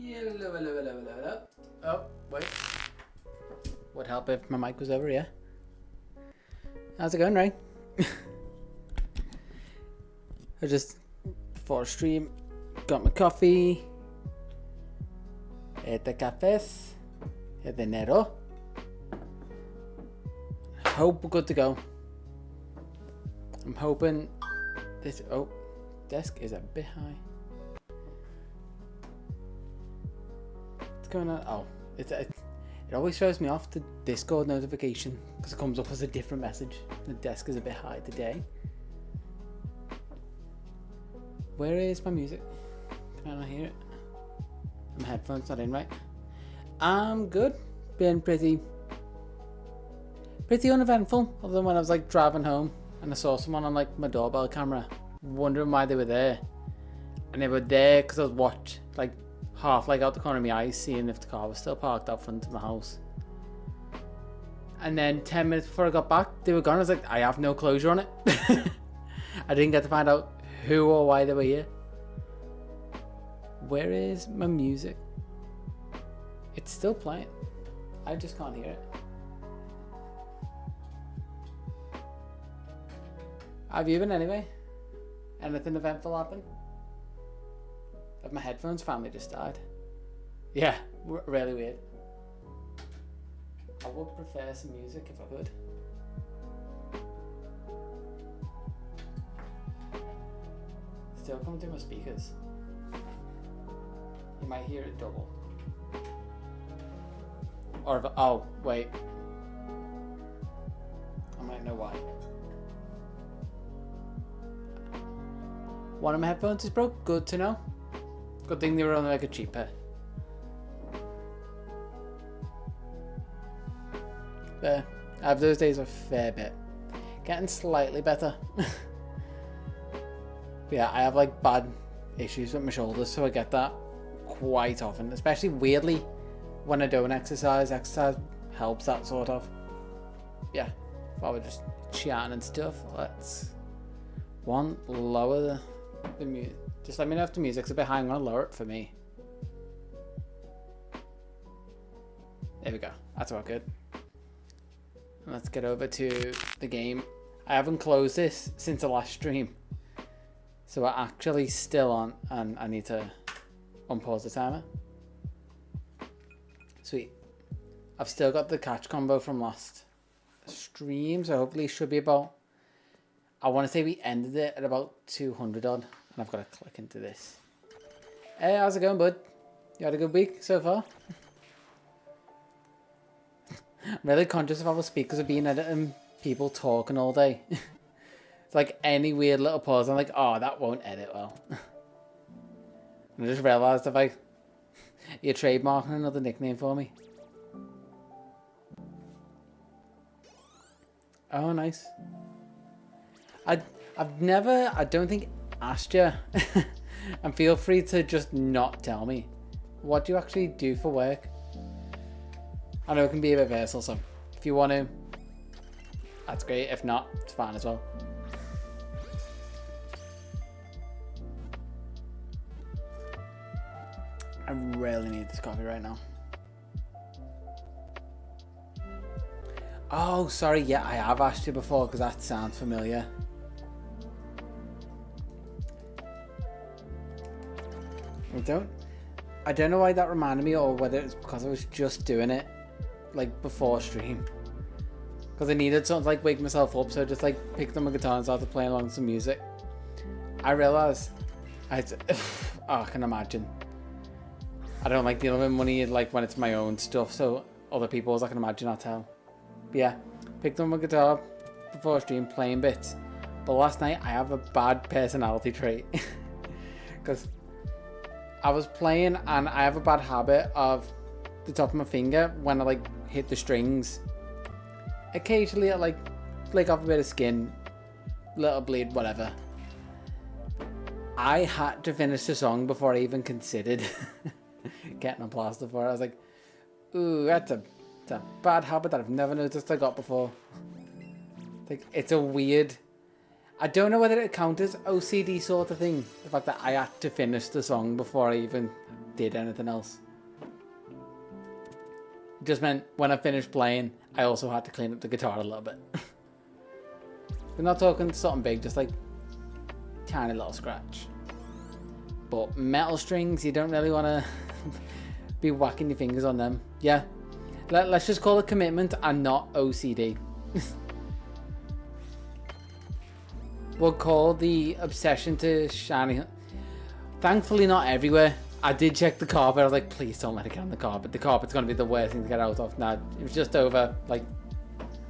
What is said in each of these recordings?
Hello, hello, hello, hello, hello. Oh, wait. Would help if my mic was over here. How's it going, Ray? I just, before stream, got my coffee. Este cafés. El dinero. Hope we're good to go. I'm hoping this. Oh, desk is a bit high. What's going on? Oh, it always throws me off the Discord notification because it comes up as a different message. The desk is a bit high today. Where is my music? Can I not hear it? My headphones not in, right? I'm good. Been pretty uneventful, other than when I was like driving home and I saw someone on like my doorbell camera, wondering why they were there. And they were there because I was watching, like half like out the corner of my eyes, seeing if the car was still parked out front of my house. And then 10 minutes before I got back, they were gone. I was like, I have no closure on it. I didn't get to find out who or why they were here. Where is my music? It's still playing. I just can't hear it. Have you been anyway? Anything eventful happen? Have my headphones finally just died? Yeah, really weird. I would prefer some music if I could. Still coming through my speakers. You might hear it double. Or if, oh, wait. I might know why. One of my headphones is broke. Good to know. Good thing they were only like a cheap pair. But I have those days a fair bit. Getting slightly better. But yeah, I have like bad issues with my shoulders, so I get that quite often. Especially weirdly when I don't exercise. Exercise helps that sort of. Yeah, while we're just chatting and stuff, let's lower the music. Just let me know if the music's a bit high. I'm gonna lower it for me. There we go. That's all good. Let's get over to the game. I haven't closed this since the last stream, so we're actually still on, and I need to unpause the timer. Sweet. I've still got the catch combo from last stream, so hopefully it should be about, I want to say we ended it at about 200 odd, and I've got to click into this. Hey, how's it going, bud? You had a good week so far? I'm really conscious of how the speakers have been editing people talking all day. It's like any weird little pause, I'm like, oh, that won't edit well. And I just realised if you're trademarking another nickname for me. Oh, nice. I don't think asked you. And feel free to just not tell me. What do you actually do for work? I know it can be a bit versatile, so if you want to, that's great. If not, it's fine as well. I really need this coffee right now. Oh, sorry. Yeah, I have asked you before because that sounds familiar. I don't know why that reminded me, or whether it's because I was just doing it like before stream. Because I needed something to like wake myself up, so I just like picked up my guitar and started playing along some music. I realised I can imagine. I don't like dealing with money like when it's my own stuff, so other people's I can imagine I'll tell. But yeah, picked up my guitar before stream, playing bits. But last night I have a bad personality trait. Because I was playing and I have a bad habit of the top of my finger when I like hit the strings. Occasionally I like flick off a bit of skin, little bleed, whatever. I had to finish the song before I even considered getting a plaster for it. I was like, ooh, that's a bad habit that I've never noticed I got before. Like, it's a weird, I don't know whether it counts as OCD sort of thing. The fact that I had to finish the song before I even did anything else. It just meant when I finished playing, I also had to clean up the guitar a little bit. We're not talking something big, just like tiny little scratch. But metal strings, you don't really want to be whacking your fingers on them. Yeah, let's just call it commitment and not OCD. We'll call the obsession to shiny. Thankfully not everywhere. I did check the carpet. I was like, please don't let it get on the carpet. The carpet's going to be the worst thing to get out of. Nah, it was just over, like,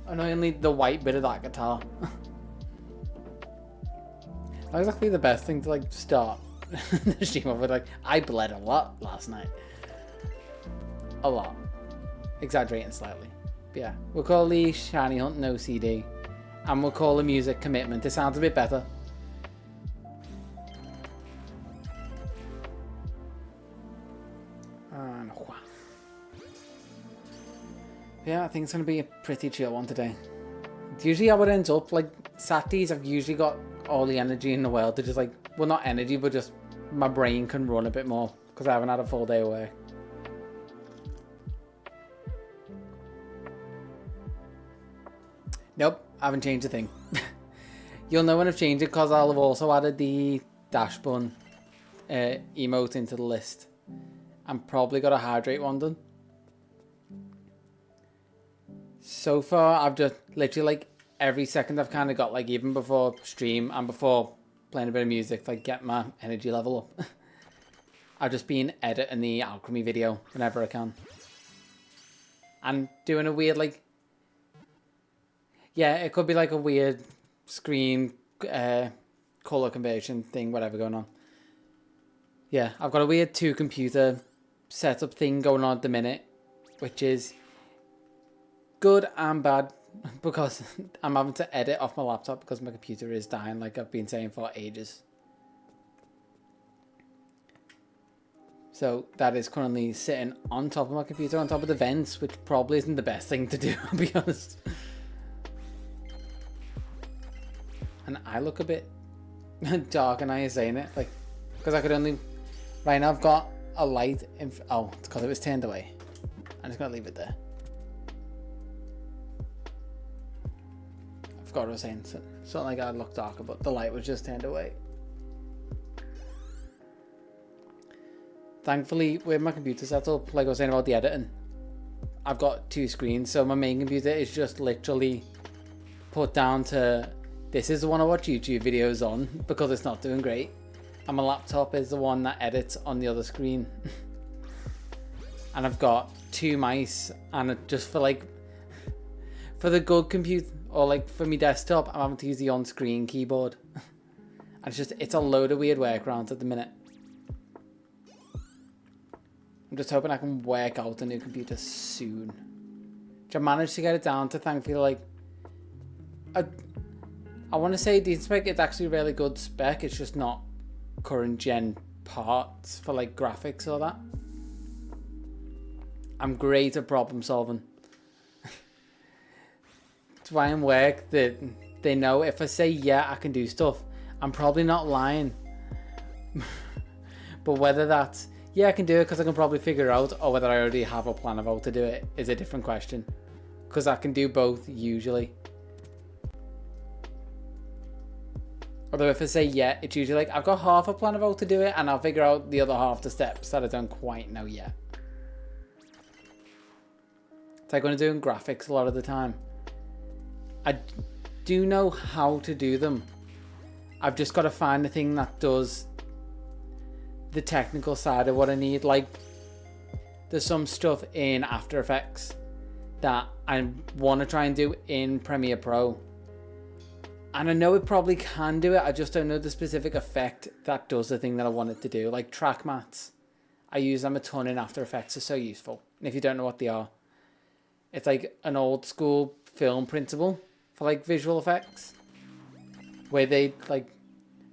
annoyingly the white bit of that guitar. Not exactly the best thing to, like, start the stream off with. Like, I bled a lot last night. A lot. Exaggerating slightly. But yeah, we'll call the shiny hunt no CD. And we'll call the music commitment. It sounds a bit better. Yeah, I think it's going to be a pretty chill one today. It's usually how it ends up. Like, Saturdays, I've usually got all the energy in the world to just, like, well, not energy, but just my brain can run a bit more because I haven't had a full day of work. Nope, I haven't changed a thing. You'll know when I've changed it because I'll have also added the dash bun emote into the list. And probably got a hydrate one done. So far, I've just literally, like, every second I've kind of got, like, even before stream and before playing a bit of music, like, get my energy level up. I've just been editing the alchemy video whenever I can. And doing a weird, like, yeah, it could be like a weird screen color conversion thing, whatever going on. Yeah, I've got a weird 2-computer setup thing going on at the minute, which is good and bad because I'm having to edit off my laptop because my computer is dying, like I've been saying for ages. So that is currently sitting on top of my computer, on top of the vents, which probably isn't the best thing to do, I'll be honest. And I look a bit dark, and I ain't saying it, like, because I could only, right now I've got a light in, oh, it's because it was turned away. I'm just going to leave it there. I forgot what I was saying, something like I'd look darker, but the light was just turned away. Thankfully, with my computer setup, like I was saying about the editing, I've got 2 screens, so my main computer is just literally put down to, this is the one I watch YouTube videos on because it's not doing great. And my laptop is the one that edits on the other screen. And I've got 2 mice, and just for like, for the good computer, or like for my desktop, I'm having to use the on-screen keyboard. And it's a load of weird workarounds at the minute. I'm just hoping I can work out a new computer soon. Which I managed to get it down to, thankfully, like, I want to say the spec, it's actually really good spec, it's just not current gen parts for like graphics or that. I'm great at problem solving. That's why in work that they know if I say yeah I can do stuff, I'm probably not lying. But whether that's yeah I can do it because I can probably figure it out, or whether I already have a plan of how to do it is a different question, because I can do both usually. Although if I say yeah, it's usually like I've got half a plan of how to do it and I'll figure out the other half the steps that I don't quite know yet. It's like when I'm doing graphics a lot of the time. I do know how to do them. I've just got to find the thing that does the technical side of what I need. Like, there's some stuff in After Effects that I want to try and do in Premiere Pro. And I know it probably can do it, I just don't know the specific effect that does the thing that I want it to do. Like track mats, I use them a ton in After Effects, they're so useful. And if you don't know what they are, it's like an old school film principle for like visual effects, where they, like,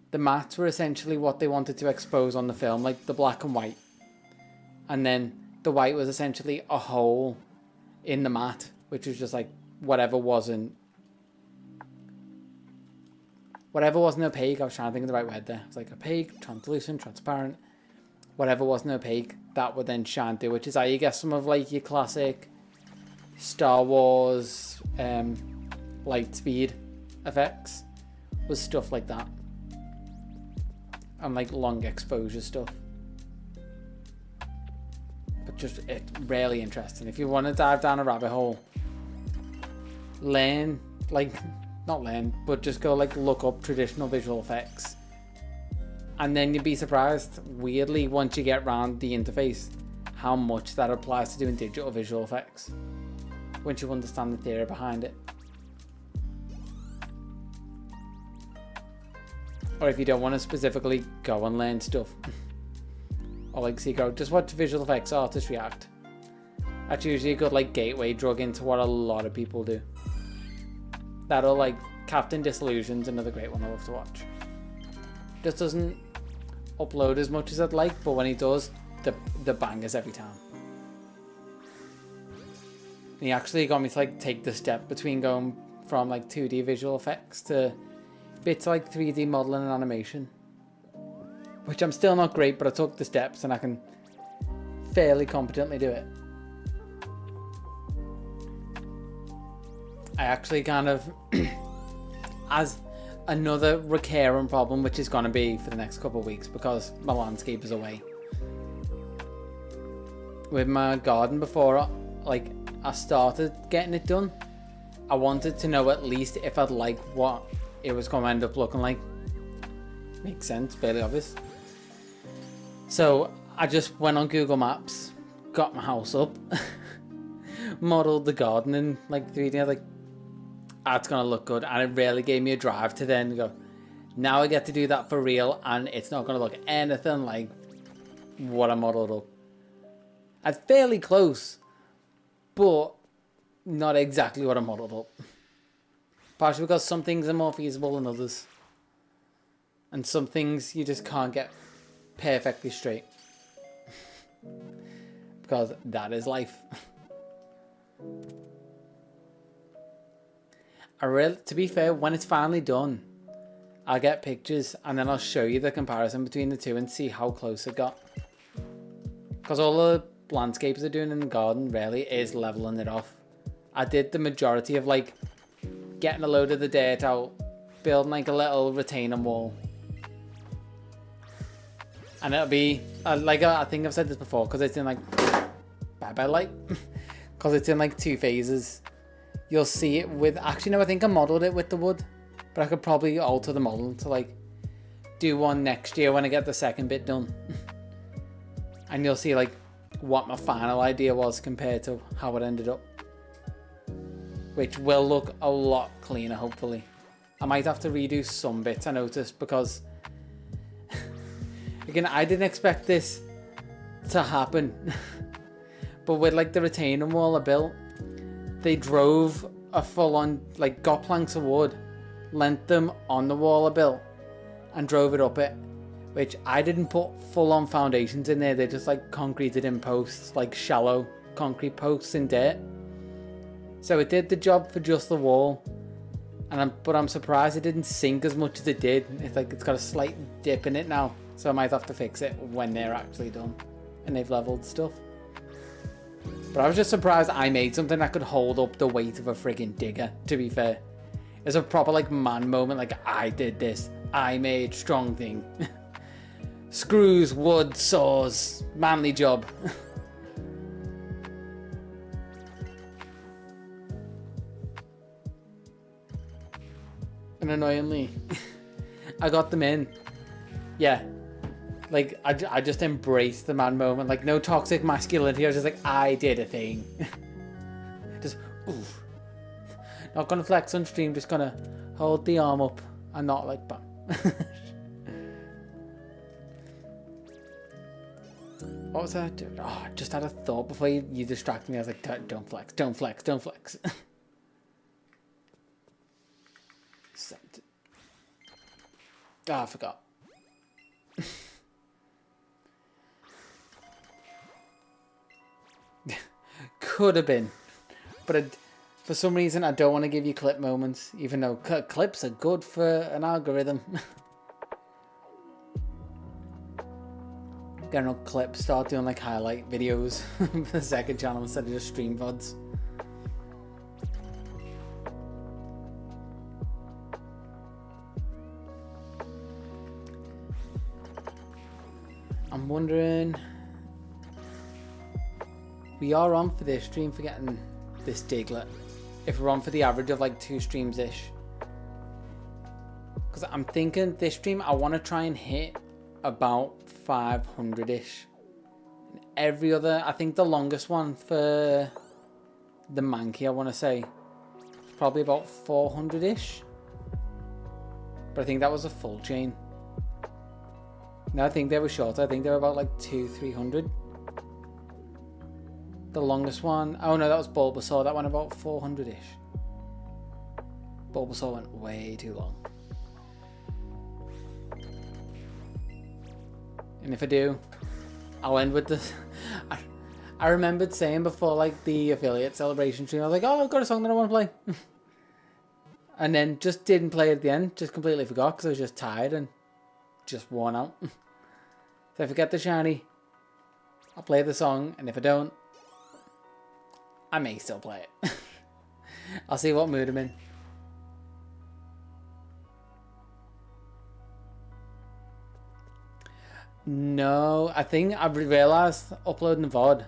the mats were essentially what they wanted to expose on the film, like the black and white. And then the white was essentially a hole in the mat, which was just like whatever wasn't Whatever wasn't opaque, I was trying to think of the right word there. It's like opaque, translucent, transparent. Whatever wasn't opaque, that would then shine through, which is how you get some of like your classic Star Wars light speed effects, was stuff like that. And like long exposure stuff. But just, it's really interesting. If you want to dive down a rabbit hole, learn, like, not learn, but just go like look up traditional visual effects. And then you'd be surprised, weirdly, once you get around the interface, how much that applies to doing digital visual effects. Once you understand the theory behind it. Or if you don't want to specifically go and learn stuff. Or like see, go, just watch visual effects artists react. That's usually a good like gateway drug into what a lot of people do. That'll like Captain Disillusion's another great one I love to watch. Just doesn't upload as much as I'd like, but when he does, the bangers every time. And he actually got me to like take the step between going from like 2D visual effects to bits like 3D modeling and animation. Which I'm still not great, but I took the steps and I can fairly competently do it. I actually kind of, as another recurring problem, which is going to be for the next couple of weeks because my landscape is away. With my garden before, like, I started getting it done, I wanted to know at least if I'd like what it was going to end up looking like. Makes sense, fairly obvious. So I just went on Google Maps, got my house up, modeled the garden in like 3D. I was like, that's gonna look good, and it really gave me a drive to then go, now I get to do that for real, and it's not gonna look anything like what I modeled up. It's fairly close, but not exactly what I modeled up. Partially because some things are more feasible than others, and some things you just can't get perfectly straight. Because that is life. To be fair, when it's finally done, I'll get pictures and then I'll show you the comparison between the two and see how close it got. Because all the landscapes are doing in the garden really is leveling it off. I did the majority of like getting a load of the dirt out, building like a little retaining wall. And it'll be, like I think I've said this before, because it's in like, bye-bye light. Because it's in like 2 phases. You'll see it with, actually no, I think I modelled it with the wood. But I could probably alter the model to like, do one next year when I get the second bit done. And you'll see like, what my final idea was compared to how it ended up. Which will look a lot cleaner, hopefully. I might have to redo some bits, I noticed, because again, I didn't expect this to happen. But with like the retaining wall I built, they drove a full-on, like, got planks of wood, lent them on the wall I built, and drove it up it. Which I didn't put full-on foundations in there. They just like concreted in posts, like shallow concrete posts in dirt. So it did the job for just the wall. But I'm surprised it didn't sink as much as it did. It's like it's got a slight dip in it now. So I might have to fix it when they're actually done and they've leveled stuff. But I was just surprised I made something that could hold up the weight of a friggin' digger, to be fair. It's a proper like man moment, like I did this. I made strong thing. Screws, wood, saws, manly job. And annoyingly, I got them in. Yeah. Like, I just embraced the man moment. Like, no toxic masculinity. I was just like, I did a thing. Just, oof. Not gonna flex on stream, just gonna hold the arm up and not like, bam. What was that? Oh, I just had a thought before you distracted me. I was like, don't flex, don't flex, don't flex. Oh, I forgot. Could have been, but For some reason, I don't want to give you clip moments, even though clips are good for an algorithm. Getting up clips, start doing like highlight videos for the second channel instead of just stream VODs. I'm wondering, we are on for this stream for getting this Diglett. If we're on for the average of like 2 streams ish. Because I'm thinking this stream I want to try and hit about 500 ish. Every other, I think the longest one for the Mankey, I want to say, is probably about 400 ish. But I think that was a full chain. No, I think they were shorter. I think they were about like 200-300. The longest one, oh no, that was Bulbasaur. That one about 400 ish. Bulbasaur went way too long. And if I do, I'll end with this. I remembered saying before like the affiliate celebration stream, I was like, oh, I've got a song that I want to play. And then just didn't play at the end, just completely forgot because I was just tired and just worn out. So if I get the shiny, I'll play the song, and if I don't, I may still play it. I'll see what mood I'm in. No, I think I've realised uploading the VOD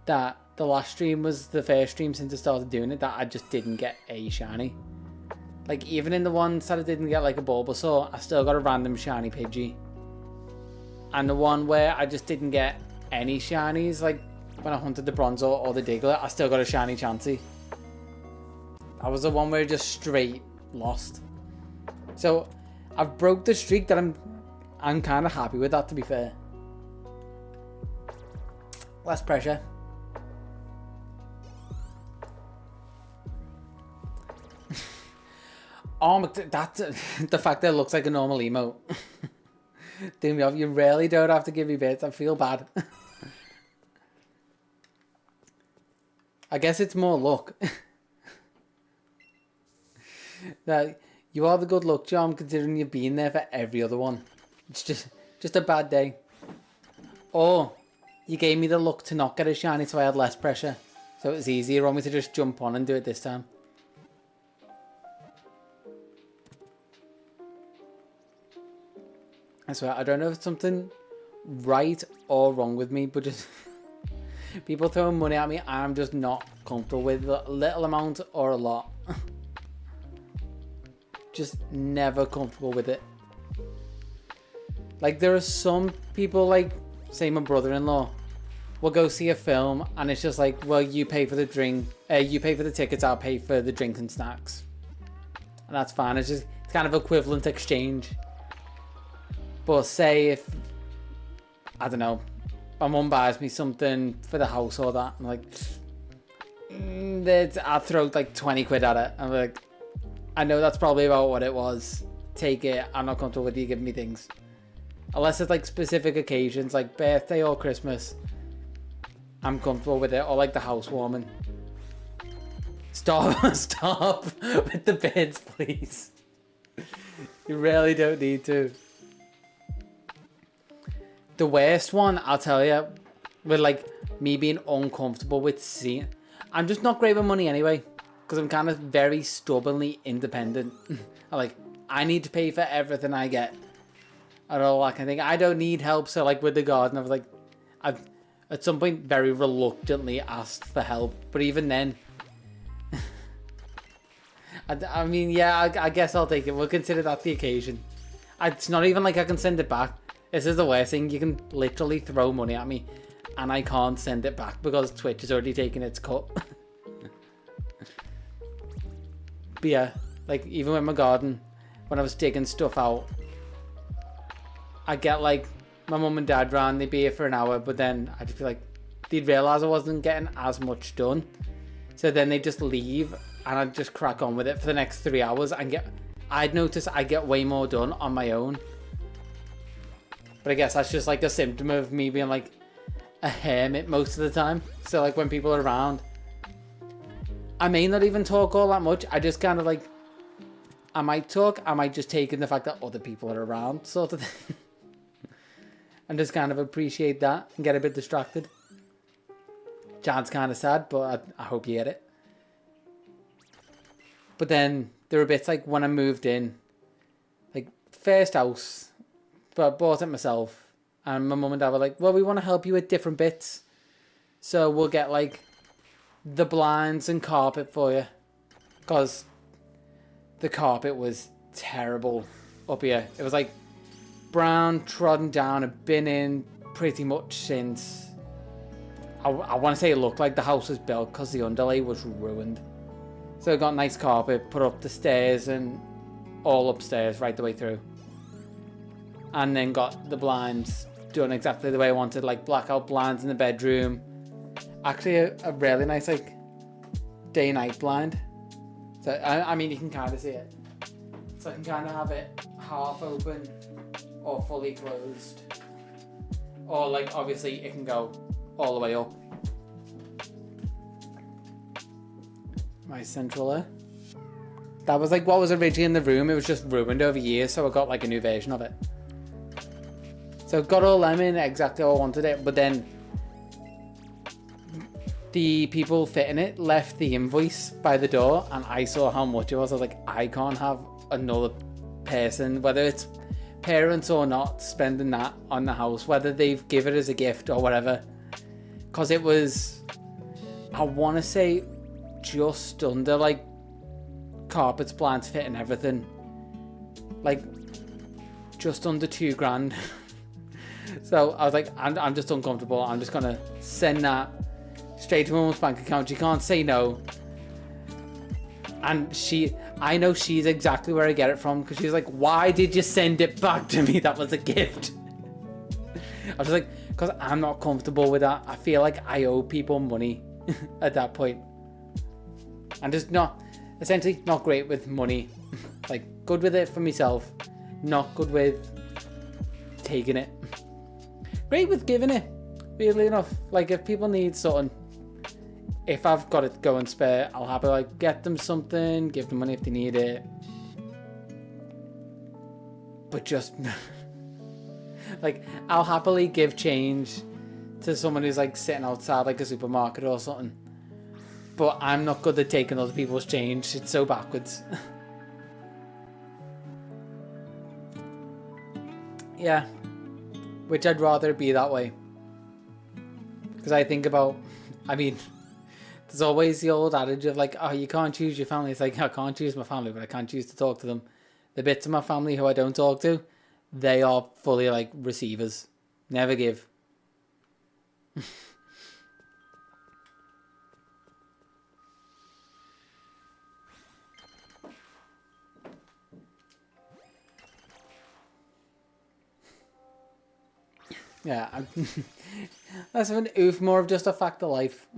that the last stream was the first stream since I started doing it that I just didn't get a shiny. Like even in the ones that I didn't get like a Bulbasaur, I still got a random shiny Pidgey. And the one where I just didn't get any shinies, like when I hunted the Bronzor or the Diglett, I still got a shiny Chansey. That was the one where I just straight lost. So I've broke the streak that I'm kind of happy with that, to be fair. Less pressure. Oh, that's the fact that it looks like a normal emote. Threw me off. You really don't have to give me bits. I feel bad. I guess it's more luck. That you are the good luck charm considering you've been there for every other one. It's just a bad day. Or you gave me the luck to not get a shiny so I had less pressure. So it was easier on me to just jump on and do it this time. I swear, I don't know if it's something right or wrong with me, but just people throwing money at me, I'm just not comfortable with a little amount or a lot. Just never comfortable with it. Like there are some people, like say my brother-in-law, will go see a film and it's just like, well, you pay for the drink, you pay for the tickets, I'll pay for the drink and snacks, and that's fine. It's kind of equivalent exchange. But say if, I don't know, my mum buys me something for the house or that, I'm like, I'll throw like 20 quid at it. I'm like, I know that's probably about what it was. Take it. I'm not comfortable with you giving me things. Unless it's like specific occasions, like birthday or Christmas, I'm comfortable with it. Or like the housewarming. Stop with the bids, please. You really don't need to. The worst one, I'll tell you, with like me being uncomfortable with seeing, I'm just not great with money anyway, because I'm kind of very stubbornly independent. I need to pay for everything I get. And all that kind of thing. I don't need help. So like with the garden, I was like, I've at some point very reluctantly asked for help. But even then, I mean, yeah, I guess I'll take it. We'll consider that the occasion. It's not even like I can send it back. This is the worst thing. You can literally throw money at me and I can't send it back because Twitch has already taken its cut. But yeah, like even with my garden, when I was digging stuff out, I get like my mum and dad round, they'd be here for an hour, but then I'd feel like they'd realise I wasn't getting as much done. So then they'd just leave and I'd just crack on with it for the next 3 hours and I'd notice I get way more done on my own. But I guess that's just like a symptom of me being like a hermit most of the time. So like when people are around, I may not even talk all that much. I just kind of like, I might talk, I might just take in the fact that other people are around, sort of thing. And just kind of appreciate that and get a bit distracted. Jan's kind of sad, but I hope you get it. But then there were bits like when I moved in, like first house, but I bought it myself. And my mum and dad were like, well, we want to help you with different bits. So we'll get like the blinds and carpet for you. Because the carpet was terrible up here. It was like brown, trodden down, and been in pretty much since... I want to say it looked like the house was built because the underlay was ruined. So I got nice carpet, put up the stairs and all upstairs right the way through. And then got the blinds done exactly the way I wanted, like blackout blinds in the bedroom. Actually a really nice like day-night blind. So I mean you can kind of see it. So I can kind of have it half open or fully closed. Or like obviously it can go all the way up. My central there. That was like what was originally in the room. It was just ruined over years, so I got like a new version of it. So got all them in exactly how I wanted it, but then the people fitting it left the invoice by the door and I saw how much it was. I was like, I can't have another person, whether it's parents or not, spending that on the house, whether they've given it as a gift or whatever. Because it was, I want to say, just under like carpets, blinds, fit and everything. Like, just under $2,000. So I was like, I'm just uncomfortable. I'm just going to send that straight to my mum's bank account. She can't say no. And I know she's exactly where I get it from. Because she's like, why did you send it back to me? That was a gift. I was like, because I'm not comfortable with that. I feel like I owe people money at that point. I'm just not, essentially not great with money. Like, good with it for myself. Not good with taking it. Great with giving it, weirdly enough. Like, if people need something, if I've got it going spare, I'll happily like get them something, give them money if they need it. But just... like, I'll happily give change to someone who's like sitting outside like a supermarket or something. But I'm not good at taking other people's change. It's so backwards. Yeah. Which I'd rather be that way. Because I think about, I mean, there's always the old adage of like, oh, you can't choose your family. It's like, I can't choose my family, but I can't choose to talk to them. The bits of my family who I don't talk to, they are fully like receivers. Never give. Yeah, that's an oof, more of just a fact of life.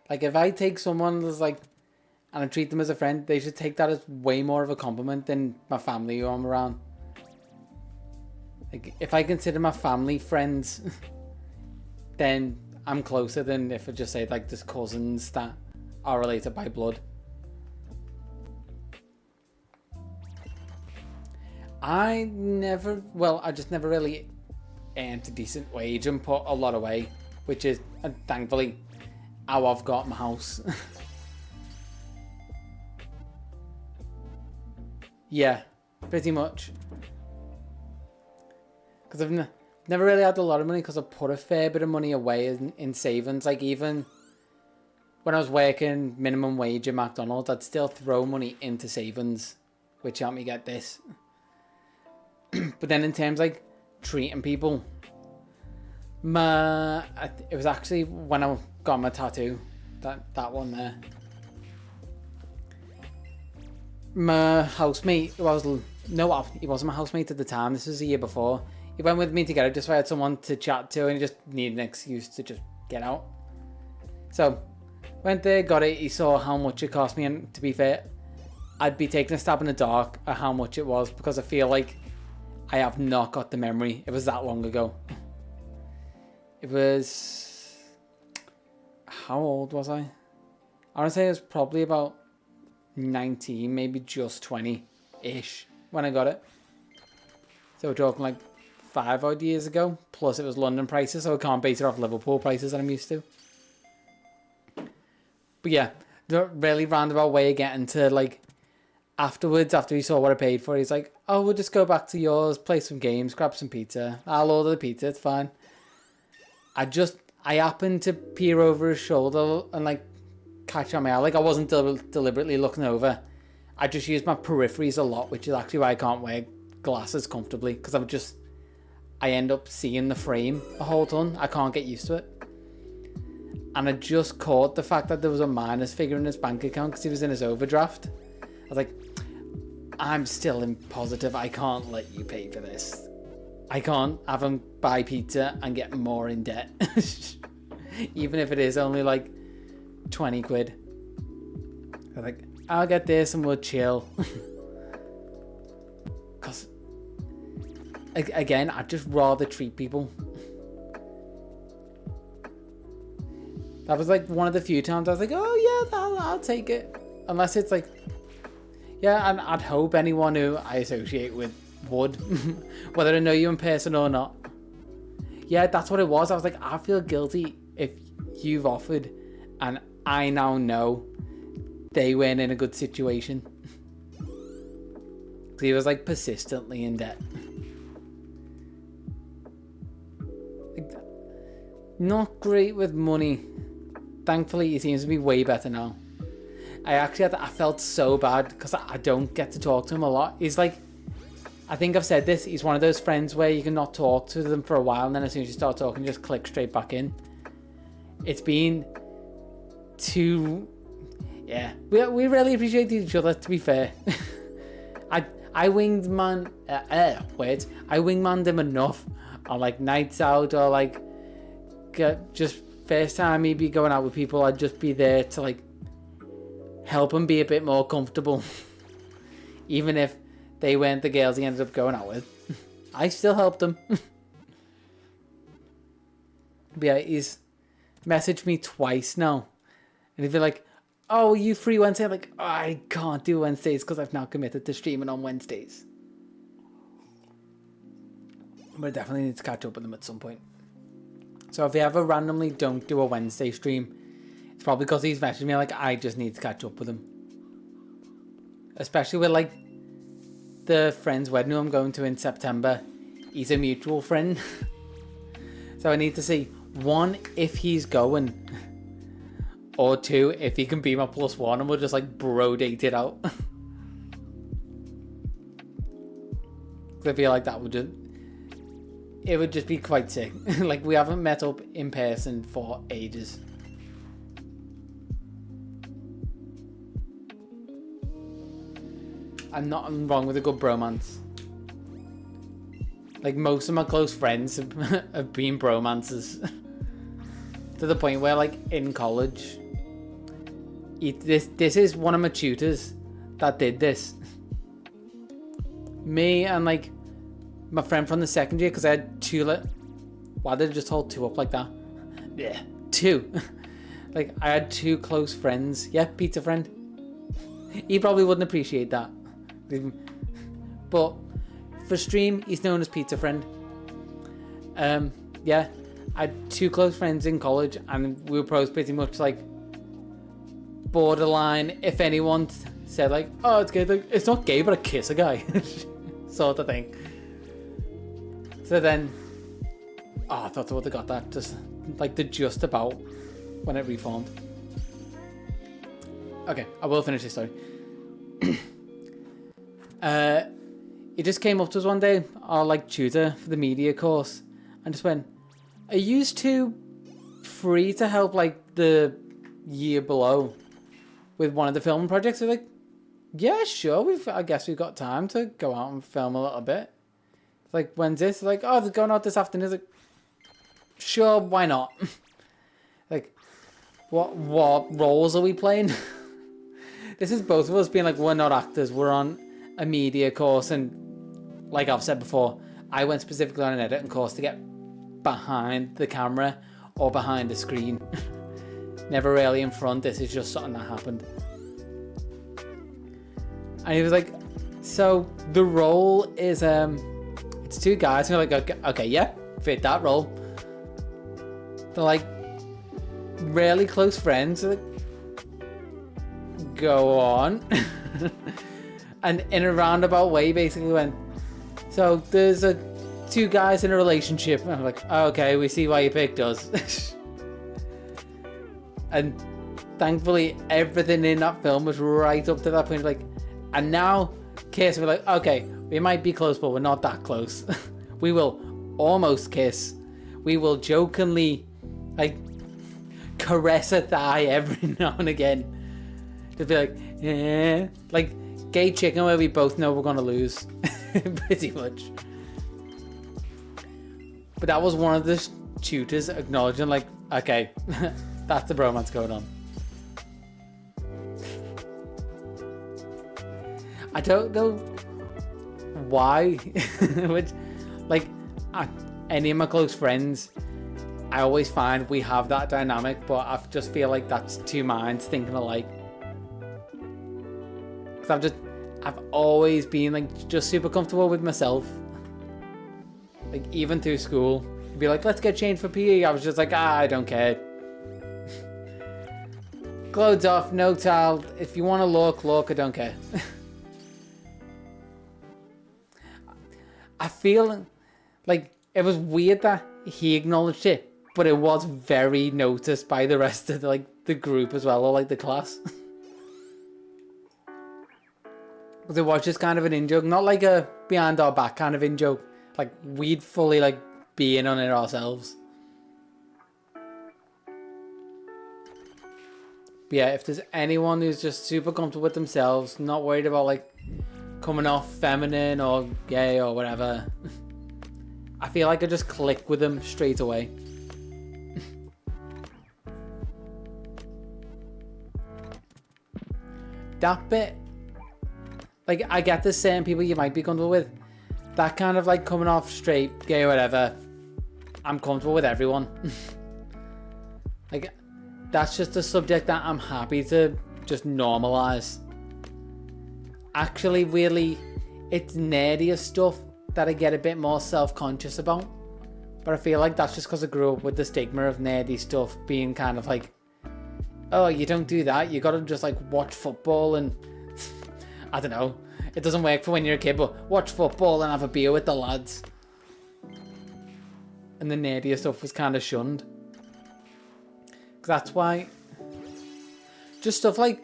Like, if I take someone that's like, and I treat them as a friend, they should take that as way more of a compliment than my family who I'm around. Like, if I consider my family friends, then I'm closer than if I just say, like, just cousins that are related by blood. I just never really earned a decent wage and put a lot away, which is, thankfully, how I've got my house. Yeah, pretty much. Because I've never really had a lot of money because I put a fair bit of money away in savings. Like, even when I was working minimum wage at McDonald's, I'd still throw money into savings, which helped me get this. But then in terms like treating people, it was actually when I got my tattoo, that one there. My housemate, he wasn't my housemate at the time. This was a year before. He went with me to get it just so I had someone to chat to, and he just needed an excuse to just get out. So went there, got it. He saw how much it cost me, and to be fair, I'd be taking a stab in the dark at how much it was because I feel like I have not got the memory. It was that long ago. It was... How old was I? I want to say I was probably about 19, maybe just 20-ish when I got it. So we're talking like 5 odd years ago. Plus it was London prices, so I can't base it off Liverpool prices that I'm used to. But yeah, the really roundabout way of getting to like afterwards, after he saw what I paid for, he's like, oh, we'll just go back to yours, play some games, grab some pizza. I'll order the pizza, it's fine. I happened to peer over his shoulder and like catch on my eye. Like I wasn't deliberately looking over. I just used my peripheries a lot, which is actually why I can't wear glasses comfortably, because I end up seeing the frame a whole ton. I can't get used to it. And I just caught the fact that there was a minus figure in his bank account because he was in his overdraft. I was like, I'm still in positive. I can't let you pay for this. I can't have him buy pizza and get more in debt. Even if it is only like 20 quid. I'm like, I'll get this and we'll chill. Because, again, I'd just rather treat people. That was like one of the few times I was like, oh yeah, I'll take it. Unless it's like, yeah, and I'd hope anyone who I associate with would, whether I know you in person or not. Yeah, that's what it was. I was like, I feel guilty if you've offered and I now know they weren't in a good situation. So he was like persistently in debt. Like, not great with money. Thankfully, he seems to be way better now. I felt so bad because I don't get to talk to him a lot. He's like, I think I've said this, he's one of those friends where you can not talk to them for a while and then as soon as you start talking, just click straight back in. It's been too... Yeah, we really appreciate each other, to be fair. I wingmanned him enough on like nights out or like just first time he'd be going out with people, I'd just be there to like help him be a bit more comfortable. Even if they weren't the girls he ended up going out with. I still helped him. But yeah, he's messaged me twice now. And he'd be like, oh, are you free Wednesday? I'm like, oh, I can't do Wednesdays because I've now committed to streaming on Wednesdays. But I definitely need to catch up with them at some point. So if you ever randomly don't do a Wednesday stream, it's probably because he's messaged me like, I just need to catch up with him. Especially with like the friend's wedding I'm going to in September. He's a mutual friend. So I need to see, 1, if he's going. Or 2, if he can be my +1 and we'll just like bro date it out. I feel like that would just... It would just be quite sick. Like, we haven't met up in person for ages. I'm not wrong with a good bromance. Like, most of my close friends have been bromances. To the point where, like, in college... This is one of my tutors that did this. Me and, like... my friend from the second year, because I had 2... Why did I just hold 2 up like that? Yeah, 2. Like, I had 2 close friends. Yeah, pizza friend. He probably wouldn't appreciate that. But for stream, he's known as pizza friend. Yeah, I had 2 close friends in college, and we were pretty much like borderline. If anyone said like, "Oh, it's gay," like, it's not gay, but I kiss a guy, sort of thing. So then, I thought I would have got that just like the just about when it reformed. Okay, I will finish this story. He just came up to us one day, our like tutor for the media course, and just went, "Are you two free to help like the year below with one of the film projects?" We're like, "Yeah, sure. I guess we've got time to go out and film a little bit." It's like, when's this? Like, oh, they're going out this afternoon. It's like, sure, why not? Like, what roles are we playing? This is both of us being like, we're not actors. We're on a media course, and like I've said before, I went specifically on an editing course to get behind the camera or behind the screen. never really in front. This is just something that happened. And he was like, so the role is it's two guys. And we're like, okay, yeah, fit that role. They're like really close friends. Like, go on. And in a roundabout way, basically went, so there's two guys in a relationship. And I'm like, oh, okay, we see why you picked us. And thankfully, everything in that film was right up to that point. Like, and now, kiss. We're like, okay, we might be close, but we're not that close. We will almost kiss. We will jokingly, like, caress a thigh every now and again. Just be like, yeah, like gay chicken where we both know we're gonna lose, pretty much. But that was one of the tutors acknowledging, like, okay, that's the bromance going on. I don't know why, which, like, any of my close friends, I always find we have that dynamic, but I just feel like that's two minds thinking alike. Because I've always been, like, just super comfortable with myself. Like, even through school, be like, let's get changed for PE. I was just like, I don't care. Clothes off, no towel. If you want to look, I don't care. I feel like it was weird that he acknowledged it, but it was very noticed by the rest of the group as well, or like the class. Because it was just kind of an in-joke, not like a behind our back kind of in-joke. Like, we'd fully, like, be in on it ourselves. But yeah, if there's anyone who's just super comfortable with themselves, not worried about, like, coming off feminine or gay or whatever, I feel like I just click with them straight away. That bit, like, I get there's certain people you might be comfortable with. That kind of, like, coming off straight, gay, whatever, I'm comfortable with everyone. Like, that's just a subject that I'm happy to just normalize. Actually, weirdly, it's nerdier stuff that I get a bit more self-conscious about. But I feel like that's just because I grew up with the stigma of nerdy stuff being kind of like, oh, you don't do that, you gotta just, like, watch football and I don't know. It doesn't work for when you're a kid, but watch football and have a beer with the lads. And the nerdier stuff was kind of shunned. Because that's why... Just stuff like...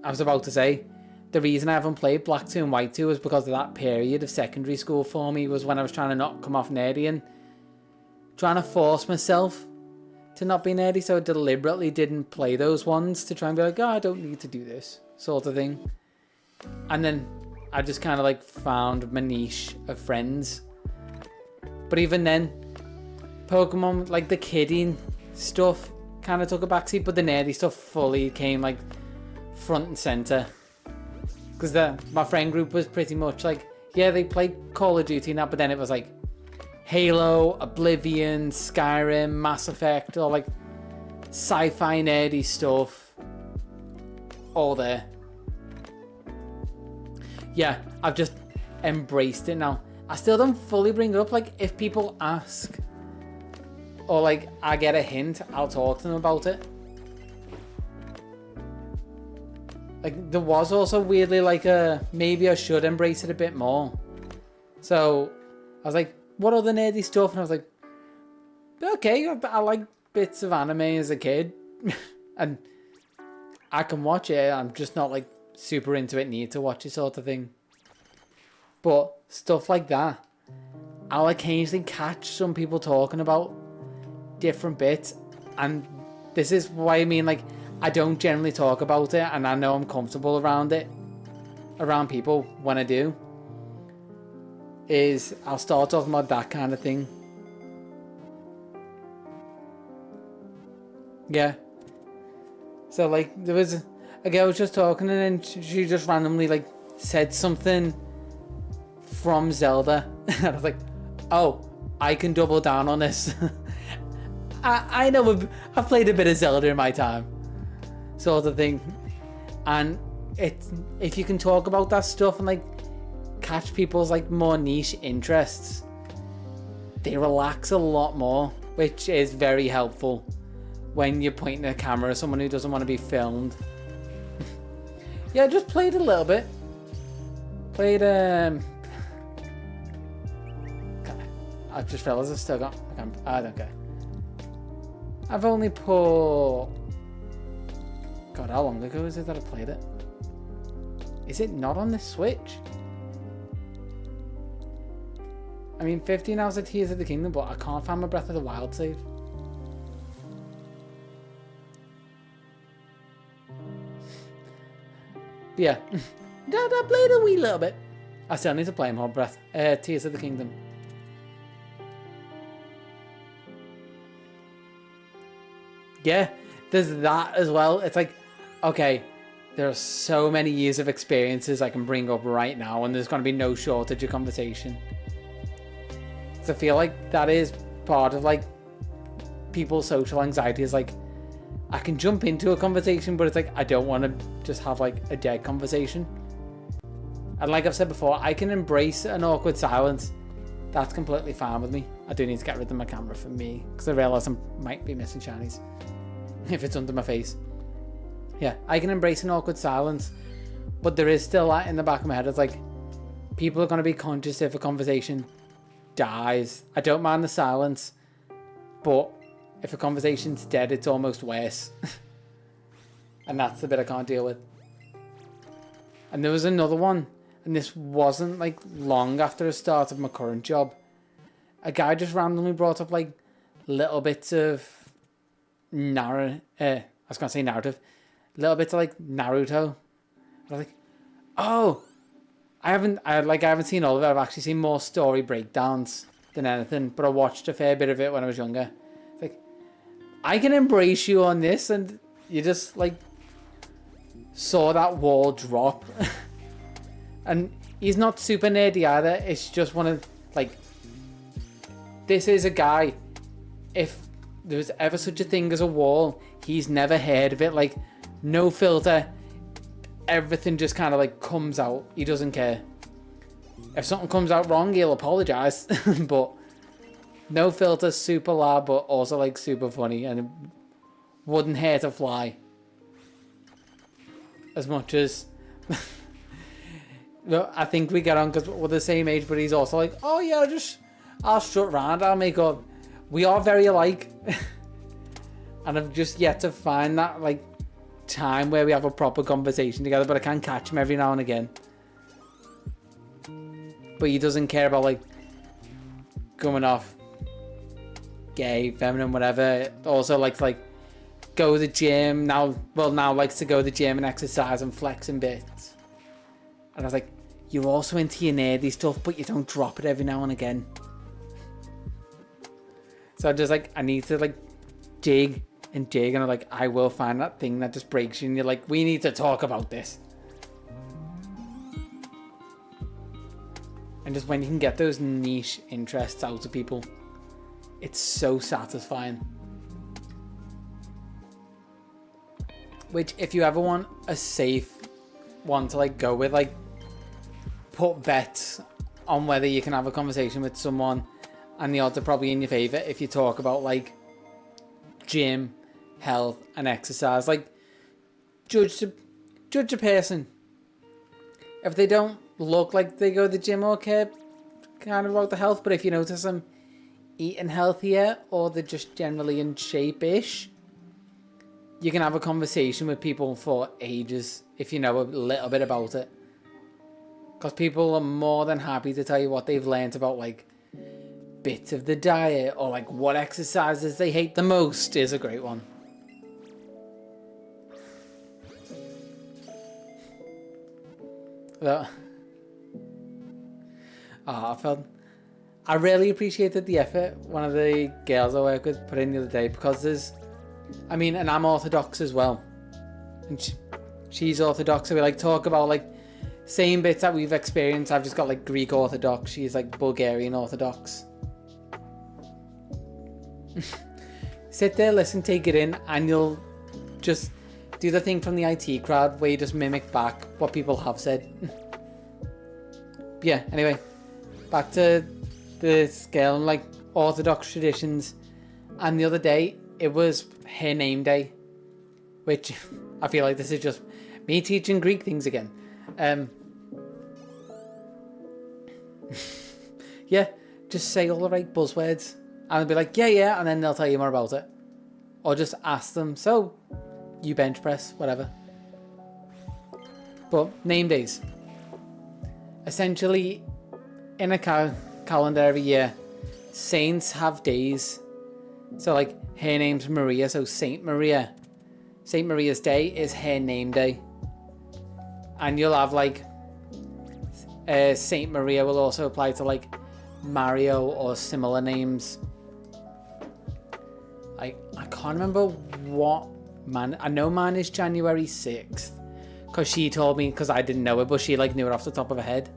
I was about to say, the reason I haven't played Black 2 and White 2 was because of that period of secondary school for me, was when I was trying to not come off nerdy and trying to force myself to not be nerdy, so I deliberately didn't play those ones to try and be like, oh, I don't need to do this, sort of thing. And then I just kind of, like, found my niche of friends. But even then, Pokemon, like, the kidding stuff kind of took a backseat, but the nerdy stuff fully came, like, front and center. Because my friend group was pretty much like, yeah, they played Call of Duty and that, but then it was like Halo, Oblivion, Skyrim, Mass Effect, or like sci-fi nerdy stuff. All there. Yeah, I've just embraced it now. I still don't fully bring it up. Like, if people ask, or like I get a hint, I'll talk to them about it. Like, there was also weirdly like maybe I should embrace it a bit more. So I was like, what other nerdy stuff? And I was like, okay, I like bits of anime as a kid. And I can watch it. I'm just not like super into it, need to watch it sort of thing. But stuff like that, I'll occasionally catch some people talking about different bits. And this is why I mean, like, I don't generally talk about it, and I know I'm comfortable around it, around people when I do, is I'll start talking about that kind of thing. Yeah. So, like, there was a girl was just talking, and then she just randomly, like, said something from Zelda. And I was like, oh, I can double down on this. I know I've played a bit of Zelda in my time, sort of thing. And if you can talk about that stuff and like catch people's like more niche interests, they relax a lot more, which is very helpful when you're pointing a camera at someone who doesn't want to be filmed. Yeah, just played a little bit. Played I just realised I've still got... I don't care. I've only put... God, how long ago is it that I played it? Is it not on the Switch? I mean, 15 hours of Tears of the Kingdom, but I can't find my Breath of the Wild save. But yeah. I played a wee little bit. I still need to play more Tears of the Kingdom. Yeah, there's that as well. It's like, okay, there are so many years of experiences I can bring up right now, and there's going to be no shortage of conversation. So I feel like that is part of like people's social anxiety, is like, I can jump into a conversation, but it's like, I don't want to just have like a dead conversation. And like I've said before, I can embrace an awkward silence. That's completely fine with me. I do need to get rid of my camera for me, because I realise I might be missing shinies if it's under my face. Yeah, I can embrace an awkward silence, but there is still that in the back of my head. It's like, people are going to be conscious if a conversation dies. I don't mind the silence, but if a conversation's dead, it's almost worse. And that's the bit I can't deal with. And there was another one, and this wasn't like long after the start of my current job. A guy just randomly brought up like little bits of narrative, little bits of like Naruto. I was like, oh, I haven't seen all of it. I've actually seen more story breakdowns than anything, but I watched a fair bit of it when I was younger. It's like, I can embrace you on this, and you just like saw that wall drop. And he's not super nerdy either. It's just one of like, this is a guy, if there was ever such a thing as a wall, he's never heard of it. Like, no filter, everything just kind of like comes out. He doesn't care. If something comes out wrong, he'll apologize. But no filter, super loud, but also like super funny, and it wouldn't hurt a fly. As much as I think we get on because we're the same age, but he's also like, oh yeah, I'll strut around, I'll make up. We are very alike. And I've just yet to find that like time where we have a proper conversation together, but I can catch him every now and again. But he doesn't care about like going off gay, feminine, whatever. Also likes like go to the gym now likes to go to the gym and exercise and flex and bits. And I was like, you're also into your nerdy stuff, but you don't drop it every now and again. So I'm just like, I need to like dig, and I'm like, I will find that thing that just breaks you, and you're like, we need to talk about this. And just when you can get those niche interests out of people, it's so satisfying. Which, if you ever want a safe one to like go with, like put bets on whether you can have a conversation with someone, and the odds are probably in your favor if you talk about like gym, health, and exercise. Like, judge a person. If they don't look like they go to the gym or care kind of about the health, but if you notice them eating healthier, or they're just generally in shape-ish, you can have a conversation with people for ages if you know a little bit about it. Because people are more than happy to tell you what they've learned about like bits of the diet, or like what exercises they hate the most is a great one. I really appreciated the effort one of the girls I work with put in the other day, because and I'm Orthodox as well, and she's Orthodox, so we like talk about like same bits that we've experienced. I've just got like Greek Orthodox, she's like Bulgarian Orthodox. sit there, listen, take it in, and you'll just do the thing from the IT crowd where you just mimic back what people have said. Yeah, anyway, back to the scale and like Orthodox traditions. And the other day, it was her name day, which I feel like this is just me teaching Greek things again. Yeah, just say all the right buzzwords and I'll be like, yeah, and then they'll tell you more about it. Or just ask them, so you bench press, whatever. But name days. Essentially, in a calendar every year, saints have days. So like her name's Maria, so Saint Maria. Saint Maria's Day is her name day. And you'll have like Saint Maria will also apply to like Mario or similar names. I can't remember what man. I know mine is January 6th because she told me, because I didn't know it, but she like knew it off the top of her head.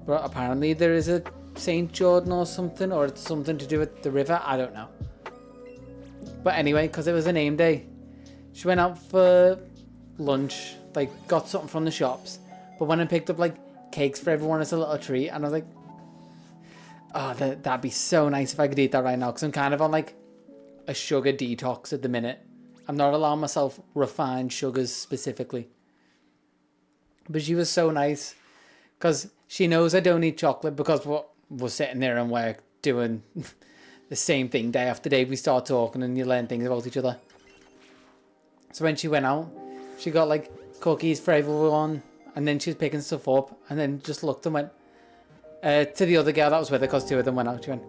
But apparently there is a Saint Jordan or something, or it's something to do with the river. I don't know. But anyway, because it was a name day, she went out for lunch, like got something from the shops, but went and picked up like cakes for everyone as a little treat. And I was like, oh, that'd be so nice if I could eat that right now, because I'm kind of on like a sugar detox at the minute. I'm not allowing myself refined sugars specifically. But she was so nice, because she knows I don't eat chocolate, because we're sitting there and we're doing the same thing day after day. We start talking and you learn things about each other. So when she went out, she got like cookies for everyone, and then she was picking stuff up, and then just looked and went to the other girl that was with her, because two of them went out. She went,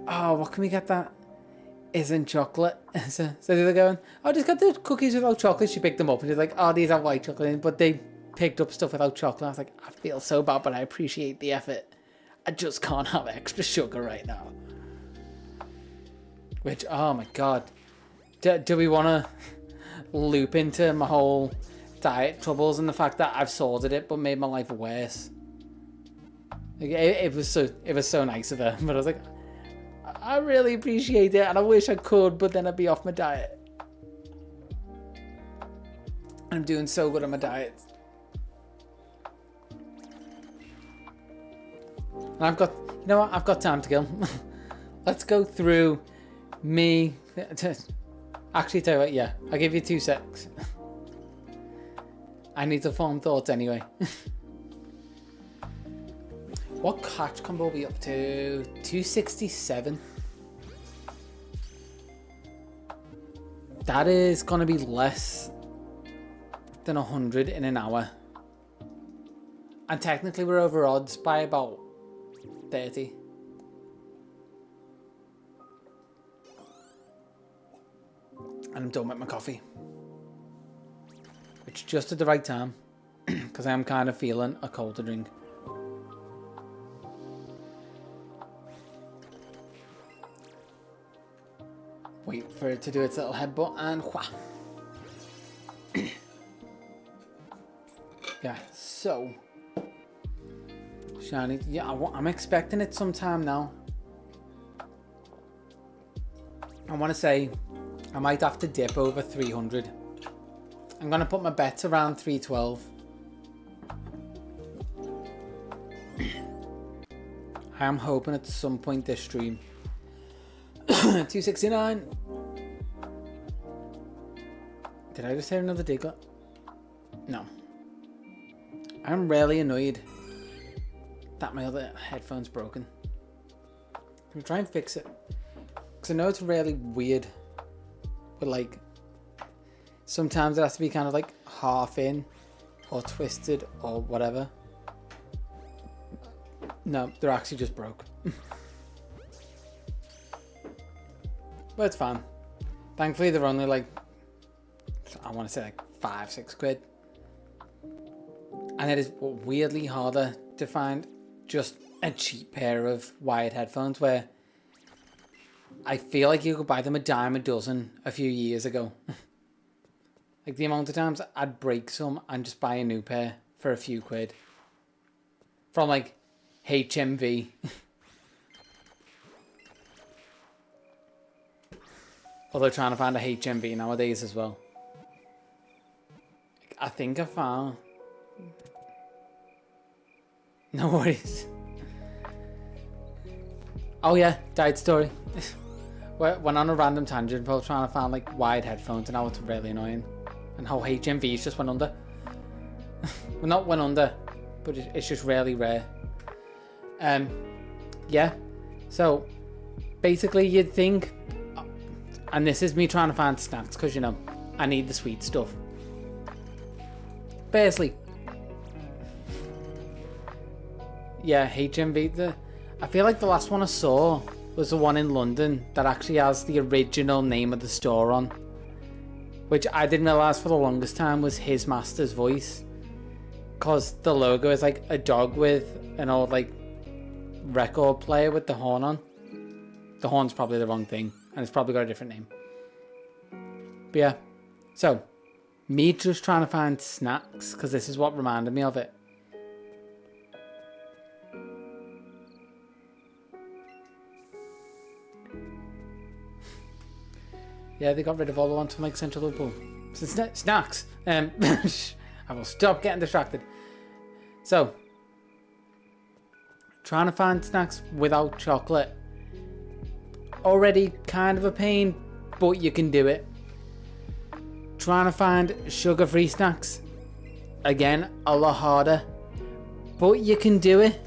oh, what can we get that isn't chocolate? So the other going, oh, just got the cookies without chocolate. She picked them up and she's like, oh, these have white chocolate in, but they picked up stuff without chocolate. I was like, I feel so bad, but I appreciate the effort. I just can't have extra sugar right now. Which, oh my god, do we want to loop into my whole diet troubles and the fact that I've sorted it but made my life worse? Like, it was so nice of her, but I was like, I really appreciate it and I wish I could, but then I'd be off my diet. I'm doing so good on my diet. And I've got, you know what, I've got time to kill. Let's go through me. Actually, tell you what, yeah, I'll give you 2 secs. I need to form thoughts anyway. What catch combo will be up to? 267. That is going to be less than 100 in an hour. And technically we're over odds by about 30. And I'm done with my coffee. It's just at the right time, because I am kind of feeling a colder drink. Wait for it to do its little headbutt and wha. Yeah, so shiny. Yeah, I'm expecting it sometime now. I want to say I might have to dip over 300. I'm going to put my bets around 312. I am hoping at some point this stream. 269. Did I just hear another digger? No. I'm really annoyed that my other headphone's broken. I'm trying to fix it, because I know it's really weird, but like sometimes it has to be kind of like half in or twisted or whatever. No, they're actually just broke. But it's fine. Thankfully they're only like, I want to say like 5-6 quid. And it is weirdly harder to find just a cheap pair of wired headphones, where I feel like you could buy them a dime a dozen a few years ago. Like the amount of times I'd break some and just buy a new pair for a few quid. From like HMV. Although trying to find a HMV nowadays as well. I think I found... No worries. Oh yeah, died story. Went on a random tangent while trying to find like wired headphones, and now it's really annoying. And how HMVs just went under. Well, not went under, but it's just really rare. Yeah. So basically, you'd think, and this is me trying to find snacks because you know I need the sweet stuff. Basically, yeah, HMV. I feel like the last one I saw was the one in London that actually has the original name of the store on, which I didn't realise for the longest time was his master's voice, because the logo is like a dog with an old like record player with the horn on. The horn's probably the wrong thing, and it's probably got a different name. But yeah, so me just trying to find snacks because this is what reminded me of it. Yeah, they got rid of all the ones from like Central Liverpool. So snacks. I will stop getting distracted. So, trying to find snacks without chocolate. Already kind of a pain, but you can do it. Trying to find sugar-free snacks. Again, a lot harder, but you can do it.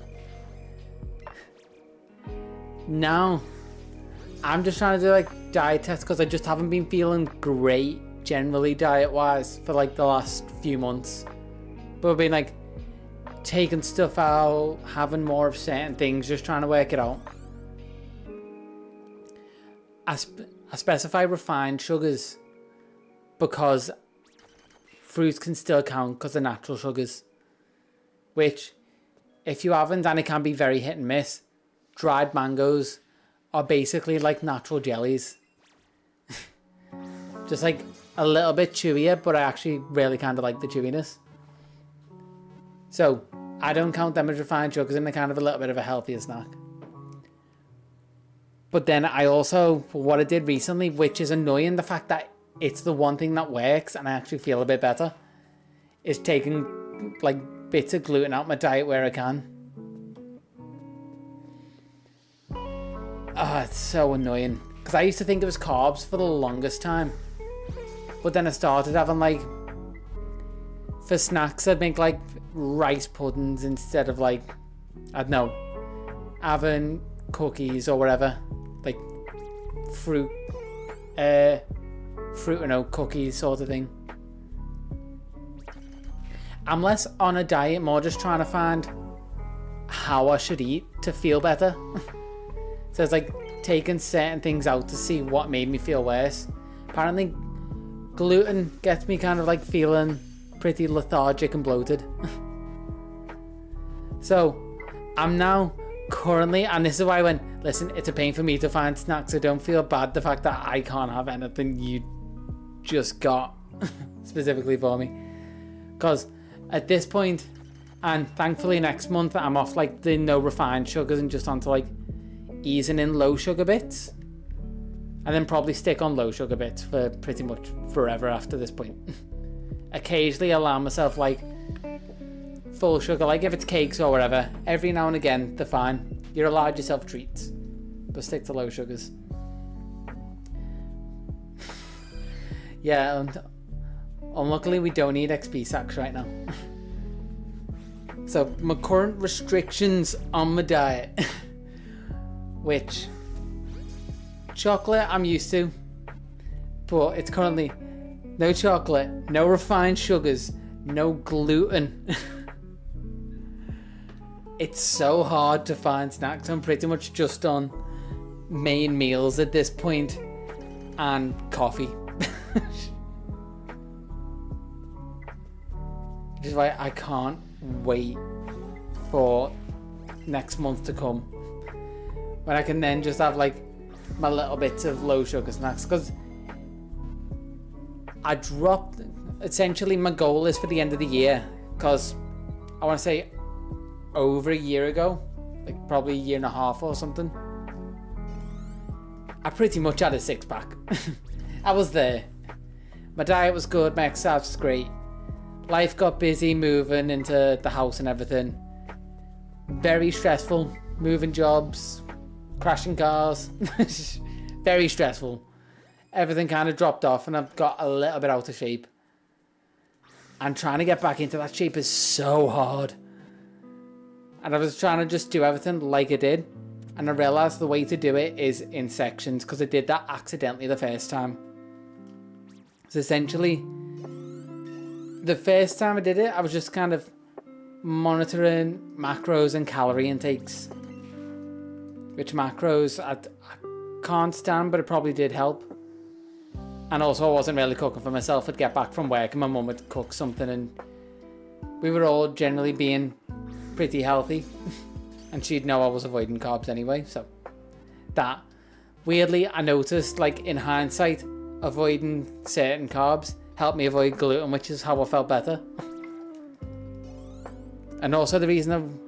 Now, I'm just trying to do like diet tests because I just haven't been feeling great generally diet-wise for like the last few months. But I've been like taking stuff out, having more of certain things, just trying to work it out. I specify refined sugars because fruits can still count because they're natural sugars. Which, if you haven't, and it can be very hit and miss, dried mangoes are basically like natural jellies. Just like a little bit chewier, but I actually really kind of like the chewiness. So I don't count them as refined sugars, and they're kind of a little bit of a healthier snack. But then I also, what I did recently, which is annoying, the fact that it's the one thing that works and I actually feel a bit better, is taking like bits of gluten out my diet where I can. Ah, it's so annoying. Because I used to think it was carbs for the longest time. But then I started having like, for snacks I'd make like rice puddings instead of like, I don't know, having cookies or whatever. Like fruit and oat cookies sort of thing. I'm less on a diet, more just trying to find how I should eat to feel better. So it's like taking certain things out to see what made me feel worse. Apparently gluten gets me kind of like feeling pretty lethargic and bloated. So I'm now currently, and this is why I went, listen, it's a pain for me to find snacks, so don't feel bad the fact that I can't have anything you just got specifically for me. Because at this point, and thankfully next month, I'm off like the no refined sugars and just onto like easing in low sugar bits, and then probably stick on low sugar bits for pretty much forever after this point. Occasionally allow myself like full sugar, like if it's cakes or whatever, every now and again, they're fine. You're allowed yourself treats, but stick to low sugars. Yeah, and unluckily we don't need XP sacks right now. So my current restrictions on my diet, which chocolate I'm used to, but it's currently no chocolate, no refined sugars, no gluten. It's so hard to find snacks. I'm pretty much just on main meals at this point and coffee. Which is why I can't wait for next month to come, when I can then just have like my little bits of low sugar snacks. Because I dropped, essentially my goal is for the end of the year, because I want to say over a year ago, like probably a year and a half or something, I pretty much had a six-pack. I was there. My diet was good, my exercise was great. Life got busy moving into the house and everything. Very stressful. Moving jobs, crashing cars. Very stressful. Everything kind of dropped off and I've got a little bit out of shape. And trying to get back into that shape is so hard. And I was trying to just do everything like I did. And I realised the way to do it is in sections, because I did that accidentally the first time. So essentially, the first time I did it, I was just kind of monitoring macros and calorie intakes. Which macros I can't stand, but it probably did help. And also I wasn't really cooking for myself. I'd get back from work and my mum would cook something and we were all generally being pretty healthy. And she'd know I was avoiding carbs anyway, so that. Weirdly, I noticed, like, in hindsight, avoiding certain carbs helped me avoid gluten, which is how I felt better. And also the reason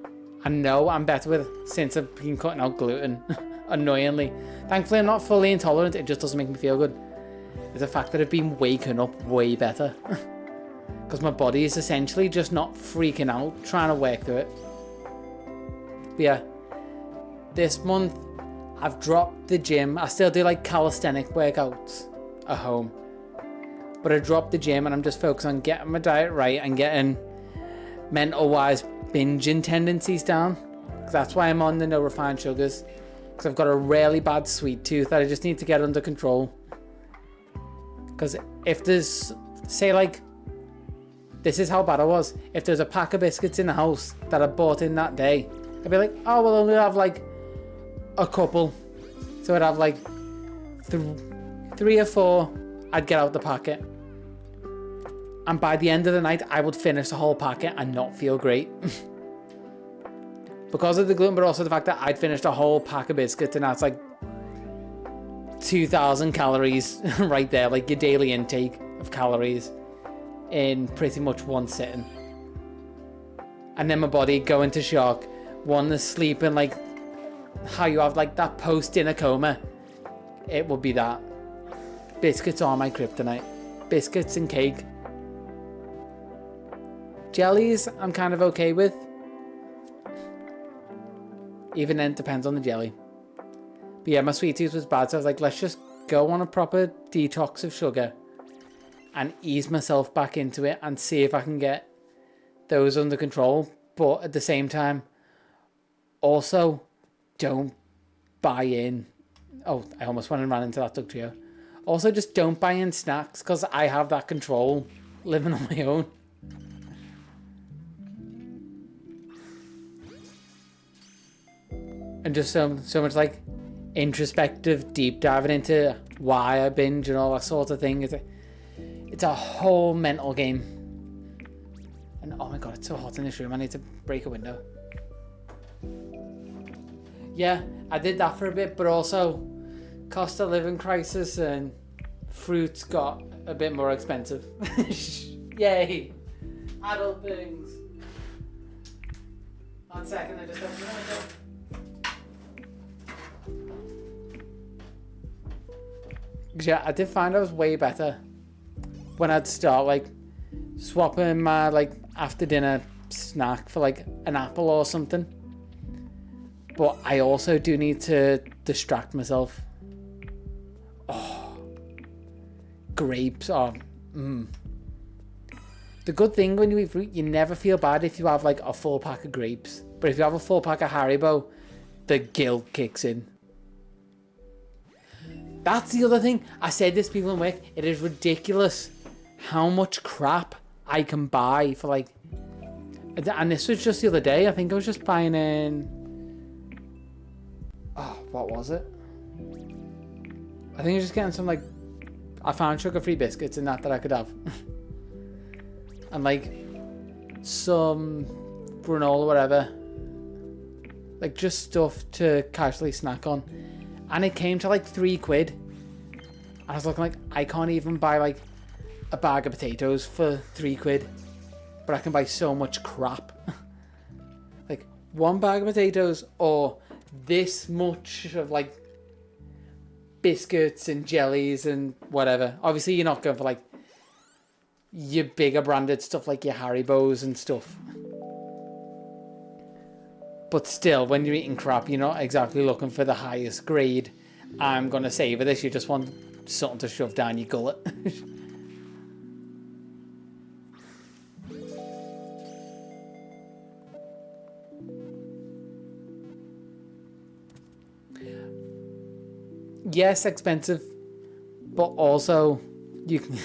I know I'm better with since I've been cutting out gluten, annoyingly. Thankfully, I'm not fully intolerant, it just doesn't make me feel good. Is the fact that I've been waking up way better. Because my body is essentially just not freaking out, trying to work through it. But yeah, this month I've dropped the gym. I still do like calisthenic workouts at home, but I dropped the gym and I'm just focused on getting my diet right and getting mental wise binging tendencies down. That's why I'm on the no refined sugars, because I've got a really bad sweet tooth that I just need to get under control. Because if there's, say, like, this is how bad I was, if there's a pack of biscuits in the house that I bought in that day, I'd be like, oh, well, I'll only have like a couple. So I'd have like 3 or 4, I'd get out the packet. And by the end of the night, I would finish the whole packet and not feel great. Because of the gluten, but also the fact that I'd finished a whole pack of biscuits and that's like 2,000 calories right there, like your daily intake of calories in pretty much one sitting. And then my body go into shock. One is sleeping, like how you have like that post-dinner coma. It would be that. Biscuits are my kryptonite. Biscuits and cake. Jellies I'm kind of okay with. Even then, it depends on the jelly. But yeah, my sweet tooth was bad, so I was like, let's just go on a proper detox of sugar and ease myself back into it and see if I can get those under control. But at the same time, also, don't buy in. Oh, I almost went and ran into that Doug Trio. Also, just don't buy in snacks, because I have that control living on my own. And just so much like introspective deep diving into why I binge and all that sort of thing. It's a whole mental game. And oh my god, it's so hot in this room. I need to break a window. Yeah, I did that for a bit, but also cost of living crisis and fruits got a bit more expensive. Yay! Adult things. 1 second, I just opened the window. Yeah, I did find I was way better when I'd start like swapping my like after dinner snack for like an apple or something. But I also do need to distract myself. Oh, grapes are The good thing when you eat fruit, you never feel bad if you have like a full pack of grapes. But if you have a full pack of Haribo, the guilt kicks in. That's the other thing. I said this to people in work. It is ridiculous how much crap I can buy for like... And this was just the other day. I think I was just buying in... Oh, what was it? I think I was just getting some like... I found sugar-free biscuits in that I could have. And like some granola or whatever. Like just stuff to casually snack on. And it came to like £3. And I was looking like, I can't even buy like a bag of potatoes for £3. But I can buy so much crap. Like 1 bag of potatoes or this much of like biscuits and jellies and whatever. Obviously, you're not going for like your bigger branded stuff like your Haribos and stuff. But still, when you're eating crap, you're not exactly looking for the highest grade. I'm going to savor this. You just want something to shove down your gullet. Yes, expensive, but also you can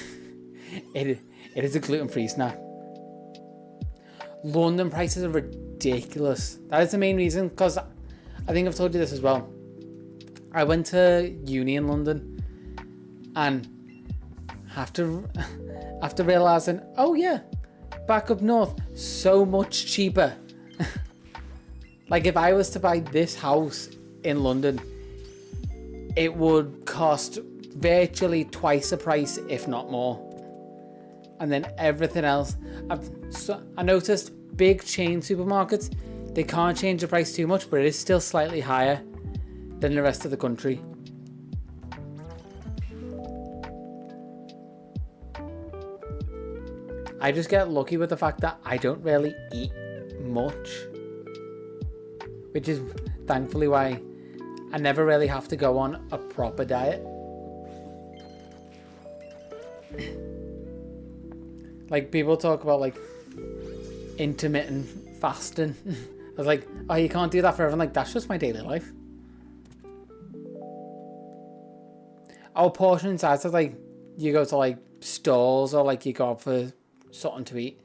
it is a gluten-free snack. London prices are ridiculous. That is the main reason, because I think I've told you this as well. I went to uni in London and after realizing, oh yeah, back up north, so much cheaper. Like if I was to buy this house in London, it would cost virtually twice the price, if not more. And then everything else. I noticed big chain supermarkets, they can't change the price too much, but it is still slightly higher than the rest of the country. I just get lucky with the fact that I don't really eat much, which is thankfully why I never really have to go on a proper diet. Like people talk about like intermittent fasting. I was like, oh, you can't do that forever. I'm like, that's just my daily life. Oh, portion size, so like you go to like stalls or like you go out for something to eat.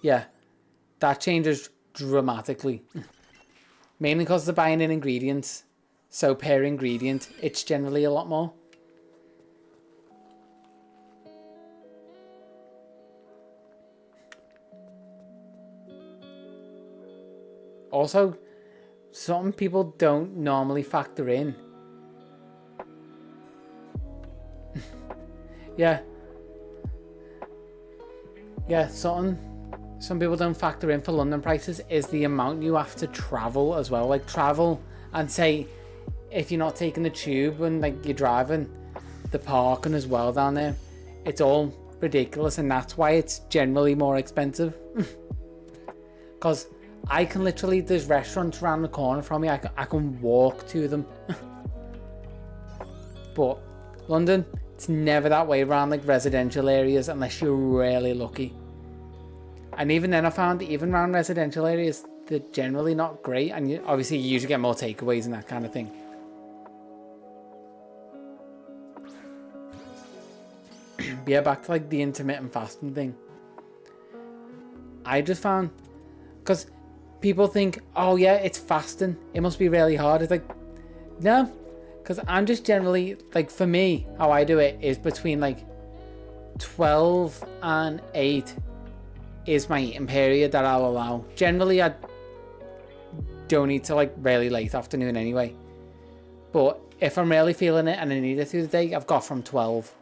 Yeah, that changes dramatically. Mainly because they're buying in ingredients. So per ingredient, it's generally a lot more. Also, some people don't normally factor in. Yeah, some people don't factor in for London prices is the amount you have to travel as well. Like travel and say, if you're not taking the tube and like you're driving, the parking as well down there, it's all ridiculous, and that's why it's generally more expensive. Because I can literally, there's restaurants around the corner from me, I can walk to them. But London, it's never that way around like residential areas unless you're really lucky. And even then I found even around residential areas, they're generally not great, and obviously you usually get more takeaways and that kind of thing. Yeah, back to like the intermittent fasting thing. I just found, because people think, oh yeah, it's fasting, it must be really hard. It's like, no, because I'm just generally, like for me, how I do it is between like 12 and 8 is my eating period that I'll allow. Generally, I don't eat till like really late afternoon anyway. But if I'm really feeling it and I need it through the day, I've got from 12.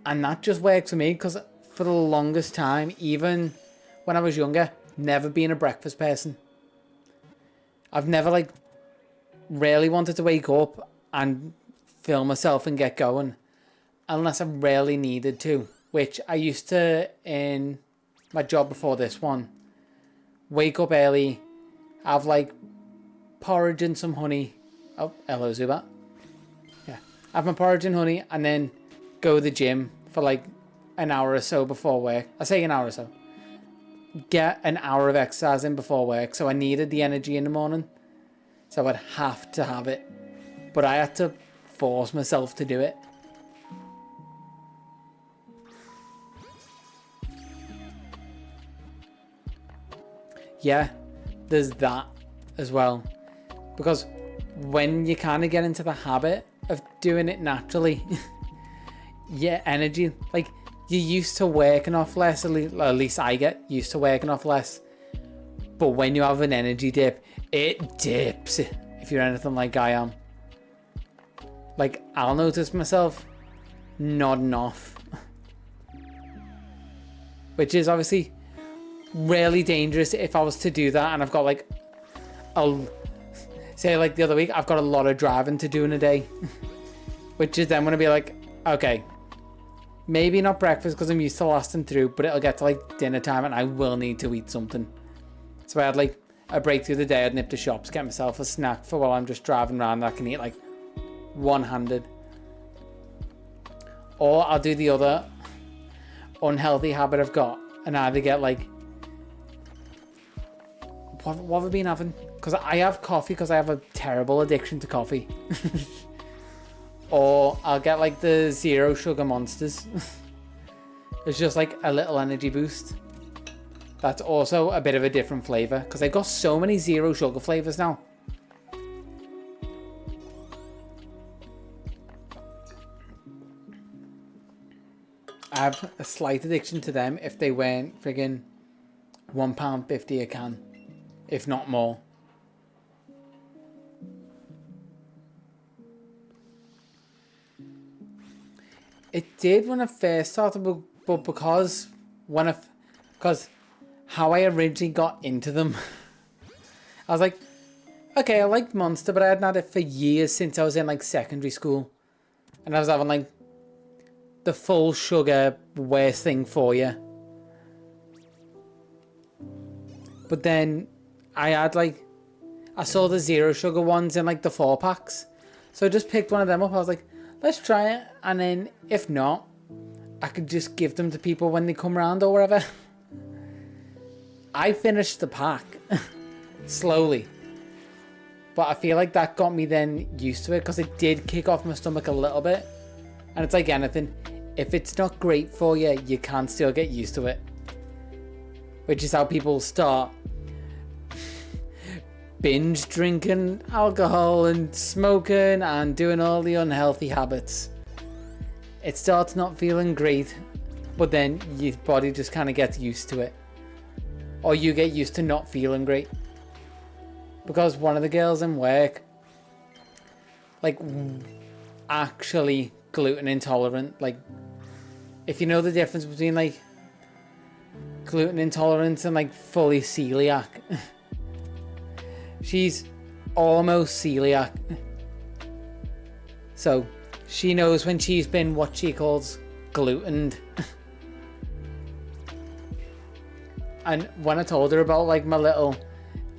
And that just works for me, because for the longest time, even when I was younger, never been a breakfast person. I've never like really wanted to wake up and fill myself and get going unless I really needed to, which I used to in my job before this one. Wake up early, have like porridge and some honey. Oh, hello Zubat. Yeah, have my porridge and honey and then go to the gym for like an hour or so before work. I say an hour or so. Get an hour of exercise in before work, so I needed the energy in the morning, so I'd have to have it, but I had to force myself to do it. Yeah, there's that as well, because when you kind of get into the habit of doing it naturally, yeah, energy, like you're used to working off less, at least I get used to working off less. But when you have an energy dip, it dips, if you're anything like I am. Like, I'll notice myself nodding off. Which is obviously really dangerous if I was to do that and I've got like a say like the other week, I've got a lot of driving to do in a day, which is then going to be like, okay, maybe not breakfast because I'm used to lasting through, but it'll get to like dinner time and I will need to eat something. So I had like a break through the day. I'd nip to shops, get myself a snack for while I'm just driving around that I can eat like one-handed. Or I'll do the other unhealthy habit I've got and either get like, what have I been having? Because I have coffee because I have a terrible addiction to coffee. Or I'll get like the zero sugar monsters. It's just like a little energy boost. That's also a bit of a different flavour because they've got so many zero sugar flavours now. I have a slight addiction to them if they weren't friggin' £1.50 a can, if not more. It did when I first started, but because how I originally got into them, I was like, okay, I liked Monster, but I hadn't had it for years since I was in like secondary school, and I was having like the full sugar worst thing for you. But then I saw the zero sugar ones in like the 4-packs, so I just picked one of them up. I was like, let's try it, and then if not, I could just give them to people when they come around or whatever. I finished the pack slowly, but I feel like that got me then used to it because it did kick off my stomach a little bit. And it's like anything, if it's not great for you, you can still get used to it, which is how people start binge drinking alcohol and smoking and doing all the unhealthy habits. It starts not feeling great, but then your body just kind of gets used to it, or you get used to not feeling great. Because one of the girls in work, like, actually gluten intolerant, like, if you know the difference between like gluten intolerance and like fully celiac. She's almost celiac. So she knows when she's been what she calls glutened. And when I told her about like my little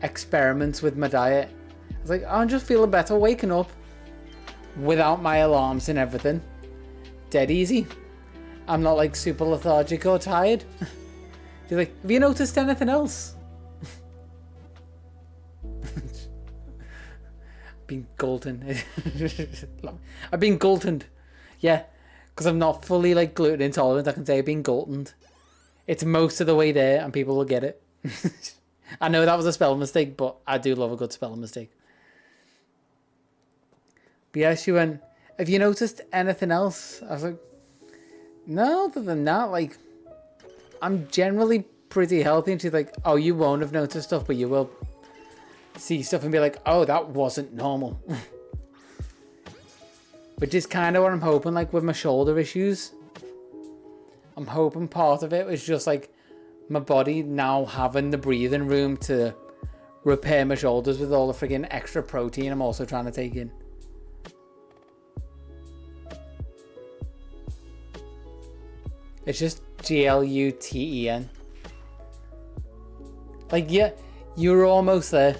experiments with my diet, I was like, I'm just feeling better waking up without my alarms and everything. Dead easy. I'm not like super lethargic or tired. She's like, have you noticed anything else? Been gultened. I've been gultened. Yeah, because I'm not fully like gluten intolerant. I can say I've been gultened. It's most of the way there and people will get it. I know that was a spelling mistake, but I do love a good spelling mistake. But yeah, she went, have you noticed anything else? I was like, no, other than that, like, I'm generally pretty healthy. And she's like, oh, you won't have noticed stuff, but you will see stuff and be like, oh, that wasn't normal. Which is kind of what I'm hoping, like, with my shoulder issues. I'm hoping part of it was just, like, my body now having the breathing room to repair my shoulders with all the friggin' extra protein I'm also trying to take in. It's just gluten. Like, yeah, you're almost there.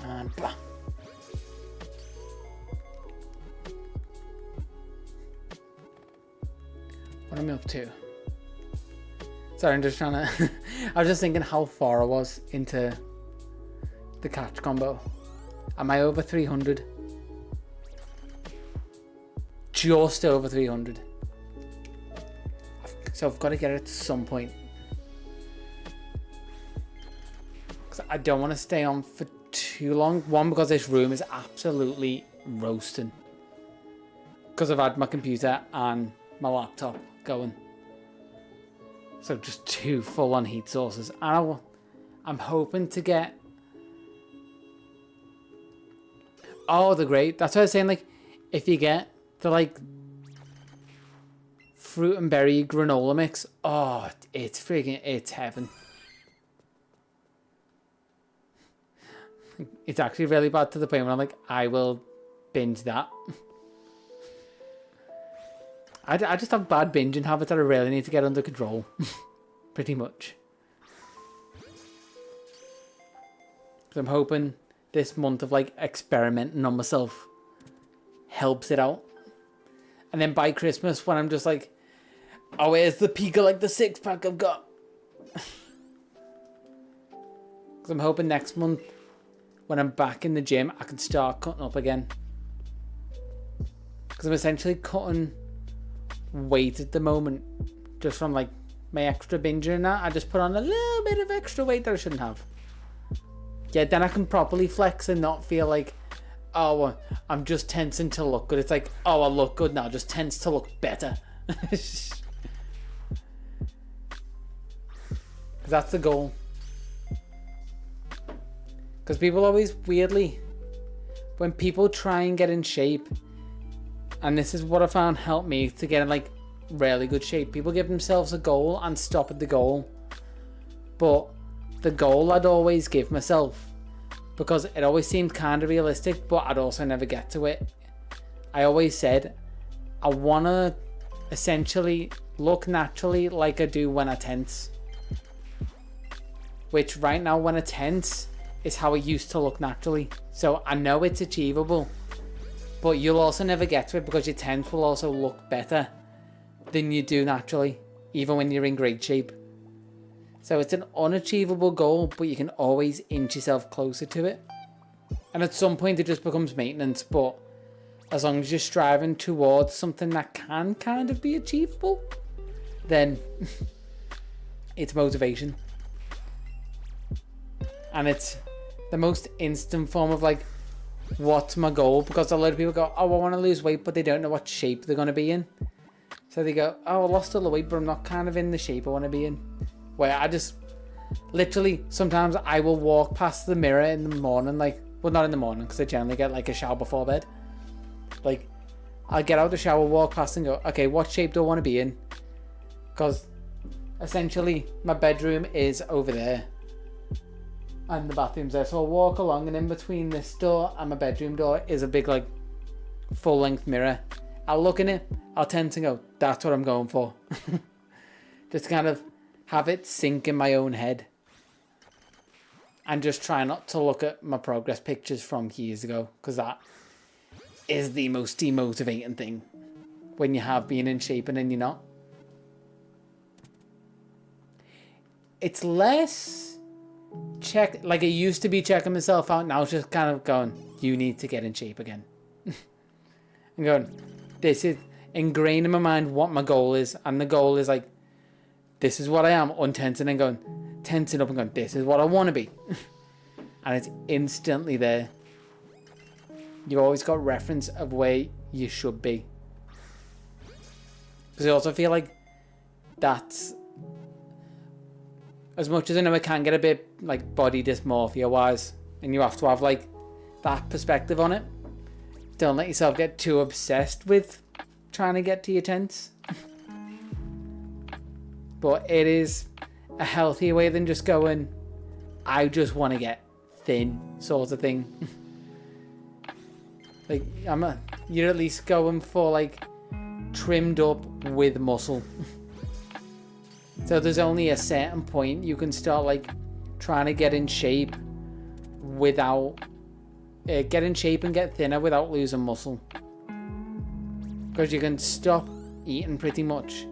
And blah. What am I up to? Sorry, I'm just trying to... I was just thinking how far I was into the catch combo. Am I over 300? Just over 300. So I've got to get it at some point. Because I don't want to stay on for too long. One, because this room is absolutely roasting. Because I've had my computer and my laptop going. So just two full-on heat sources. And I'm hoping to get... Oh, they're great. That's what I was saying. Like, if you get the like fruit and berry granola mix, oh, it's heaven. It's actually really bad to the point where I'm like, I will binge that. I just have bad binging habits that I really need to get under control. Pretty much. So I'm hoping this month of like experimenting on myself helps it out. And then by Christmas, when I'm just like, oh, where's the peak of like the 6-pack I've got? Because I'm hoping next month, when I'm back in the gym, I can start cutting up again. Because I'm essentially cutting weight at the moment, just from like my extra binging and that. I just put on a little bit of extra weight that I shouldn't have. Yeah, then I can properly flex and not feel like, oh, I'm just tensing to look good. It's like, oh, I look good now, just tense to look better. Because that's the goal. Because people always, weirdly, when people try and get in shape, and this is what I found helped me to get in like really good shape, people give themselves a goal and stop at the goal. But the goal I'd always give myself, because it always seemed kind of realistic, but I'd also never get to it. I always said, I want to essentially look naturally like I do when I tense. Which right now when I tense is how I used to look naturally. So I know it's achievable, but you'll also never get to it because your tense will also look better than you do naturally, even when you're in great shape. So it's an unachievable goal, but you can always inch yourself closer to it. And at some point it just becomes maintenance, but as long as you're striving towards something that can kind of be achievable, then it's motivation. And it's the most instant form of like, what's my goal? Because a lot of people go, oh, I want to lose weight, but they don't know what shape they're going to be in. So they go, oh, I lost all the weight, but I'm not kind of in the shape I want to be in. Where I just, literally, sometimes I will walk past the mirror in the morning, like, well, not in the morning, because I generally get like a shower before bed. Like, I'll get out the shower, walk past and go, okay, what shape do I want to be in? Because essentially my bedroom is over there and the bathroom's there, so I'll walk along, and in between this door and my bedroom door is a big like full length mirror. I'll look in it, I'll tend to go, that's what I'm going for. Just kind of have it sink in my own head and just try not to look at my progress pictures from years ago, because that is the most demotivating thing when you have been in shape and then you're not. It's less like it used to be checking myself out. Now it's just kind of going, you need to get in shape again. I'm going, this is ingrained in my mind what my goal is, and the goal is like, this is what I am, untensing and going, tensing up and going, this is what I want to be. And it's instantly there. You've always got reference of where you should be. Because I also feel like that's, as much as I know it can get a bit like body dysmorphia wise, and you have to have like that perspective on it, don't let yourself get too obsessed with trying to get to your tense. But it is a healthier way than just going, I just want to get thin sort of thing. Like, you're at least going for like trimmed up with muscle. So there's only a certain point you can start like trying to get in shape without get in shape and get thinner without losing muscle, because you can stop eating pretty much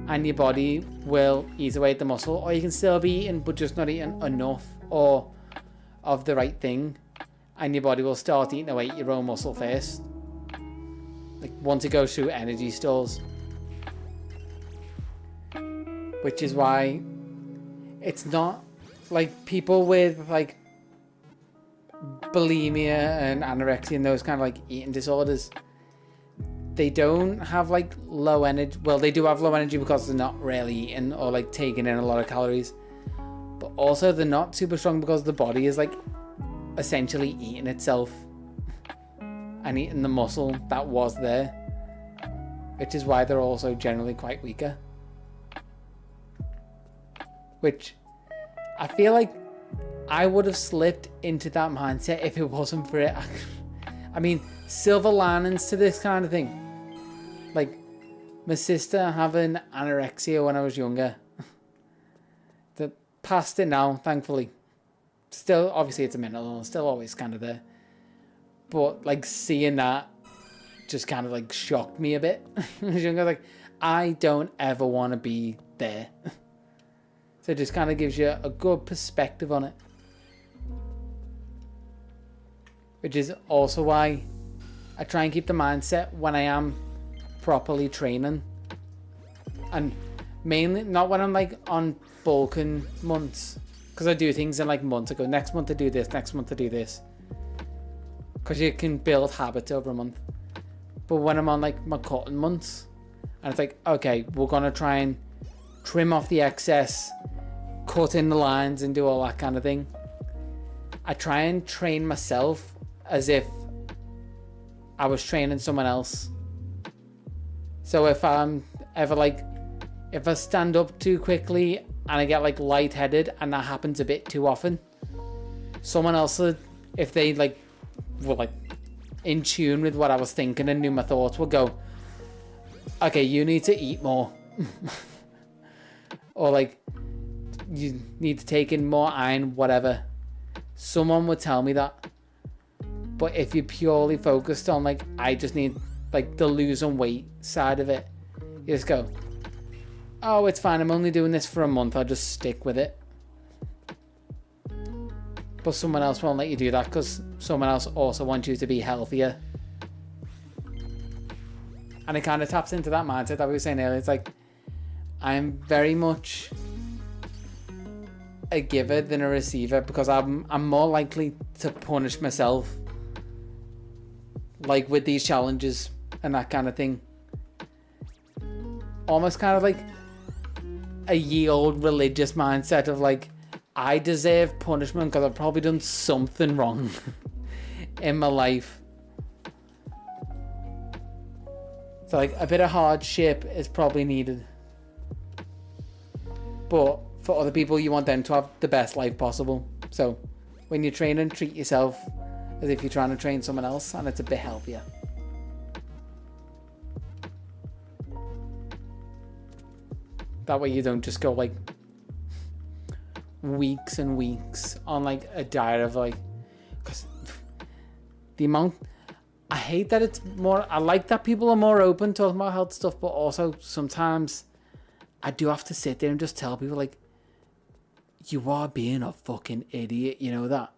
and your body will eat away at the muscle, or you can still be eating but just not eating enough or of the right thing, and your body will start eating away at your own muscle first, like once it goes through energy stores. Which is why it's not like people with like bulimia and anorexia and those kind of like eating disorders, they don't have like low energy. Well, they do have low energy because they're not really eating or like taking in a lot of calories, but also they're not super strong because the body is like essentially eating itself. and eating the muscle that was there, which is why they're also generally quite weaker. Which I feel like I would have slipped into that mindset if it wasn't for it. I mean, silver linings to this kind of thing. Like, my sister having anorexia when I was younger. Past it now, thankfully. Still, obviously it's a mental illness, still always kind of there. But, like, seeing that just kind of, like, shocked me a bit. When I was younger, like, I don't ever want to be there. So it just kind of gives you a good perspective on it. Which is also why I try and keep the mindset when I am properly training. And mainly, not when I'm like on bulking months. Because I do things in like months. I go, next month I do this, next month I do this. Because you can build habits over a month. But when I'm on like my cutting months, and it's like, okay, we're going to try and trim off the excess, cut in the lines and do all that kind of thing. I try and train myself as if I was training someone else. So if I'm ever like, if I stand up too quickly and I get like lightheaded, and that happens a bit too often, someone else, if they like were like in tune with what I was thinking and knew my thoughts, would go, okay, you need to eat more. Or like, you need to take in more iron, whatever. Someone would tell me that. But if you're purely focused on like, I just need like the losing weight side of it, you just go, oh, it's fine, I'm only doing this for a month, I'll just stick with it. But someone else won't let you do that, because someone else also wants you to be healthier. And it kind of taps into that mindset that we were saying earlier. It's like, I'm very much a giver than a receiver, because I'm more likely to punish myself, like with these challenges and that kind of thing. Almost kind of like a ye-old religious mindset of like, I deserve punishment because I've probably done something wrong in my life. So like, a bit of hardship is probably needed. But for other people, you want them to have the best life possible. So when you're training, treat yourself as if you're trying to train someone else, and it's a bit healthier. That way you don't just go like weeks and weeks on like a diet of like, because the amount, I hate that it's more, I like that people are more open talking about health stuff, but also sometimes I do have to sit there and just tell people like, you are being a fucking idiot, you know that?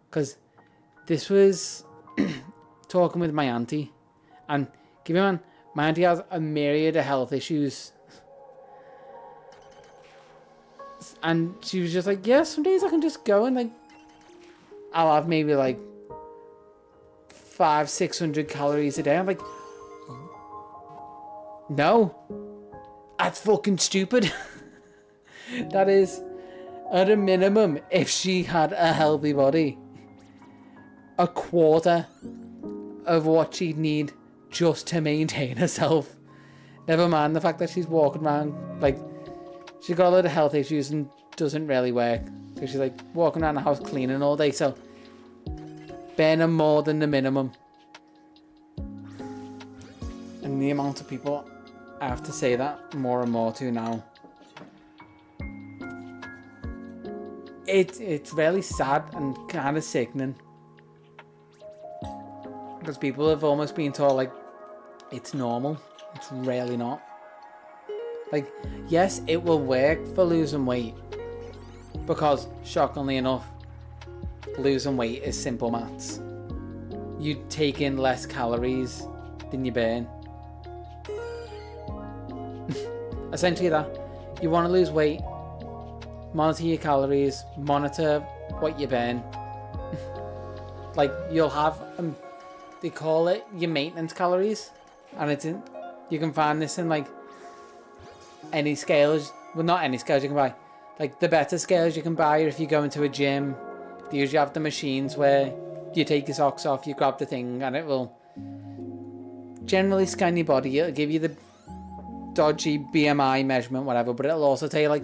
Because this was talking with my auntie, and give me man, my auntie has a myriad of health issues. And she was just like, yeah, some days I can just go and like, I'll have maybe like 500-600 calories a day. I'm like, no, that's fucking stupid. That is, at a minimum, if she had a healthy body, a quarter of what she'd need just to maintain herself. Never mind the fact that she's walking around, like, she's got a lot of health issues and doesn't really work. Because she's like walking around the house cleaning all day, so burning more than the minimum. And the amount of people I have to say that more and more to now. It's really sad and kind of sickening. Because people have almost been told like, it's normal. It's really not. Like, yes, it will work for losing weight. Because, shockingly enough, losing weight is simple maths. You take in less calories than you burn. Essentially that. You want to lose weight, monitor your calories, monitor what you burn. Like, you'll have, they call it your maintenance calories. And it's in, you can find this in like any scales, well, not any scales you can buy, like the better scales you can buy if you go into a gym. They usually have the machines where you take your socks off, you grab the thing, and it will generally scan your body. It'll give you the dodgy BMI measurement, whatever, but it'll also tell you like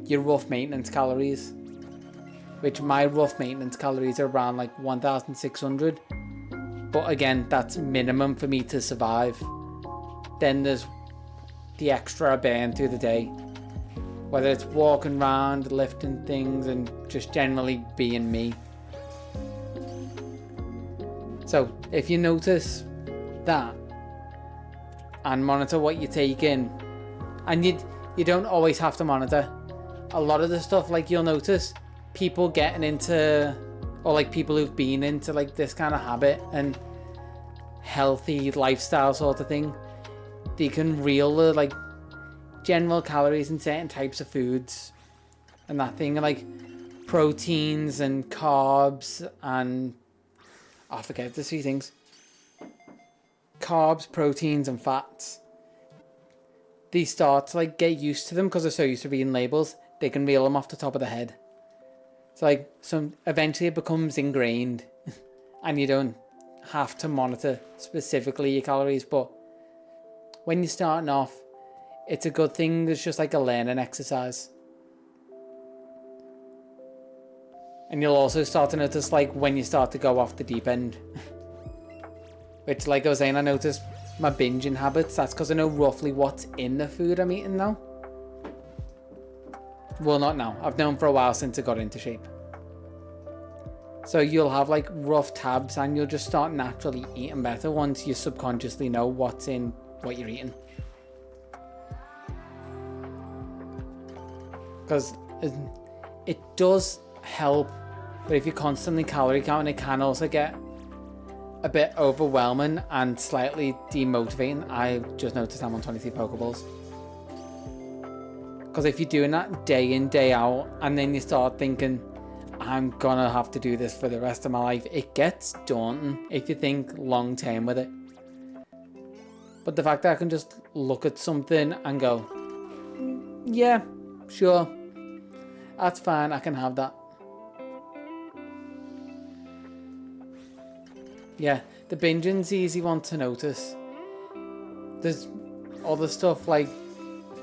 your rough maintenance calories, which my rough maintenance calories are around like 1,600. But again, that's minimum for me to survive. Then there's the extra I burn through the day, whether it's walking around, lifting things, and just generally being me. So if you notice that and monitor what you take in, and you don't always have to monitor. A lot of the stuff, like, you'll notice people getting into, or like people who've been into like this kind of habit and healthy lifestyle sort of thing, they can reel the like general calories in certain types of foods and that thing, like proteins and carbs and I forget the three things: carbs, proteins, and fats. They start to like get used to them because they're so used to reading labels. They can reel them off the top of the head. It's like eventually it becomes ingrained, and you don't have to monitor specifically your calories. But when you're starting off, it's a good thing. It's just like a learning exercise. And you'll also start to notice like when you start to go off the deep end. Which, like I was saying, I noticed my binging habits. That's because I know roughly what's in the food I'm eating now. Well, not now. I've known for a while since I got into shape. So you'll have like rough tabs and you'll just start naturally eating better once you subconsciously know what's in what you're eating. Because it does help, but if you're constantly calorie counting, it can also get a bit overwhelming and slightly demotivating. I just noticed I'm on 23 Pokeballs. Because if you're doing that day in, day out, and then you start thinking, I'm gonna have to do this for the rest of my life, it gets daunting if you think long term with it. But the fact that I can just look at something and go, yeah, sure, that's fine, I can have that. Yeah, the binging's the easy one to notice. There's other stuff like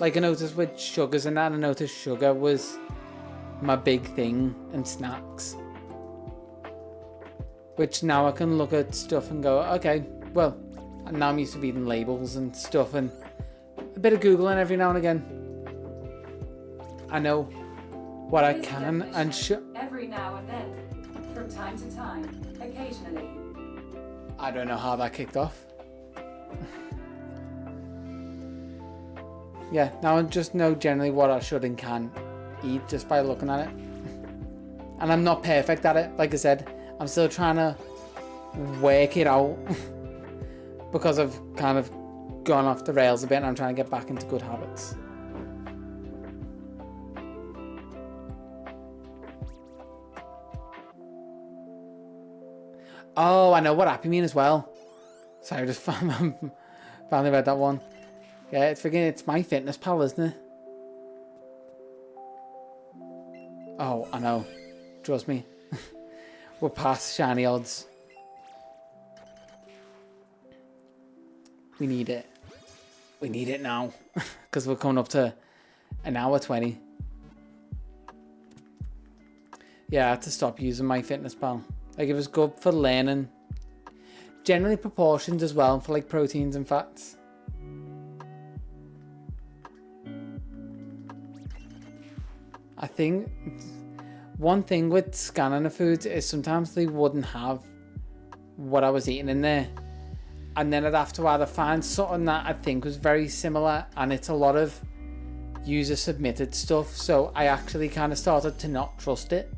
I noticed with sugars and that. I noticed sugar was my big thing and snacks. Which now I can look at stuff and go, okay, well, now I'm used to reading labels and stuff and a bit of Googling every now and again. I know what I can and should. Every now and then, from time to time, occasionally. I don't know how that kicked off. Yeah, now I just know generally what I should and can eat just by looking at it. And I'm not perfect at it. Like I said, I'm still trying to work it out because I've kind of gone off the rails a bit and I'm trying to get back into good habits. Oh, I know what app you mean as well. Sorry, I just finally read that one. Yeah, it's MyFitnessPal, isn't it? Oh, I know. Trust me. We're past shiny odds. We need it. We need it now. Because we're coming up to an hour 20. Yeah, I had to stop using MyFitnessPal. Like, it was good for learning. Generally proportions as well for like proteins and fats. I think one thing with scanning the foods is sometimes they wouldn't have what I was eating in there. And then I'd have to either find something that I think was very similar, and it's a lot of user submitted stuff. So I actually kind of started to not trust it.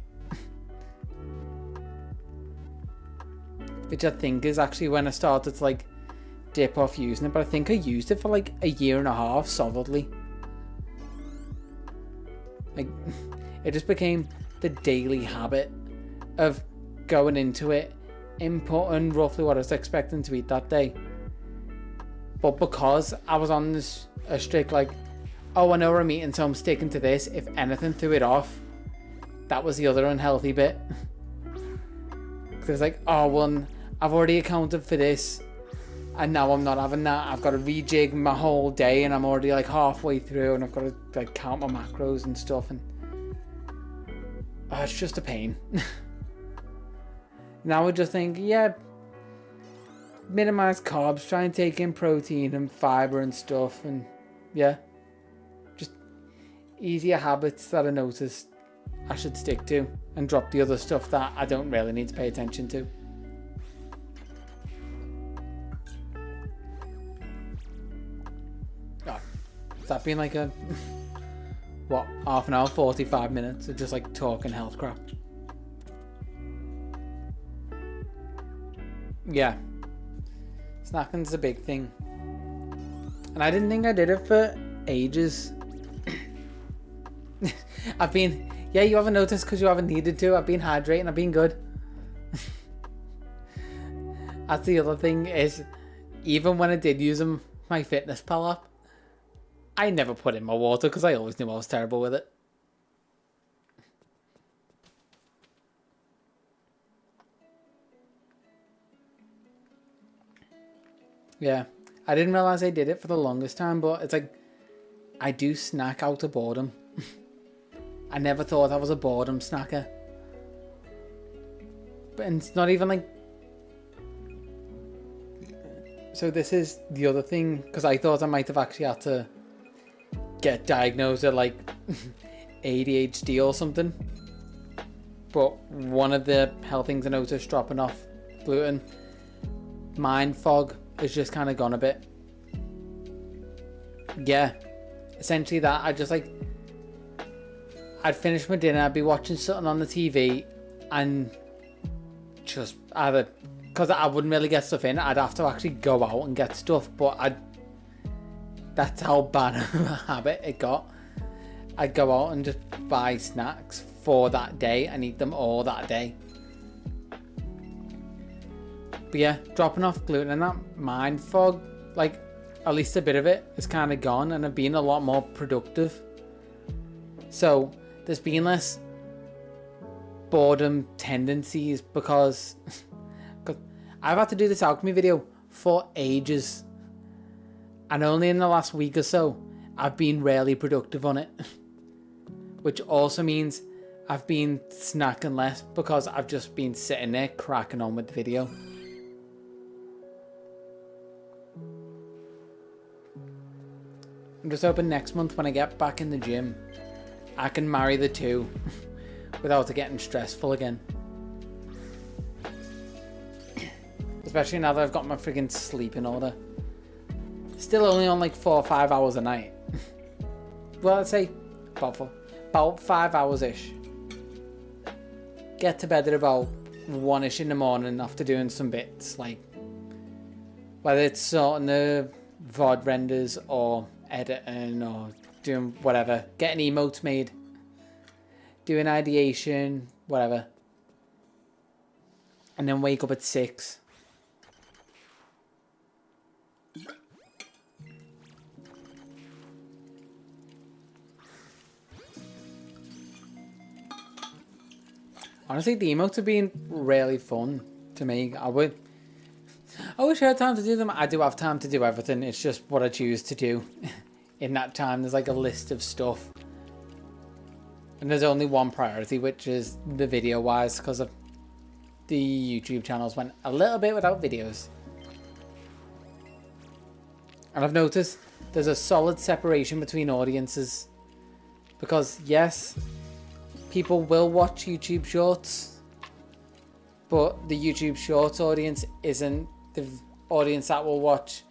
Which I think is actually when I started to like dip off using it. But I think I used it for like a year and a half solidly. Like, it just became the daily habit of going into it, inputting roughly what I was expecting to eat that day. But because I was on this a strict like, oh, I know what I'm eating, so I'm sticking to this. If anything threw it off, that was the other unhealthy bit. Because it's like, oh, well, I've already accounted for this. And now I'm not having that. I've got to rejig my whole day. And I'm already like halfway through. And I've got to like count my macros and stuff. And it's just a pain. Now I just think, yeah, minimize carbs. Try and take in protein and fiber and stuff. And yeah. Easier habits that I noticed I should stick to and drop the other stuff that I don't really need to pay attention to. Oh, has that been like a what, half an hour, 45 minutes of just like talking health crap? Yeah, snacking's a big thing, and I didn't think I did it for ages. I've been, yeah, you haven't noticed because you haven't needed to. I've been hydrating, I've been good. That's the other thing is, even when I did use my fitness pal app, I never put in my water because I always knew I was terrible with it. Yeah, I didn't realize I did it for the longest time, but it's like, I do snack out of boredom. I never thought I was a boredom snacker. But it's not even like... So this is the other thing, because I thought I might have actually had to get diagnosed with like ADHD or something. But one of the health things I noticed dropping off gluten, mind fog, has just kind of gone a bit. Yeah, essentially that. I just like... I'd finish my dinner, I'd be watching something on the TV, and just either, because I wouldn't really get stuff in, I'd have to actually go out and get stuff, but that's how bad of a habit it got. I'd go out and just buy snacks for that day and eat them all that day. But yeah, dropping off gluten and that mind fog, like at least a bit of it is kind of gone, and I've been a lot more productive. So there's been less boredom tendencies because I've had to do this alchemy video for ages, and only in the last week or so I've been really productive on it, which also means I've been snacking less because I've just been sitting there cracking on with the video. I'm just hoping next month when I get back in the gym I can marry the two without it getting stressful again. Especially now that I've got my friggin' sleep in order. Still only on like 4 or 5 hours a night. Well, I'd say about 5 hours-ish. Get to bed at about 1-ish in the morning after doing some bits, like whether it's sorting the VOD renders or editing or doing whatever, getting emotes made, doing ideation, whatever, and then wake up at 6. Honestly, the emotes have been really fun to me. I wish I had time to do them. I do have time to do everything. It's just what I choose to do. In that time, there's like a list of stuff. And there's only one priority, which is the video-wise, because of the YouTube channels went a little bit without videos. And I've noticed there's a solid separation between audiences. Because, yes, people will watch YouTube Shorts, but the YouTube Shorts audience isn't the audience that will watch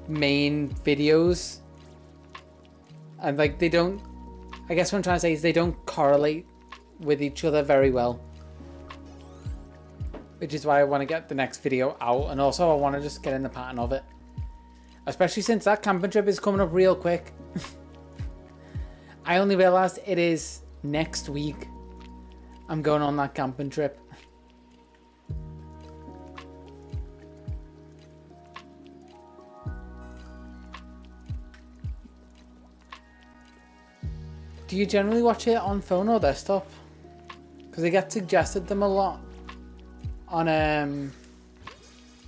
main videos. And like they don't, I guess what I'm trying to say is they don't correlate with each other very well. Which is why I want to get the next video out, and also I want to just get in the pattern of it. Especially since that camping trip is coming up real quick. I only realised it is next week I'm going on that camping trip. Do you generally watch it on phone or desktop? Because they get suggested them a lot. on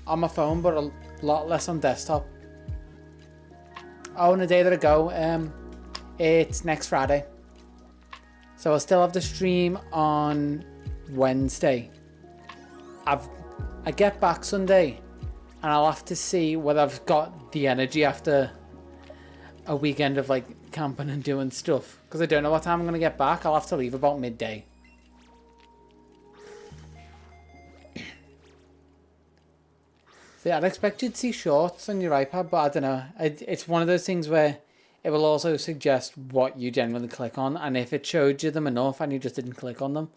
my phone, but a lot less on desktop. Oh, and the day that I go, it's next Friday. So I'll still have the stream on Wednesday. I get back Sunday, and I'll have to see whether I've got the energy after a weekend of like camping and doing stuff, because I don't know what time I'm gonna get back. I'll have to leave about midday. So yeah, I'd expect you to see shorts on your iPad, but I don't know. It's one of those things where it will also suggest what you generally click on, and if it showed you them enough and you just didn't click on them,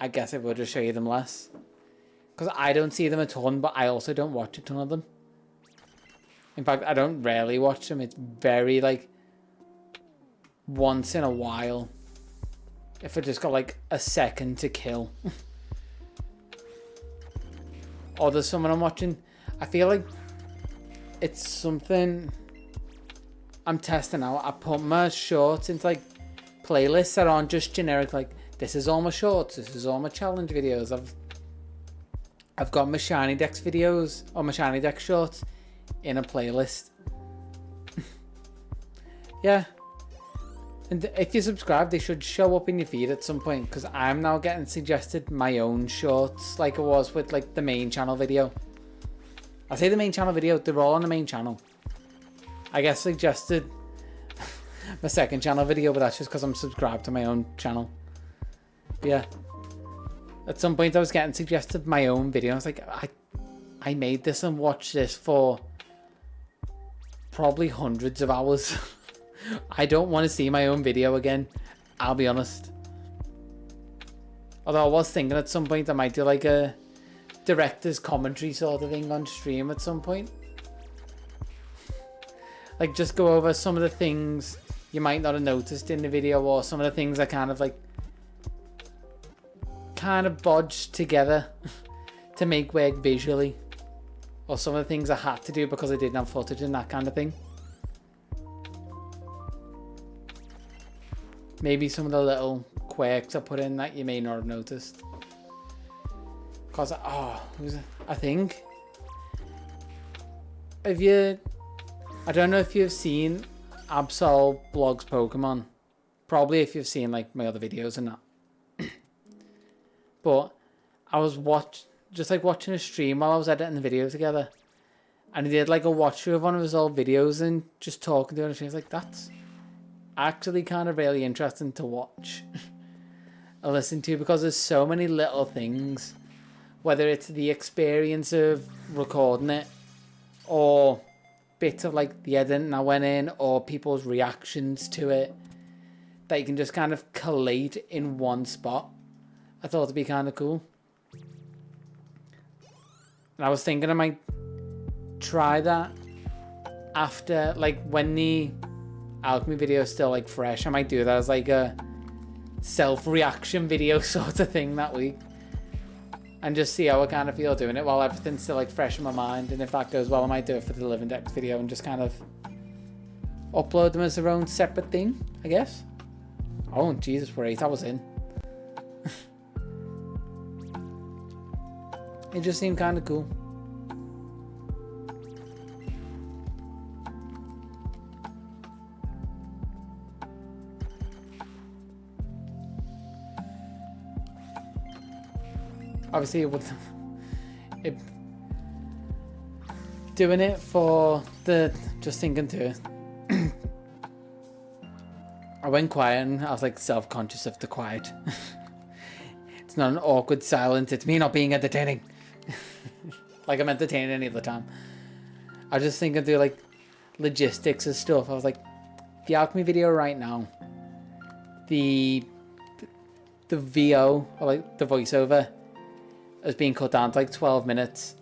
I guess it would just show you them less. Because I don't see them a ton, but I also don't watch a ton of them. In fact, I don't rarely watch them. It's very, like, once in a while. If I just got, like, a second to kill. Or there's someone I'm watching. I feel like it's something I'm testing out. I put my shorts into, like, playlists that aren't just generic, like, this is all my shorts, this is all my challenge videos. I've got my Shiny Dex videos, or my Shiny Dex shorts, in a playlist. Yeah. And if you subscribe, they should show up in your feed at some point, because I'm now getting suggested my own shorts, like it was with like the main channel video. I say the main channel video, they're all on the main channel. I guess suggested my second channel video, but that's just because I'm subscribed to my own channel. But yeah. At some point I was getting suggested my own video. I was like, I made this and watched this for probably hundreds of hours. I don't want to see my own video again, I'll be honest. Although I was thinking at some point I might do like a director's commentary sort of thing on stream at some point. Like just go over some of the things you might not have noticed in the video, or some of the things I kind of bodged together to make work visually. Or some of the things I had to do because I didn't have footage and that kind of thing. Maybe some of the little quirks I put in that you may not have noticed. Because, I think, I don't know if you've seen Absol Blogs Pokemon. Probably if you've seen like my other videos and that. But I was watching a stream while I was editing the video together. And he did like a watch through of one of his old videos and just talking to it. And she was like, that's actually kind of really interesting to watch and listen to, because there's so many little things, whether it's the experience of recording it or bits of like the editing I went in or people's reactions to it, that you can just kind of collate in one spot. I thought it'd be kind of cool. And I was thinking I might try that after, like, when the alchemy video is still like fresh. I might do that as like a self-reaction video sort of thing that week, and just see how I kind of feel doing it while everything's still like fresh in my mind. And if that goes well, I might do it for the Living Dex video and just kind of upload them as their own separate thing, I guess. Oh Jesus, we're 8 hours in. It just seemed kind of cool. Obviously, doing it for the just thinking too. I went quiet and I was like self-conscious of the quiet. It's not an awkward silence. It's me not being entertaining. Like I'm entertaining any other time. I was just thinking through like logistics and stuff. I was like, the alchemy video right now, the VO, or like the voiceover, is being cut down to like 12 minutes.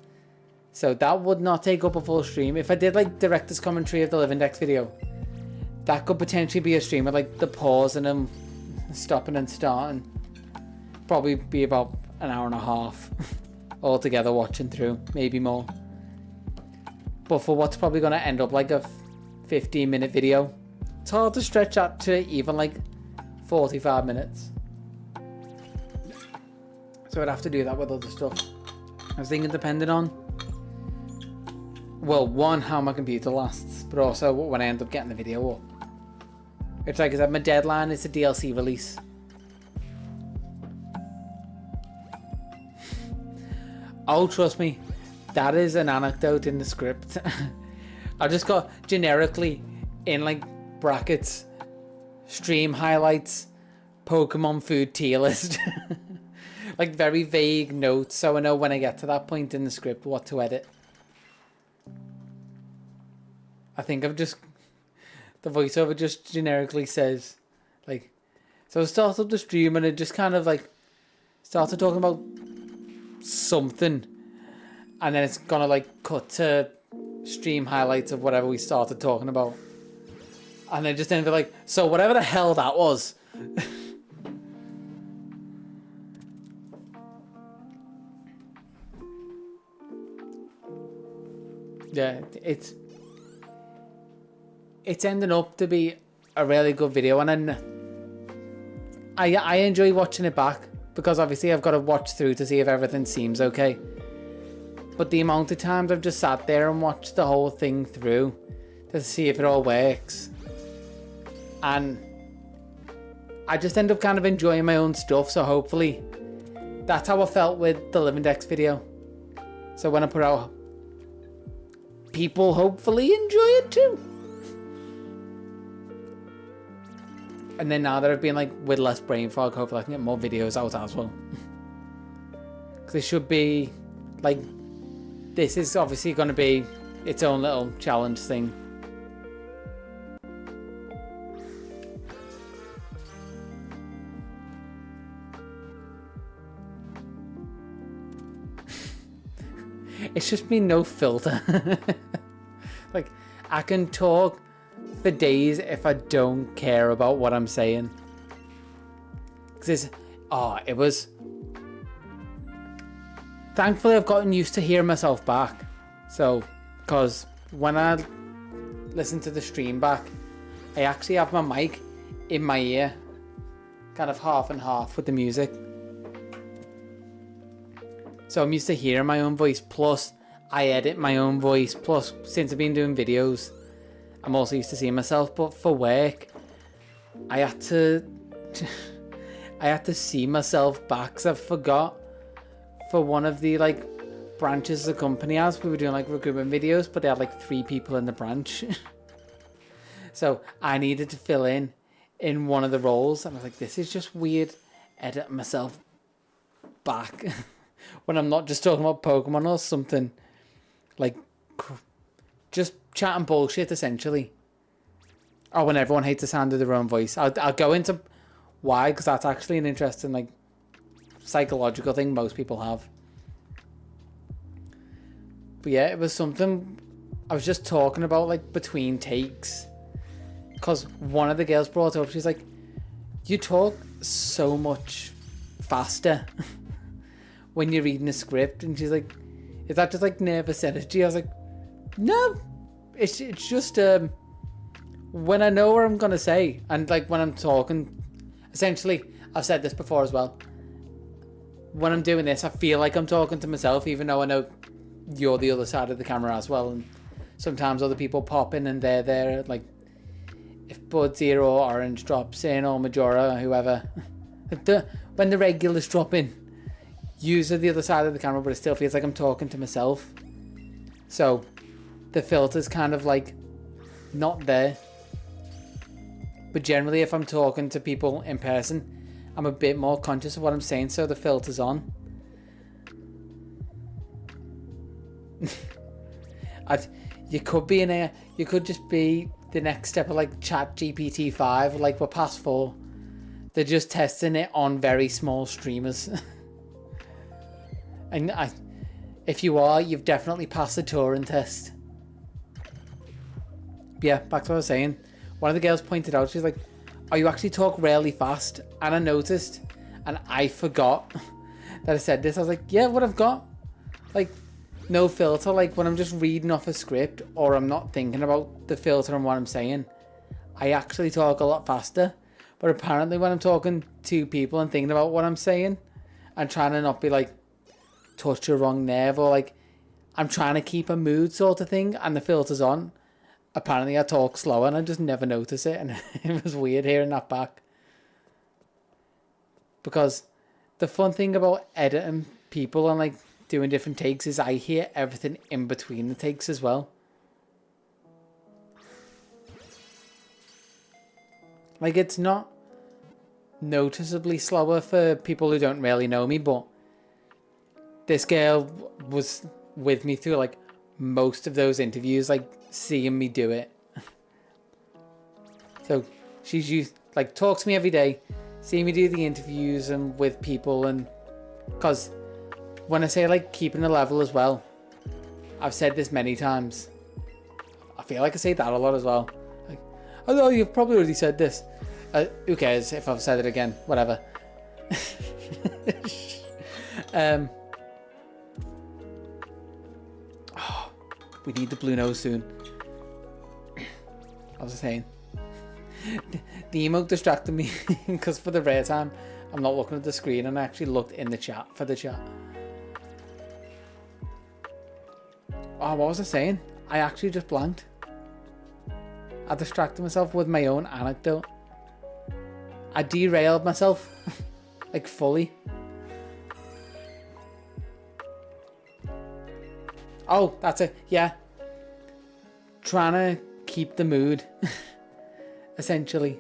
So that would not take up a full stream. If I did like director's commentary of the Living Dex video, that could potentially be a stream with like the pause and them stopping and starting. Probably be about an hour and a half altogether watching through, maybe more. But for what's probably going to end up like a 15-minute video, it's hard to stretch that to even like 45 minutes. So I'd have to do that with other stuff. I was thinking depending on, well, one, how my computer lasts, but also when I end up getting the video up. It's like I said, my deadline is the DLC release. Oh, trust me, that is an anecdote in the script. I just got generically in like brackets, stream highlights, Pokemon food tier list. Like very vague notes, so I know when I get to that point in the script what to edit. I think I've just, the voiceover just generically says, like, so I start up the stream and it just kind of like started talking about something, and then it's gonna like cut to stream highlights of whatever we started talking about, and then just ended like, so whatever the hell that was. Yeah, it's ending up to be a really good video, and then I enjoy watching it back because obviously I've got to watch through to see if everything seems okay. But the amount of times I've just sat there and watched the whole thing through to see if it all works, and I just end up kind of enjoying my own stuff. So hopefully that's how I felt with the Living Dex video. So when I put out, people hopefully enjoy it too. And then now that I've been like with less brain fog, hopefully I can get more videos out as well. Because it should be like, this is obviously going to be its own little challenge thing. It's just me, no filter. Like, I can talk for days if I don't care about what I'm saying. Because it was... Thankfully, I've gotten used to hearing myself back. So, because when I listen to the stream back, I actually have my mic in my ear. Kind of half and half with the music. So I'm used to hearing my own voice, plus I edit my own voice, plus since I've been doing videos, I'm also used to seeing myself. But for work, I had to see myself back, because I forgot for one of the like branches the company has, we were doing like recruitment videos, but they had like 3 people in the branch. So I needed to fill in one of the roles, and I was like, this is just weird editing myself back. When I'm not just talking about Pokemon or something, like just chatting bullshit essentially. Or when everyone hates the sound of their own voice. I'll go into why, because that's actually an interesting like psychological thing most people have. But yeah, it was something I was just talking about like between takes, because one of the girls brought up, she's like, you talk so much faster when you're reading a script, and she's like, is that just like nervous energy? I was like, no, it's just when I know what I'm gonna say, and like when I'm talking, essentially, I've said this before as well, when I'm doing this I feel like I'm talking to myself, even though I know you're the other side of the camera as well, and sometimes other people pop in and they're there, like if Bud Zero or Orange drops in, or Majora, whoever, when the regulars drop in, usually the other side of the camera, but it still feels like I'm talking to myself. So the filter's kind of like not there. But generally, if I'm talking to people in person, I'm a bit more conscious of what I'm saying, so the filter's on. You could be you could just be the next step of like Chat GPT 5, like we're past 4. They're just testing it on very small streamers. And if you are, you've definitely passed the Turing test. But yeah, back to what I was saying. One of the girls pointed out, she's like, oh, you actually talk really fast. And I noticed, and I forgot that I said this. I was like, yeah, what I've got, like, no filter. Like when I'm just reading off a script, or I'm not thinking about the filter and what I'm saying, I actually talk a lot faster. But apparently when I'm talking to people and thinking about what I'm saying, and trying to not be like touch a wrong nerve, or like I'm trying to keep a mood sort of thing and the filter's on. Apparently I talk slower and I just never notice it, and it was weird hearing that back. Because the fun thing about editing people and like doing different takes is I hear everything in between the takes as well. Like, it's not noticeably slower for people who don't really know me, but this girl was with me through like most of those interviews, like seeing me do it. So she's used, like, talks to me every day, seeing me do the interviews and with people. And because when I say like keeping a level as well, I've said this many times. I feel like I say that a lot as well. Like, oh no, you've probably already said this. Who cares if I've said it again? Whatever. Oh, we need the blue nose soon. I was saying, the emote distracted me because for the rare time I'm not looking at the screen, and I actually looked in the chat for the chat. Oh, what was I saying? I actually just blanked. I distracted myself with my own anecdote. I derailed myself, like fully. Oh, that's it. Yeah. Trying to keep the mood, essentially.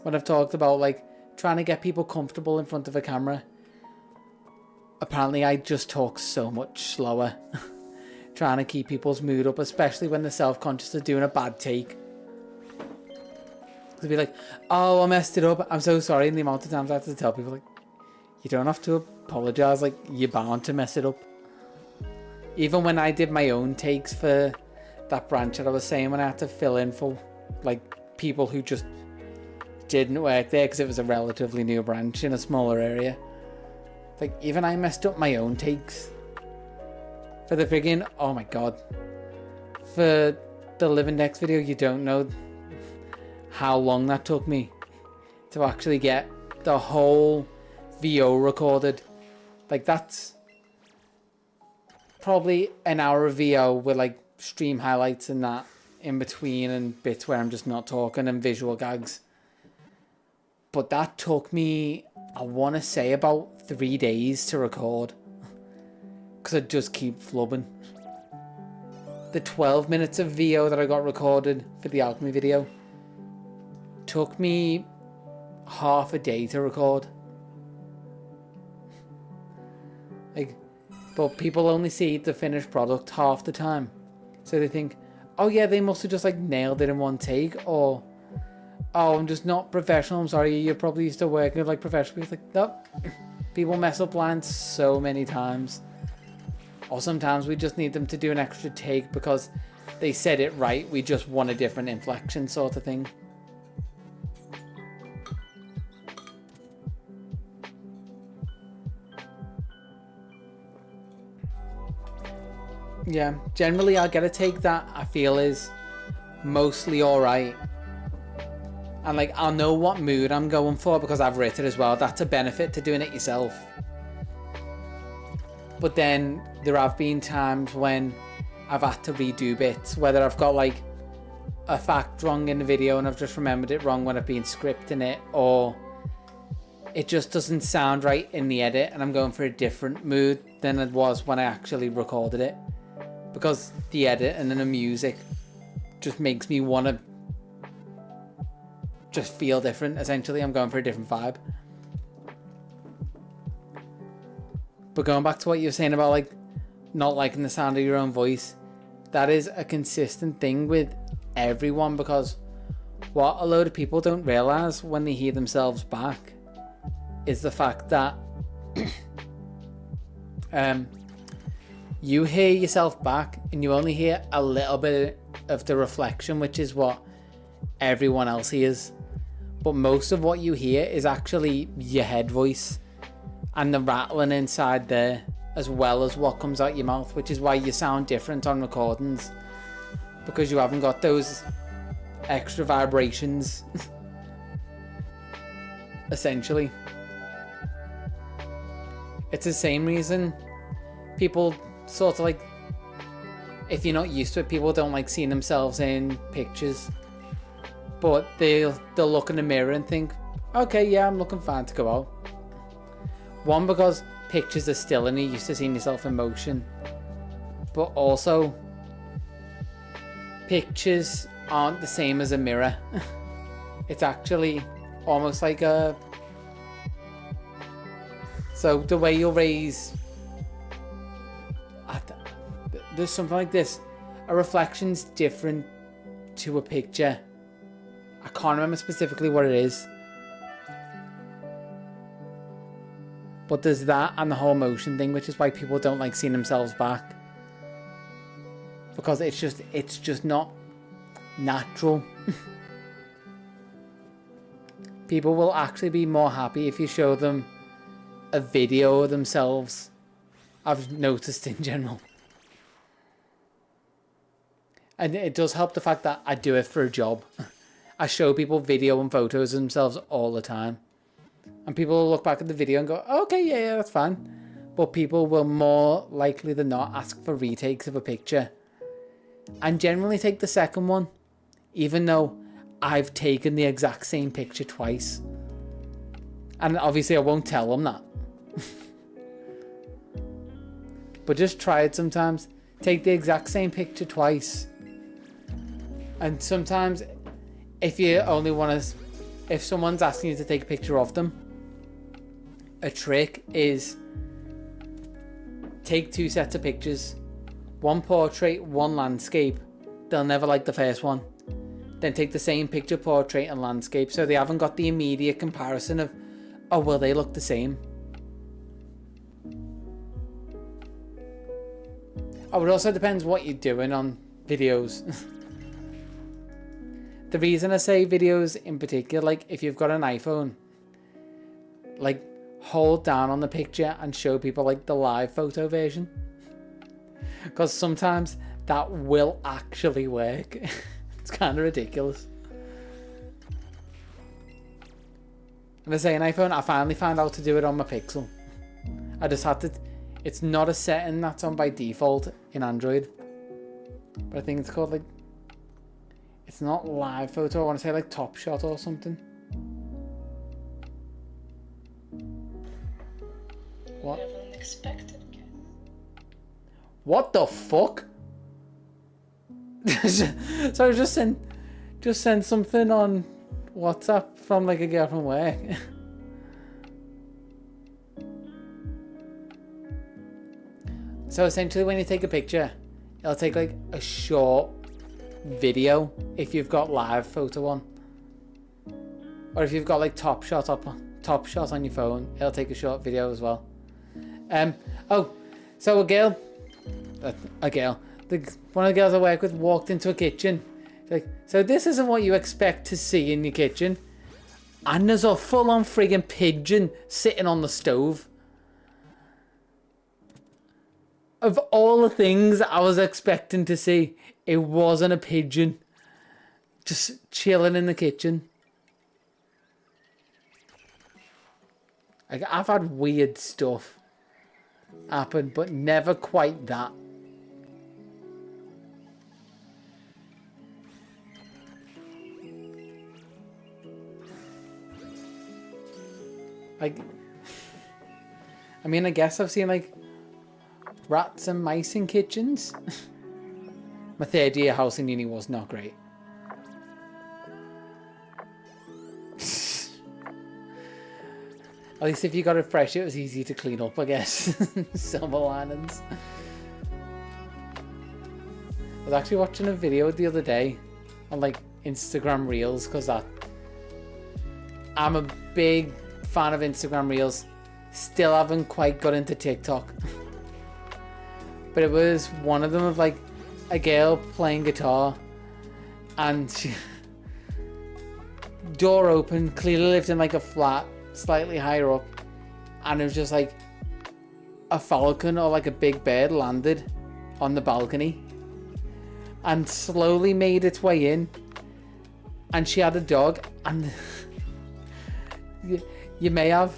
When I've talked about like trying to get people comfortable in front of a camera, apparently I just talk so much slower. Trying to keep people's mood up, especially when they're self-conscious of doing a bad take. They'll be like, oh, I messed it up, I'm so sorry. And the amount of times I have to tell people, like, you don't have to apologise, like, you're bound to mess it up. Even when I did my own takes for that branch that I was saying, when I had to fill in for like people who just didn't work there because it was a relatively new branch in a smaller area, like, even I messed up my own takes for the friggin', oh my god, for the Live Index video. You don't know how long that took me to actually get the whole VO recorded. Like, that's probably an hour of VO with like stream highlights and that in between, and bits where I'm just not talking, and visual gags. But that took me, I want to say, about 3 days to record, because I just keep flubbing. The 12 minutes of VO that I got recorded for the alchemy video took me half a day to record. Like, but people only see the finished product half the time, so they think, oh yeah, they must have just like nailed it in one take, or oh, I'm just not professional, I'm sorry, you're probably used to working like professionally. It's like, nope. People mess up lines so many times, or sometimes we just need them to do an extra take because they said it right, we just want a different inflection sort of thing. Yeah, generally I'll get a take that I feel is mostly alright, and like I'll know what mood I'm going for because I've written it as well. That's a benefit to doing it yourself. But then there have been times when I've had to redo bits, whether I've got like a fact wrong in the video and I've just remembered it wrong when I've been scripting it, or it just doesn't sound right in the edit and I'm going for a different mood than it was when I actually recorded it, because the edit and then the music just makes me want to just feel different. Essentially, I'm going for a different vibe. But going back to what you were saying about like not liking the sound of your own voice, that is a consistent thing with everyone, because what a load of people don't realize when they hear themselves back is the fact that you hear yourself back and you only hear a little bit of the reflection, which is what everyone else hears. But most of what you hear is actually your head voice and the rattling inside there, as well as what comes out your mouth, which is why you sound different on recordings, because you haven't got those extra vibrations. Essentially. It's the same reason people sort of like, if you're not used to it, people don't like seeing themselves in pictures. But they'll look in the mirror and think, okay, yeah, I'm looking fine to go out. One, because pictures are still and you're used to seeing yourself in motion. But also, pictures aren't the same as a mirror. It's actually almost like a... So the way you'll raise... There's something like this. A reflection's different to a picture. I can't remember specifically what it is. But there's that and the whole motion thing, which is why people don't like seeing themselves back. Because it's just not natural. People will actually be more happy if you show them a video of themselves. I've noticed in general. And it does help the fact that I do it for a job. I show people video and photos of themselves all the time. And people will look back at the video and go, okay, yeah, that's fine. But people will more likely than not ask for retakes of a picture. And generally take the second one. Even though I've taken the exact same picture twice. And obviously I won't tell them that. But just try it sometimes. Take the exact same picture twice. And sometimes, if you only want to, if someone's asking you to take a picture of them, a trick is take 2 sets of pictures, one portrait, one landscape. They'll never like the first one. Then take the same picture, portrait and landscape, so they haven't got the immediate comparison of, oh, well, they look the same. Oh, it also depends what you're doing on videos. The reason I say videos in particular, like if you've got an iPhone, like hold down on the picture and show people like the live photo version. Because sometimes that will actually work. It's kind of ridiculous. And I say an iPhone, I finally found out to do it on my Pixel. I just had to... It's not a setting that's on by default in Android. But I think it's called like... It's not live photo, I want to say like Top Shot or something. What? Have an unexpected guest. What the fuck? So I just sent something on WhatsApp from like a girl from work. So essentially when you take a picture, it'll take like a short video if you've got live photo on. Or if you've got like Top Shot on your phone, it'll take a short video as well. Oh, so one of the girls I work with walked into a kitchen. Like, so this isn't what you expect to see in your kitchen. And there's a full-on friggin' pigeon sitting on the stove. Of all the things I was expecting to see, it wasn't a pigeon. Just chilling in the kitchen. Like, I've had weird stuff happen, but never quite that. Like, I mean, I guess I've seen like rats and mice in kitchens. My third year house in uni was not great. At least if you got it fresh, it was easy to clean up, I guess. Silver linings. I was actually watching a video the other day on like Instagram Reels, because I'm a big fan of Instagram Reels. Still haven't quite got into TikTok. But it was one of them of like a girl playing guitar, and she, door open, clearly lived in like a flat slightly higher up, and it was just like a falcon or like a big bird landed on the balcony and slowly made its way in, and she had a dog, and you may have,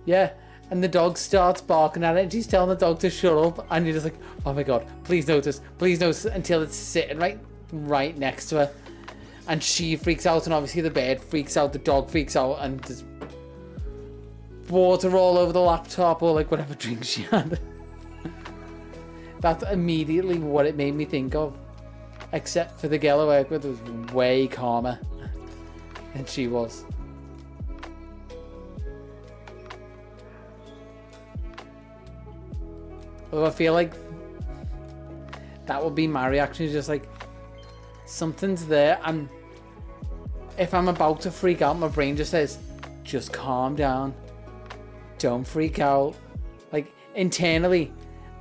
yeah, And the dog starts barking at it, and she's telling the dog to shut up, and you're just like, oh my god, please notice, until it's sitting right next to her. And she freaks out, and obviously the bird freaks out, the dog freaks out, and there's water all over the laptop or like whatever drink she had. That's immediately what it made me think of. Except for the girl I work with was way calmer than she was. Although I feel like that would be my reaction, just like something's there, and if I'm about to freak out, my brain just says, just calm down, don't freak out. Like internally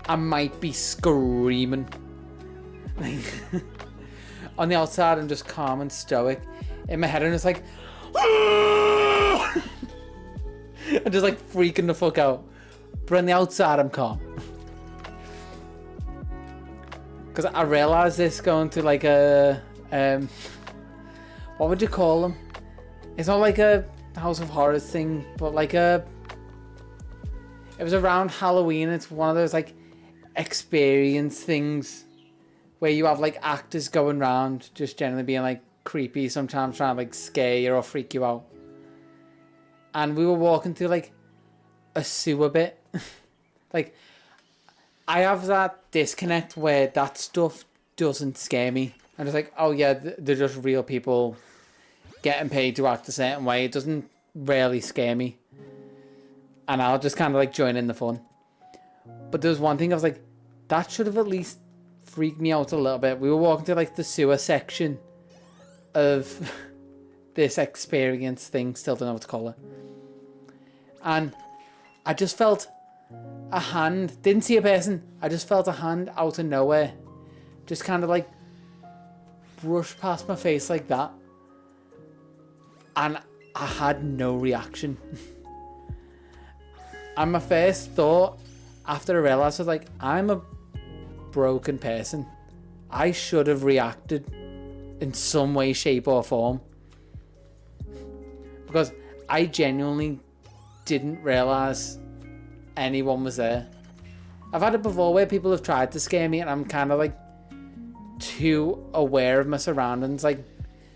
I might be screaming. Like, on the outside I'm just calm and stoic. In my head I'm just like I'm just like freaking the fuck out, but on the outside I'm calm. Because I realised this going to like a what would you call them? It's not like a House of Horrors thing, but like it was around Halloween. It's one of those like experience things where you have like actors going around just generally being like creepy, sometimes trying to like scare you or freak you out. And we were walking through like a sewer bit. Like I have that disconnect where that stuff doesn't scare me. I'm just like, oh yeah, they're just real people getting paid to act a certain way. It doesn't really scare me. And I'll just kind of like join in the fun. But there was one thing I was like, that should have at least freaked me out a little bit. We were walking to like the sewer section of this experience thing. Still don't know what to call it. And I just felt a hand, didn't see a person, I just felt a hand out of nowhere just kind of like brush past my face like that, and I had no reaction. And my first thought after I realised was like, I'm a broken person, I should have reacted in some way, shape or form, because I genuinely didn't realise anyone was there. I've had it before where people have tried to scare me and I'm kind of like too aware of my surroundings, like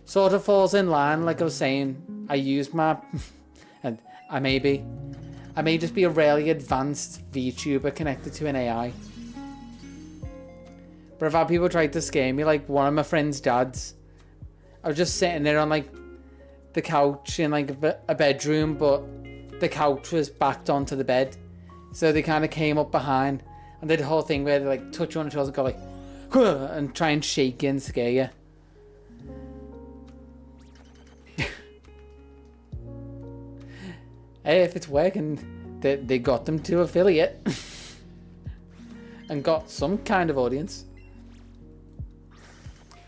sort of falls in line. Like I was saying, I use my and I may just be a really advanced VTuber connected to an AI. But I've had people try to scare me, like one of my friend's dads. I was just sitting there on like the couch in like a bedroom, but the couch was backed onto the bed. So they kind of came up behind and did the whole thing where they like touch you on the shoulders and go like, huh, and try and shake you and scare you. Hey, if it's working, they got them to affiliate and got some kind of audience.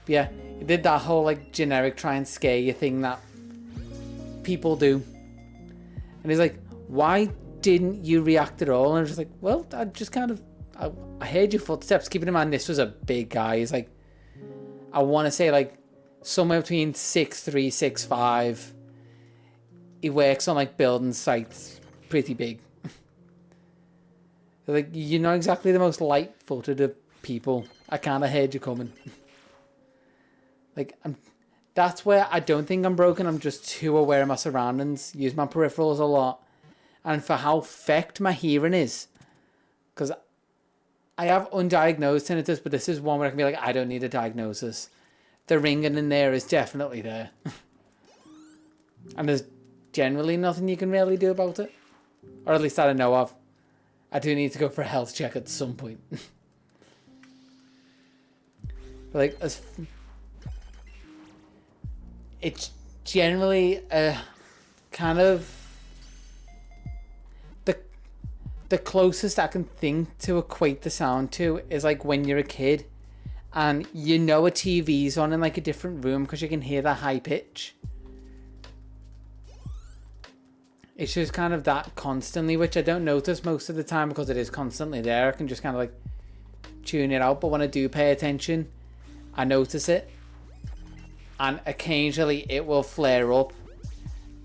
But yeah, he did that whole like generic try and scare you thing that people do. And he's like, why didn't you react at all? And I was just like, well, I just kind of, I heard your footsteps. Keeping in mind, this was a big guy. He's like, I want to say like somewhere between 6'3", 6'5". He works on like building sites, pretty big. Like, you're not exactly the most light-footed of people. I kind of heard you coming. Like, that's where I don't think I'm broken. I'm just too aware of my surroundings. Use my peripherals a lot. And for how fecked my hearing is. Because I have undiagnosed tinnitus, but this is one where I can be like, I don't need a diagnosis. The ringing in there is definitely there. And there's generally nothing you can really do about it. Or at least I don't know of. I do need to go for a health check at some point. Like, it's generally kind of the closest I can think to equate the sound to is like when you're a kid and you know a TV's on in like a different room because you can hear the high pitch. It's just kind of that constantly, which I don't notice most of the time because it is constantly there. I can just kind of like tune it out, but when I do pay attention, I notice it. And occasionally it will flare up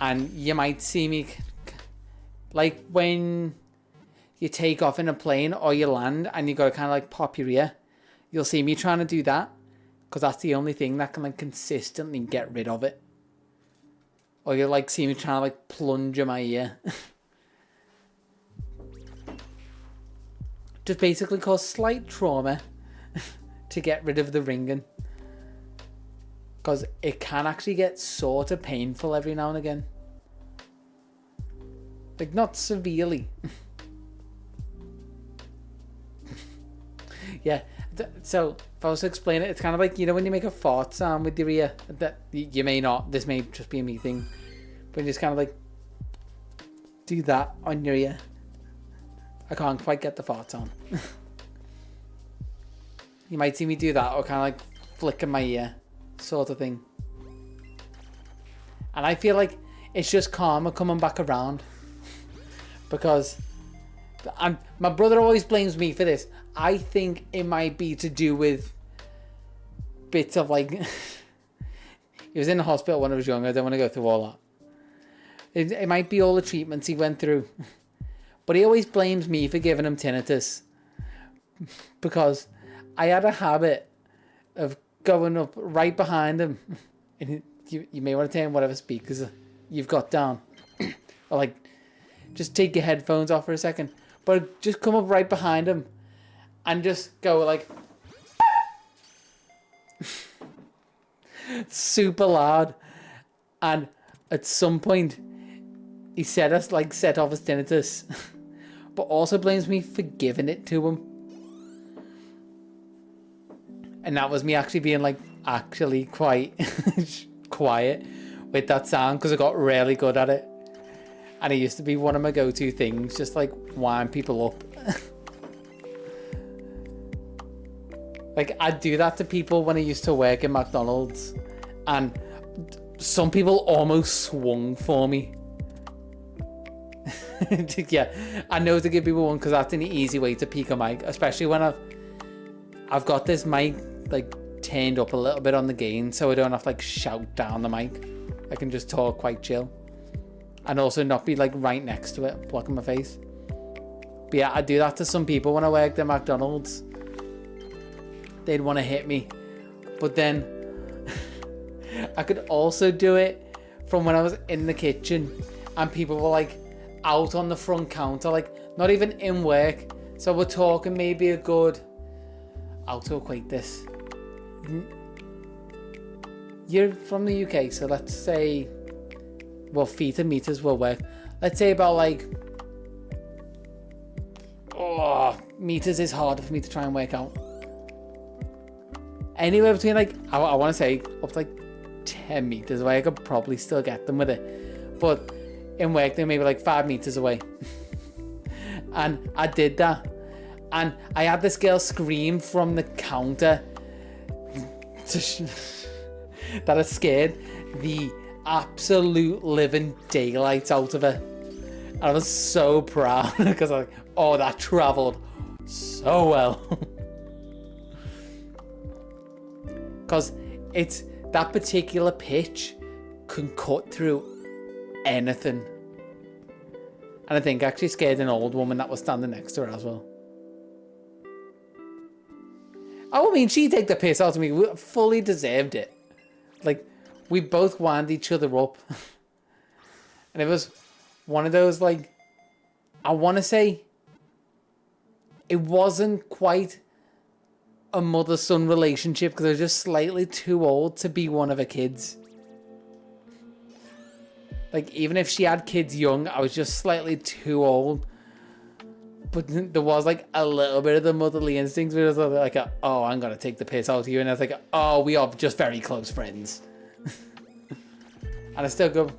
and you might see me like when you take off in a plane or you land and you got to kind of like pop your ear. You'll see me trying to do that because that's the only thing that can like consistently get rid of it. Or you'll like see me trying to like plunge in my ear. Just basically cause slight trauma to get rid of the ringing. Because it can actually get sort of painful every now and again. Like, not severely. Yeah, so if I was to explain it, it's kind of like, you know, when you make a fart sound with your ear, that you may not, this may just be a me thing, but you just kind of like do that on your ear. I can't quite get the fart on. You might see me do that, or kind of like flicking my ear, sort of thing. And I feel like it's just karma coming back around. Because my brother always blames me for this. I think it might be to do with bits of like... He was in the hospital when I was younger. I don't want to go through all that. It might be all the treatments he went through. But he always blames me for giving him tinnitus. Because I had a habit of going up right behind him. And you may want to turn whatever speakers you've got down. Or like, just take your headphones off for a second. But just come up right behind him. And just go like... super loud. And at some point, he set off his tinnitus. But also blames me for giving it to him. And that was me actually being like actually quite quiet with that sound, because I got really good at it. And it used to be one of my go-to things, just like wind people up. Like, I'd do that to people when I used to work in McDonald's, and some people almost swung for me. Yeah, I know to give people one because that's an easy way to peak a mic, especially when I've got this mic like turned up a little bit on the gain, so I don't have to like shout down the mic. I can just talk quite chill, and also not be like right next to it, blocking my face. But yeah, I do that to some people when I worked at McDonald's. They'd want to hit me, but then I could also do it from when I was in the kitchen and people were like out on the front counter, like not even in work. So we're talking maybe a good, I'll to equate this. You're from the UK, so let's say, well, feet and meters will work. Let's say about like, meters is harder for me to try and work out. Anywhere between like, I want to say up to like 10 meters away. I could probably still get them with it. But in work, they're maybe like 5 meters away. And I did that. And I had this girl scream from the counter that it scared the absolute living daylights out of her. And I was so proud because I was like, oh, that travelled so well. Because it's that particular pitch can cut through anything. And I think I actually scared an old woman that was standing next to her as well. Oh, I mean, she take the piss out of me. We fully deserved it. Like, we both wound each other up. And it was one of those, like, I want to say it wasn't quite a mother-son relationship because I was just slightly too old to be one of her kids. Like, even if she had kids young, I was just slightly too old. But there was like a little bit of the motherly instincts where it was like, oh, I'm going to take the piss out of you. And I was like, oh, we are just very close friends. And I still go,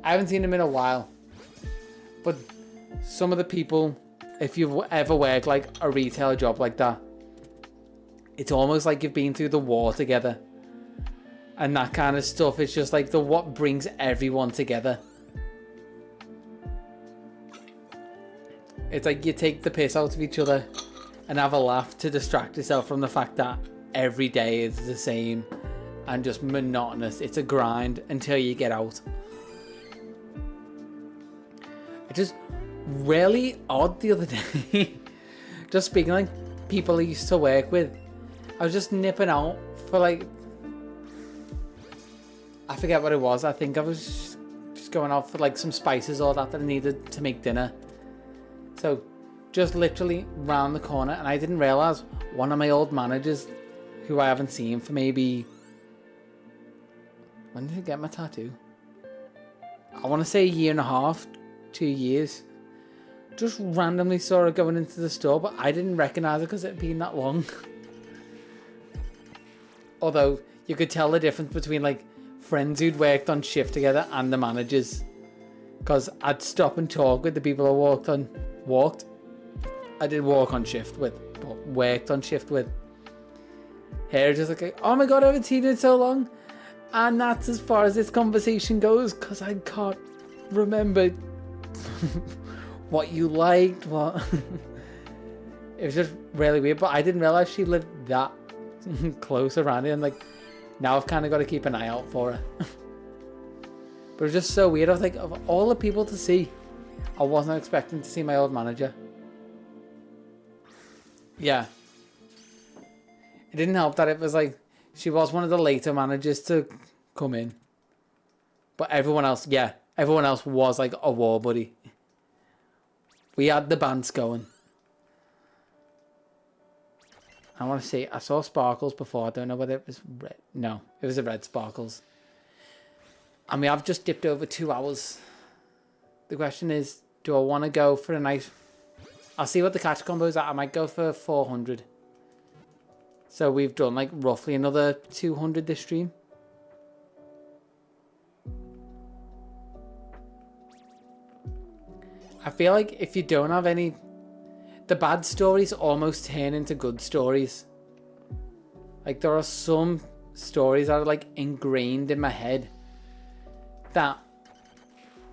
I haven't seen him in a while. But some of the people, if you've ever worked like a retail job like that, it's almost like you've been through the war together. And that kind of stuff is just like what brings everyone together. It's like you take the piss out of each other and have a laugh to distract yourself from the fact that every day is the same and just monotonous. It's a grind until you get out. I just really odd the other day. Just speaking like people I used to work with. I was just nipping out for like, I forget what it was. I think I was just going out for like some spices or that I needed to make dinner. So just literally round the corner, and I didn't realise one of my old managers, who I haven't seen for maybe, when did I get my tattoo? I want to say 1.5 years, 2 years. Just randomly saw her going into the store, but I didn't recognise her because it had been that long. Although you could tell the difference between like friends who'd worked on shift together and the managers, because I'd stop and talk with the people I walked. I did walk on shift with, but worked on shift with. Here, just like, oh my god, I haven't seen you in so long. And that's as far as this conversation goes, because I can't remember what you liked, what. It was just really weird, but I didn't realise she lived that close around here, and like, now I've kind of got to keep an eye out for her. But it was just so weird. I was like, of all the people to see, I wasn't expecting to see my old manager. Yeah. It didn't help that it was like, she was one of the later managers to come in. But everyone else was like a war buddy. We had the bands going. I want to see, I saw sparkles before. I don't know whether it was red. No, it was a red sparkles. And we have just dipped over 2 hours. The question is, do I want to go for a nice... I'll see what the catch combo is at. I might go for 400. So we've done like roughly another 200 this stream. I feel like if you don't have any... The bad stories almost turn into good stories. Like there are some stories that are like ingrained in my head that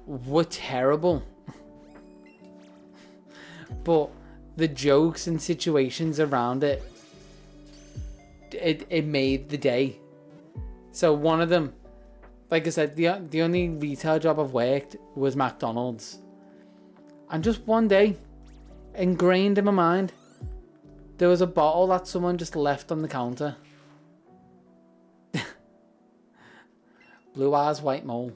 were terrible. But the jokes and situations around it, it made the day. So one of them, like I said, the only retail job I've worked was McDonald's. And just one day, ingrained in my mind, there was a bottle that someone just left on the counter. Blue eyes, white mole.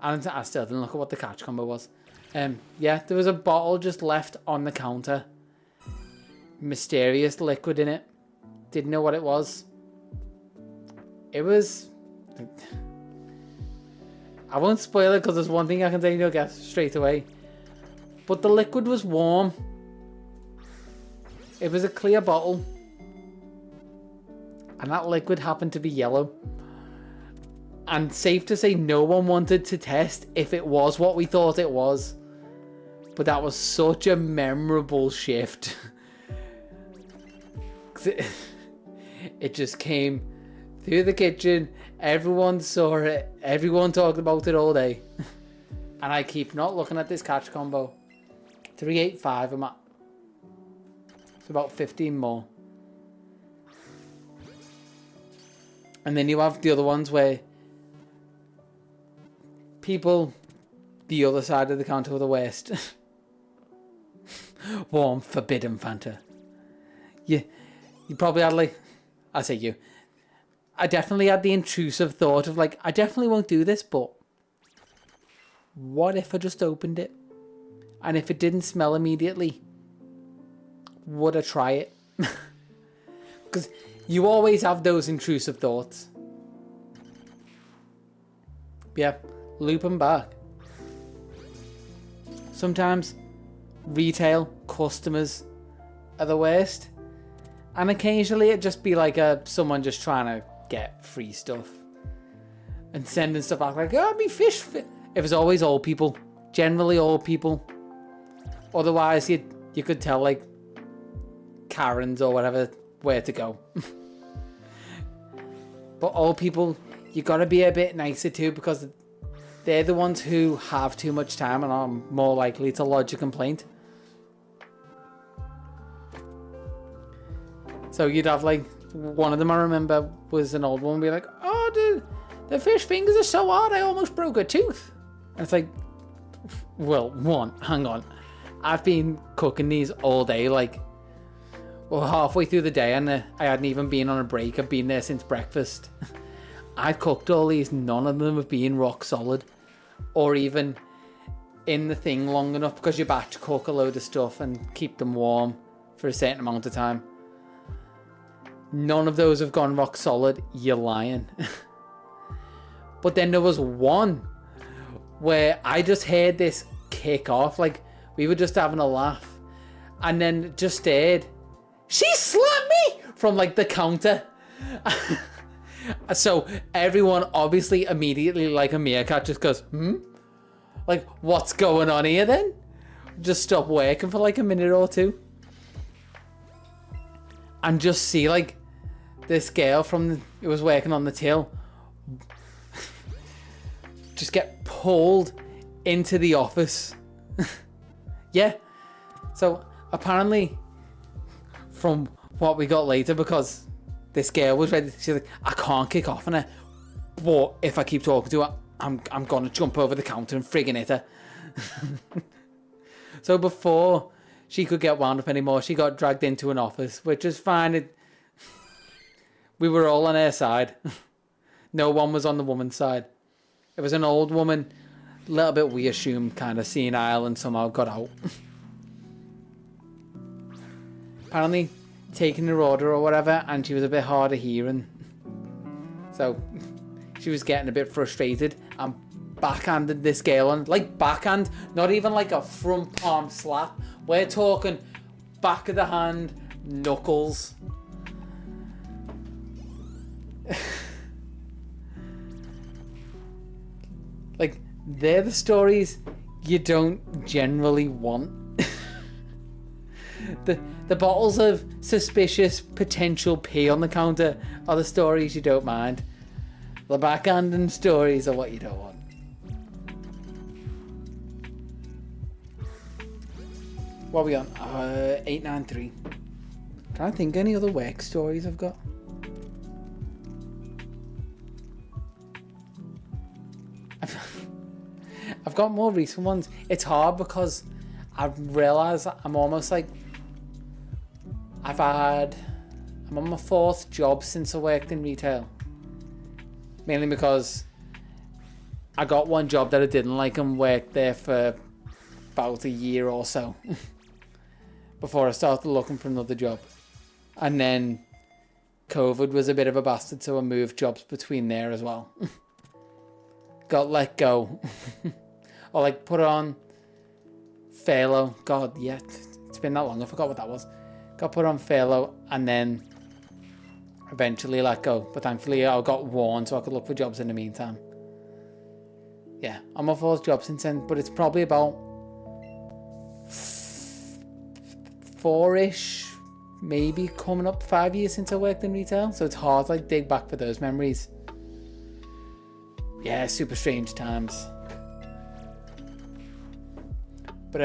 And I still didn't look at what the catch combo was. Yeah, there was a bottle just left on the counter. Mysterious liquid in it. Didn't know what it was. It was... I won't spoil it because there's one thing I can tell you, you'll guess straight away. But the liquid was warm. It was a clear bottle. And that liquid happened to be yellow. And safe to say no one wanted to test if it was what we thought it was. But that was such a memorable shift. It just came through the kitchen. Everyone saw it. Everyone talked about it all day. And I keep not looking at this catch combo. 385 I'm at. It's about 15 more. And then you have the other ones where people the other side of the counter were the worst. Warm, forbidden Fanta. You probably had like... I say you. I definitely had the intrusive thought of like, I definitely won't do this, but what if I just opened it? And if it didn't smell immediately, would I try it? Because you always have those intrusive thoughts. Yeah, looping back. Sometimes retail customers are the worst. And occasionally it'd just be like someone just trying to get free stuff. And sending stuff back like, oh, me fish. It was always old people. Generally old people. Otherwise you could tell like Karens or whatever where to go. But old people, you gotta be a bit nicer too, because they're the ones who have too much time and are more likely to lodge a complaint. So you'd have like, one of them I remember was an old woman be like, oh, the fish fingers are so hard I almost broke a tooth. And it's like, well, hang on. I've been cooking these all day, like, well, halfway through the day, and I hadn't even been on a break. I've been there since breakfast. I've cooked all these. None of them have been rock solid, or even in the thing long enough, because you batch cook a load of stuff and keep them warm for a certain amount of time. None of those have gone rock solid. You're lying. But then there was one where I just heard this kick off, like we were just having a laugh, and then just stared. She slapped me from like the counter. So everyone obviously immediately, like a meerkat, just goes, like, what's going on here then? Just stop working for like a minute or two. And just see like this girl who was working on the till just get pulled into the office. Yeah. So apparently, from what we got later, because this girl was ready, she's like, I can't kick off on her, but if I keep talking to her, I'm gonna jump over the counter and friggin' hit her. So before she could get wound up anymore, she got dragged into an office, which is fine. We were all on her side. No one was on the woman's side. It was an old woman, a little bit, we assumed, kind of senile, and somehow got out. Apparently taking her order or whatever, and she was a bit hard of hearing, so she was getting a bit frustrated and backhanded this girl on, like backhand, not even like a front palm slap. We're talking back of the hand, knuckles. Like, they're the stories you don't generally want. The bottles of suspicious potential pee on the counter are the stories you don't mind. The backhanding stories are what you don't want. What are we on? 893. Trying to think any other work stories I've got. I've got more recent ones. It's hard because I've realised I'm almost like I'm on my 4th job since I worked in retail. Mainly because I got one job that I didn't like and worked there for about a year or so before I started looking for another job. And then COVID was a bit of a bastard, so I moved jobs between there as well. Got let go. Or like put on furlough. God, yeah, it's been that long, I forgot what that was. Got put on furlough and then eventually let go. But thankfully I got warned so I could look for jobs in the meantime. Yeah, I'm my 4th job since then, but it's probably about 4-ish, maybe coming up 5 years since I worked in retail. So it's hard to like dig back for those memories. Yeah, super strange times. But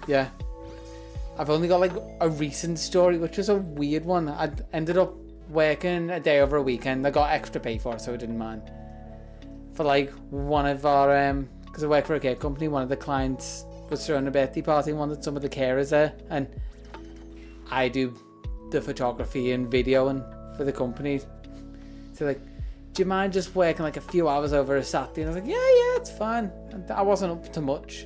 yeah, I've only got like a recent story, which was a weird one. I ended up working a day over a weekend. I got extra pay for it, so I didn't mind. For like one of our, because I work for a care company, one of the clients was throwing a birthday party and wanted some of the carers there, and I do the photography and videoing for the company. So like, do you mind just working like a few hours over a Saturday? And I was like, yeah, it's fine. And I wasn't up to much.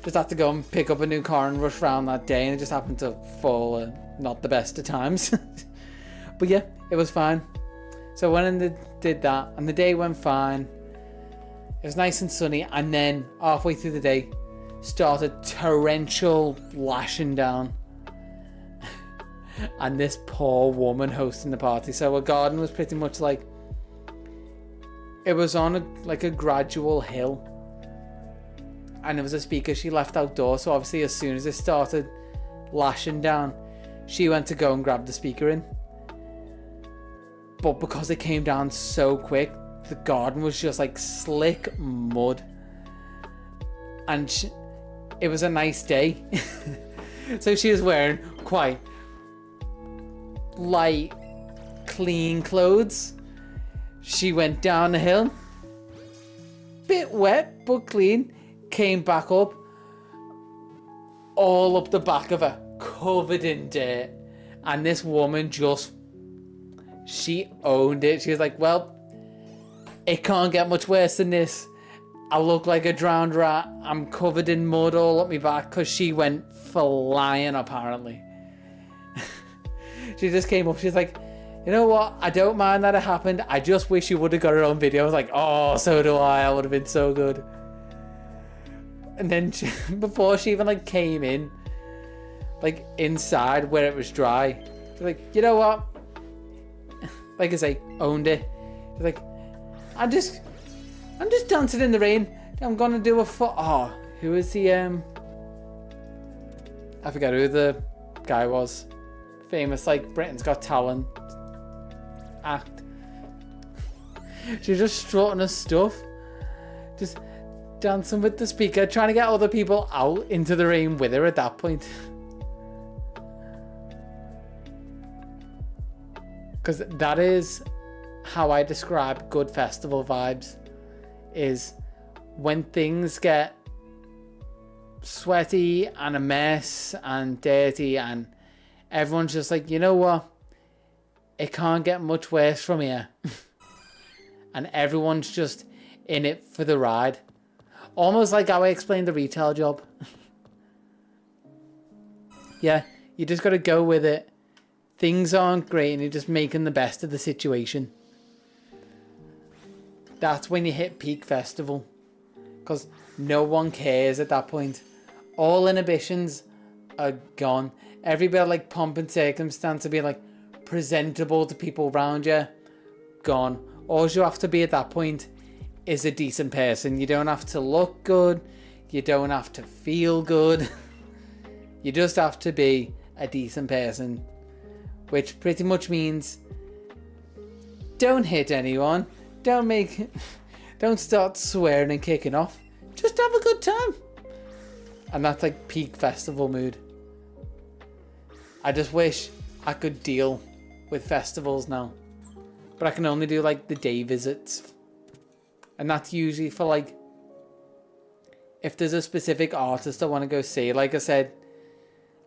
Just had to go and pick up a new car and rush around that day, and it just happened to fall not the best of times. But yeah, it was fine. So I went and did that, and the day went fine. It was nice and sunny, and then halfway through the day started torrential lashing down. And this poor woman hosting the party. So our garden was pretty much like, it was on a gradual hill. And there was a speaker she left outdoors, so obviously as soon as it started lashing down, she went to go and grab the speaker in. But because it came down so quick, the garden was just like slick mud. And it was a nice day. So she was wearing quite light, clean clothes. She went down the hill, bit wet but clean, came back up, all up the back of her, covered in dirt. And this woman just, she owned it. She was like, well, it can't get much worse than this. I look like a drowned rat. I'm covered in mud all up my back, because she went flying apparently. She just came up, she's like, you know what? I don't mind that it happened. I just wish you would have got her own video. I was like, oh, so do I. Would have been so good. And then she, before she even like came in, like inside where it was dry, she's like, you know what? Like I say, owned it. She's like, I'm just dancing in the rain. I'm gonna do a foot. Oh, who is the I forget who the guy was. Famous, like, Britain's Got Talent act. She's just strutting her stuff, just dancing with the speaker, trying to get other people out into the rain with her at that point. Because that is how I describe good festival vibes, is when things get sweaty and a mess and dirty and everyone's just like, you know what? It can't get much worse from here. And everyone's just in it for the ride. Almost like how I explained the retail job. Yeah, you just got to go with it. Things aren't great and you're just making the best of the situation. That's when you hit peak festival. Because no one cares at that point. All inhibitions are gone. Every bit of like pomp and circumstance of being like presentable to people around you, gone. All you have to be at that point is a decent person. You don't have to look good. You don't have to feel good. You just have to be a decent person. Which pretty much means don't hit anyone. Don't start swearing and kicking off. Just have a good time. And that's like peak festival mood. I just wish I could deal with festivals now. But I can only do like the day visits. And that's usually for like, if there's a specific artist I want to go see. Like I said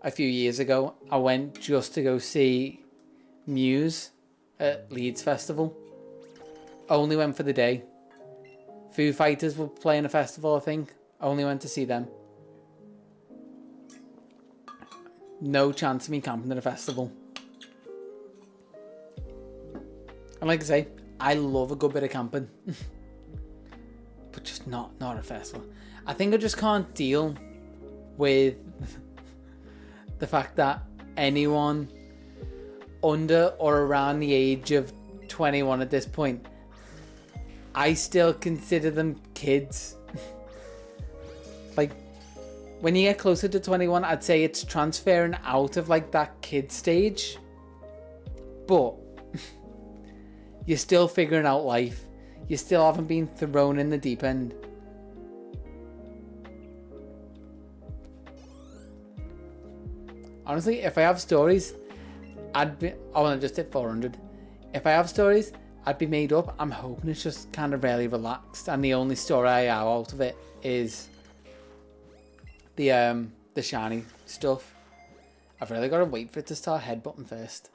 a few years ago, I went just to go see Muse at Leeds Festival. Only went for the day. Foo Fighters were playing a festival, I think. Only went to see them. No chance of me camping at a festival. And like I say, I love a good bit of camping. But just not at a festival. I think I just can't deal with the fact that anyone under or around the age of 21 at this point, I still consider them kids. Like, when you get closer to 21, I'd say it's transferring out of like that kid stage. But you're still figuring out life. You still haven't been thrown in the deep end. Honestly, if I have stories, I'd be... Oh, I just hit 400. If I have stories, I'd be made up. I'm hoping it's just kind of really relaxed. And the only story I have out of it is the shiny stuff. I've really got to wait for it to start headbutting first.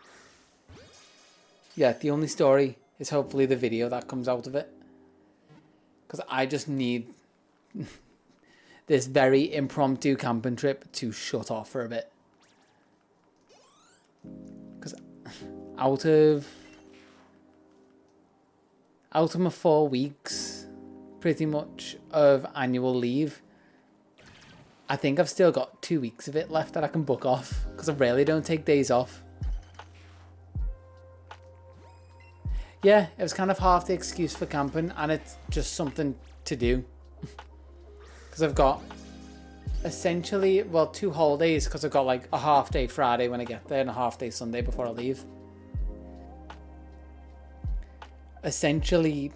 Yeah, the only story is hopefully the video that comes out of it. Because I just need this very impromptu camping trip to shut off for a bit. Because out of my 4 weeks, pretty much, of annual leave, I think I've still got 2 weeks of it left that I can book off. Because I really don't take days off. Yeah, it was kind of half the excuse for camping, and it's just something to do. Because I've got essentially, well, 2 whole days, because I've got like a half day Friday when I get there and a half day Sunday before I leave. Essentially,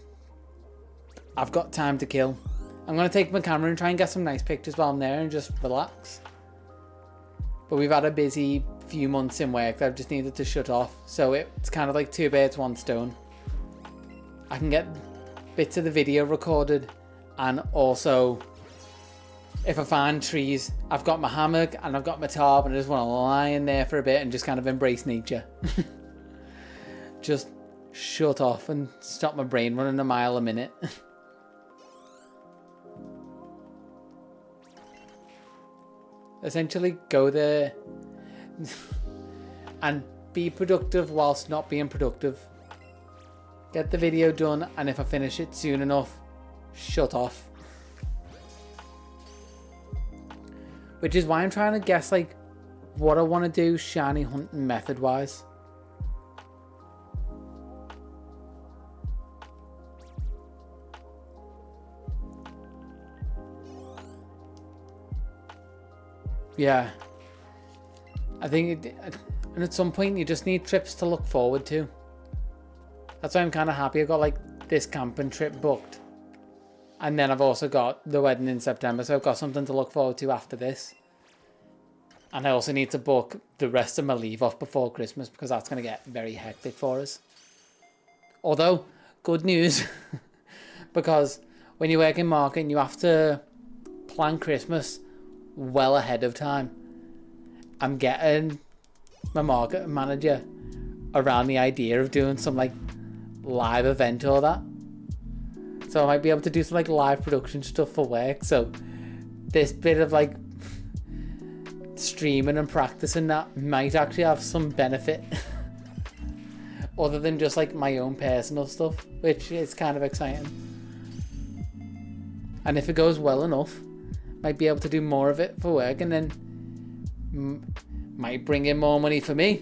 I've got time to kill. I'm going to take my camera and try and get some nice pictures while I'm there and just relax. But we've had a busy few months in work that I've just needed to shut off. So it's kind of like 2 birds, 1 stone. I can get bits of the video recorded And also, if I find trees, I've got my hammock and I've got my tarp and I just want to lie in there for a bit and just kind of embrace nature. Just shut off and stop my brain running a mile a minute. Essentially, go there and be productive whilst not being productive. Get the video done, and if I finish it soon enough, shut off. Which is why I'm trying to guess like what I want to do shiny hunting method wise. Yeah, I think and at some point you just need trips to look forward to. That's why I'm kind of happy I got like this camping trip booked. And then I've also got the wedding in September, so I've got something to look forward to after this. And I also need to book the rest of my leave off before Christmas because that's going to get very hectic for us. Although, good news, because when you work in marketing, you have to plan Christmas well ahead of time. I'm getting my marketing manager around the idea of doing some like live event or that. So I might be able to do some like live production stuff for work. So this bit of like streaming and practicing that might actually have some benefit other than just like my own personal stuff, which is kind of exciting. And if it goes well enough, might be able to do more of it for work, and then might bring in more money for me.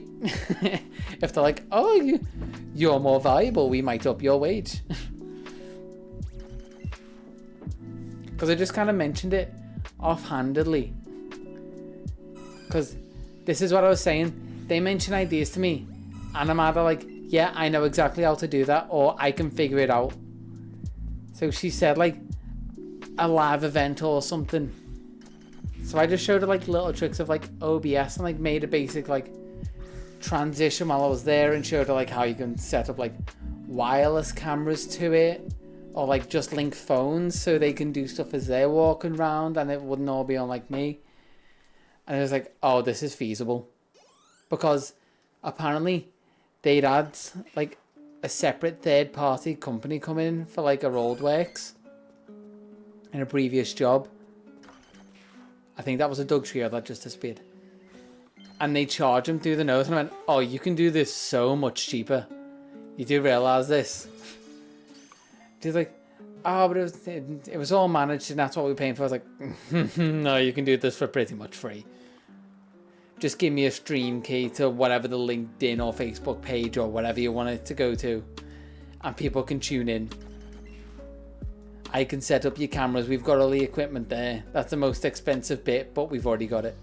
If they're like, oh, you're more valuable, we might up your wage. Because I just kind of mentioned it offhandedly. Because this is what I was saying. They mention ideas to me, and I'm either like, yeah, I know exactly how to do that, or I can figure it out. So she said like a live event or something. So I just showed her like little tricks of like OBS and like made a basic like transition while I was there, and showed her like how you can set up like wireless cameras to it, or like just link phones so they can do stuff as they're walking around and it wouldn't all be on like me. And I was like, oh, this is feasible. Because apparently they'd had like a separate third party company come in for like a road works in a previous job. I think that was a Doug Trio that just disappeared. And they charge him through the nose, and I went, oh, you can do this so much cheaper. You do realise this? She's like, oh, but it was all managed and that's what we're paying for. I was like, no, you can do this for pretty much free. Just give me a stream key to whatever the LinkedIn or Facebook page or whatever you want it to go to, and people can tune in. I can set up your cameras. We've got all the equipment there. That's the most expensive bit, but we've already got it.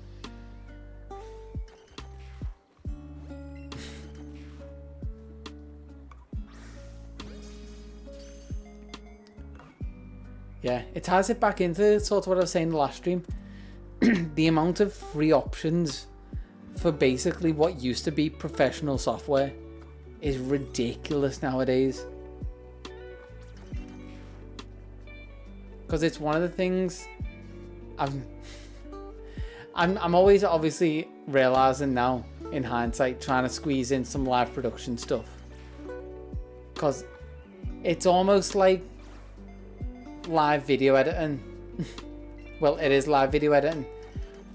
Yeah, it ties it back into sort of what I was saying in the last stream. The amount of free options for basically what used to be professional software is ridiculous nowadays. Because it's one of the things I'm always obviously realizing now in hindsight, trying to squeeze in some live production stuff. Because it's almost like live video editing. Well, it is live video editing,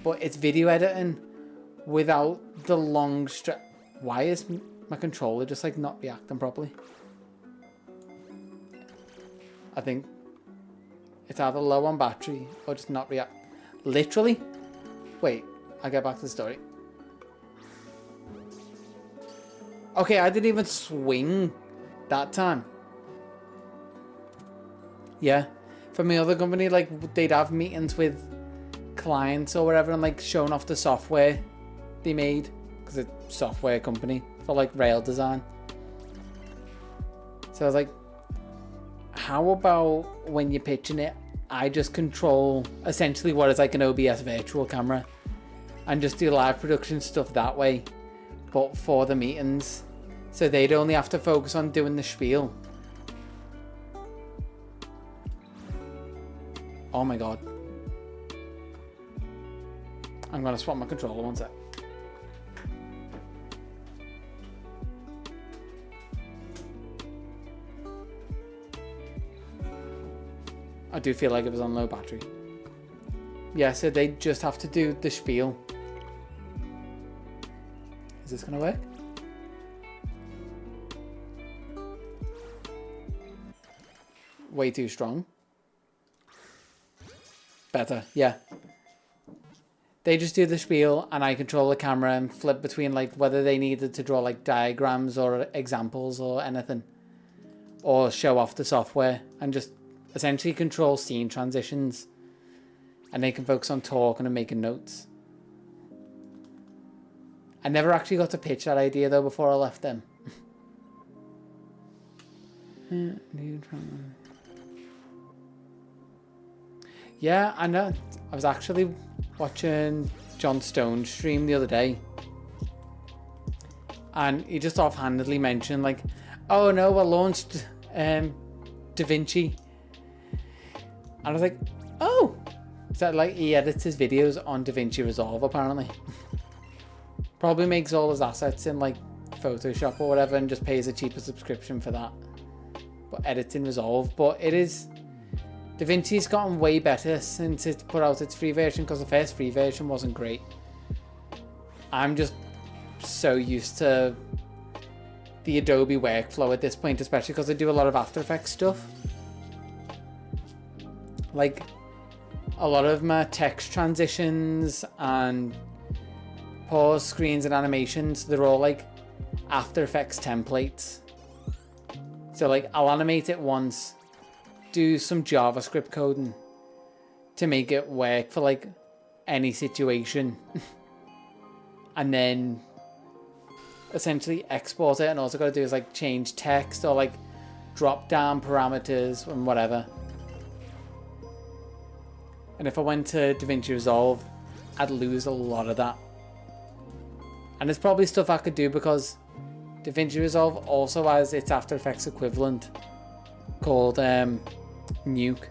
but it's video editing without the long stretch. Why is my controller just like not reacting properly? I think it's either low on battery or just not react. Literally? Wait, I'll get back to the story. Okay, I didn't even swing that time. Yeah. For my other company, like, they'd have meetings with clients or whatever and like showing off the software they made, because it's a software company for like rail design. So I was like, how about when you're pitching it, I just control essentially what is like an OBS virtual camera and just do live production stuff that way, but for the meetings, so they'd only have to focus on doing the spiel. Oh my god. I'm gonna swap my controller one sec. I do feel like it was on low battery. Yeah, so they just have to do the spiel. Is this gonna work? Way too strong. Better, yeah. They just do the spiel and I control the camera and flip between like whether they needed to draw like diagrams or examples or anything. Or show off the software and just essentially control scene transitions. And they can focus on talking and making notes. I never actually got to pitch that idea though before I left them. Yeah, I know. I was actually watching John Stone's stream the other day. And he just offhandedly mentioned like, oh no, I launched DaVinci. And I was like, oh. Is that like he edits his videos on DaVinci Resolve apparently? Probably makes all his assets in like Photoshop or whatever and just pays a cheaper subscription for that. But edits in Resolve. But it is... DaVinci's gotten way better since it put out its free version because the first free version wasn't great. I'm just so used to the Adobe workflow at this point, especially because I do a lot of After Effects stuff. Like a lot of my text transitions and pause screens and animations, they're all like After Effects templates. So like I'll animate it once, do some JavaScript coding to make it work for like any situation and then essentially export it, and all I gotta do is like change text or like drop down parameters and whatever. And if I went to DaVinci Resolve, I'd lose a lot of that. And it's probably stuff I could do because DaVinci Resolve also has its After Effects equivalent called Nuke.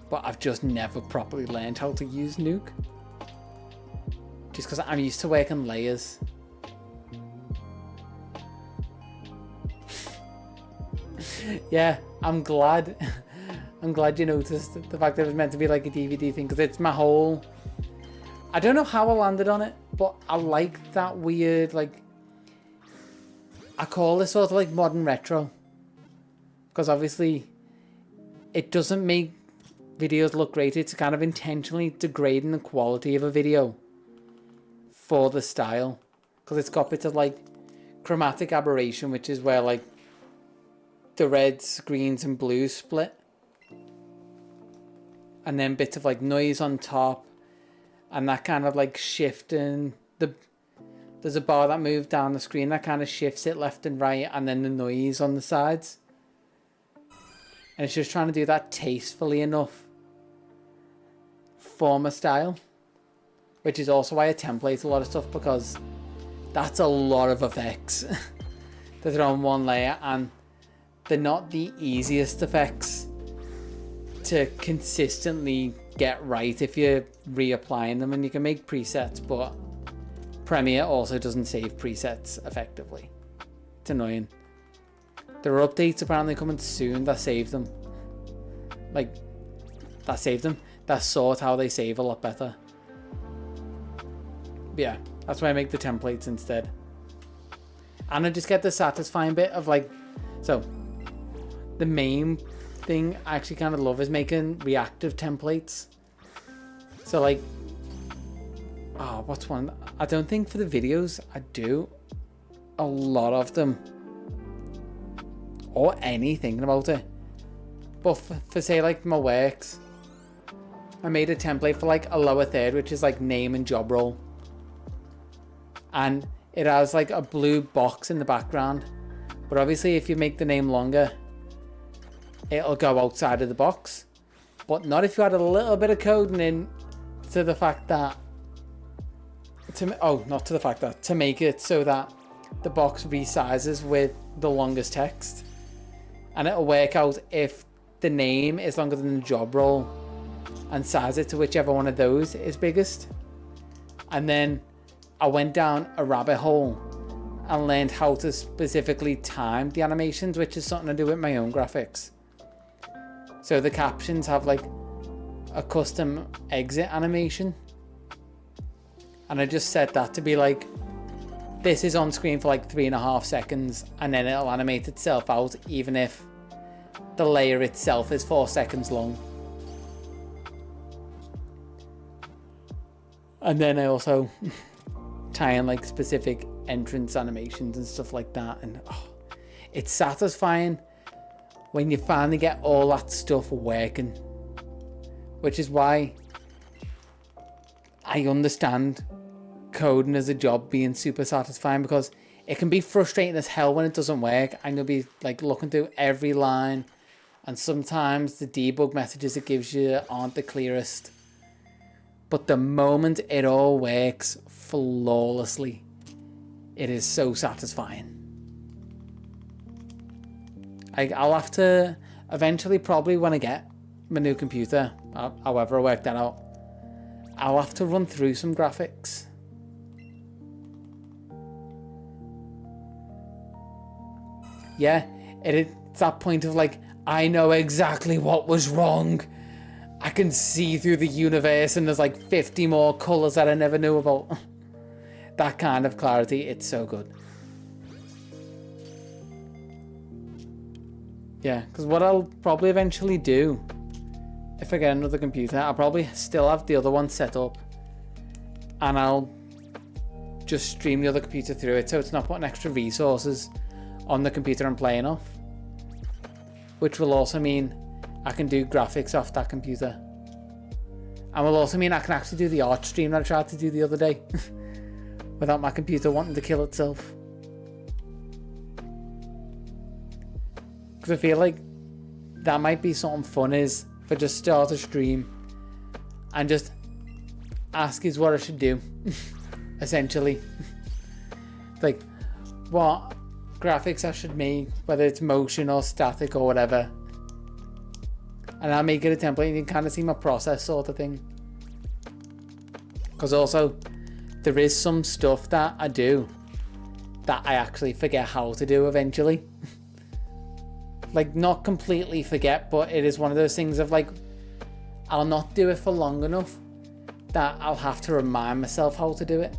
But I've just never properly learned how to use Nuke. Just because I'm used to working layers. Yeah, I'm glad you noticed the fact that it was meant to be like a DVD thing, because it's my whole... I don't know how I landed on it, but I like that weird, like... I call this sort of like modern retro. Because obviously, it doesn't make videos look great. It's kind of intentionally degrading the quality of a video for the style. Because it's got bits of like chromatic aberration, which is where like the reds, greens and blues split. And then bits of like noise on top, and that kind of like shifting there's a bar that moves down the screen that kind of shifts it left and right, and then the noise on the sides, and it's just trying to do that tastefully enough for my style, which is also why I template a lot of stuff, because that's a lot of effects that are on one layer, and they're not the easiest effects to consistently get right if you're reapplying them. And you can make presets, but Premiere also doesn't save presets effectively. It's annoying. There are updates apparently coming soon that save them. Like, that save them. That sort how they save a lot better. But yeah, that's why I make the templates instead. And I just get the satisfying bit of like, so the main thing I actually kind of love is making reactive templates. So like, oh, what's one? I don't think for the videos I do a lot of them or any thinking about it. But for say like my works, I made a template for like a lower third, which is like name and job role. And it has like a blue box in the background. But obviously if you make the name longer, it'll go outside of the box, but not if you add a little bit of coding in to the fact that to make it so that the box resizes with the longest text, and it'll work out if the name is longer than the job role, and size it to whichever one of those is biggest. And then I went down a rabbit hole and learned how to specifically time the animations, which is something to do with my own graphics. So the captions have like a custom exit animation, and I just set that to be like, this is on screen for like 3.5 seconds, and then it'll animate itself out even if the layer itself is 4 seconds long. And then I also tie in like specific entrance animations and stuff like that, and it's satisfying when you finally get all that stuff working, which is why I understand coding as a job being super satisfying, because it can be frustrating as hell when it doesn't work and you'll be like looking through every line, and sometimes the debug messages it gives you aren't the clearest, but the moment it all works flawlessly, it is so satisfying. I'll have to eventually, probably when I get my new computer, however I work that out, I'll have to run through some graphics. Yeah, it's that point of like, I know exactly what was wrong. I can see through the universe and there's like 50 more colours that I never knew about. That kind of clarity, it's so good. Yeah, because what I'll probably eventually do, if I get another computer, I'll probably still have the other one set up, and I'll just stream the other computer through it, so it's not putting extra resources on the computer I'm playing off, which will also mean I can do graphics off that computer, and will also mean I can actually do the art stream that I tried to do the other day without my computer wanting to kill itself. Because I feel like that might be something fun, is if I just start a stream and just ask is what I should do. Essentially. Like what graphics I should make, whether it's motion or static or whatever. And I'll make it a template and you can kind of see my process sort of thing. Because also there is some stuff that I do that I actually forget how to do eventually. Like, not completely forget, but it is one of those things of like, I'll not do it for long enough that I'll have to remind myself how to do it.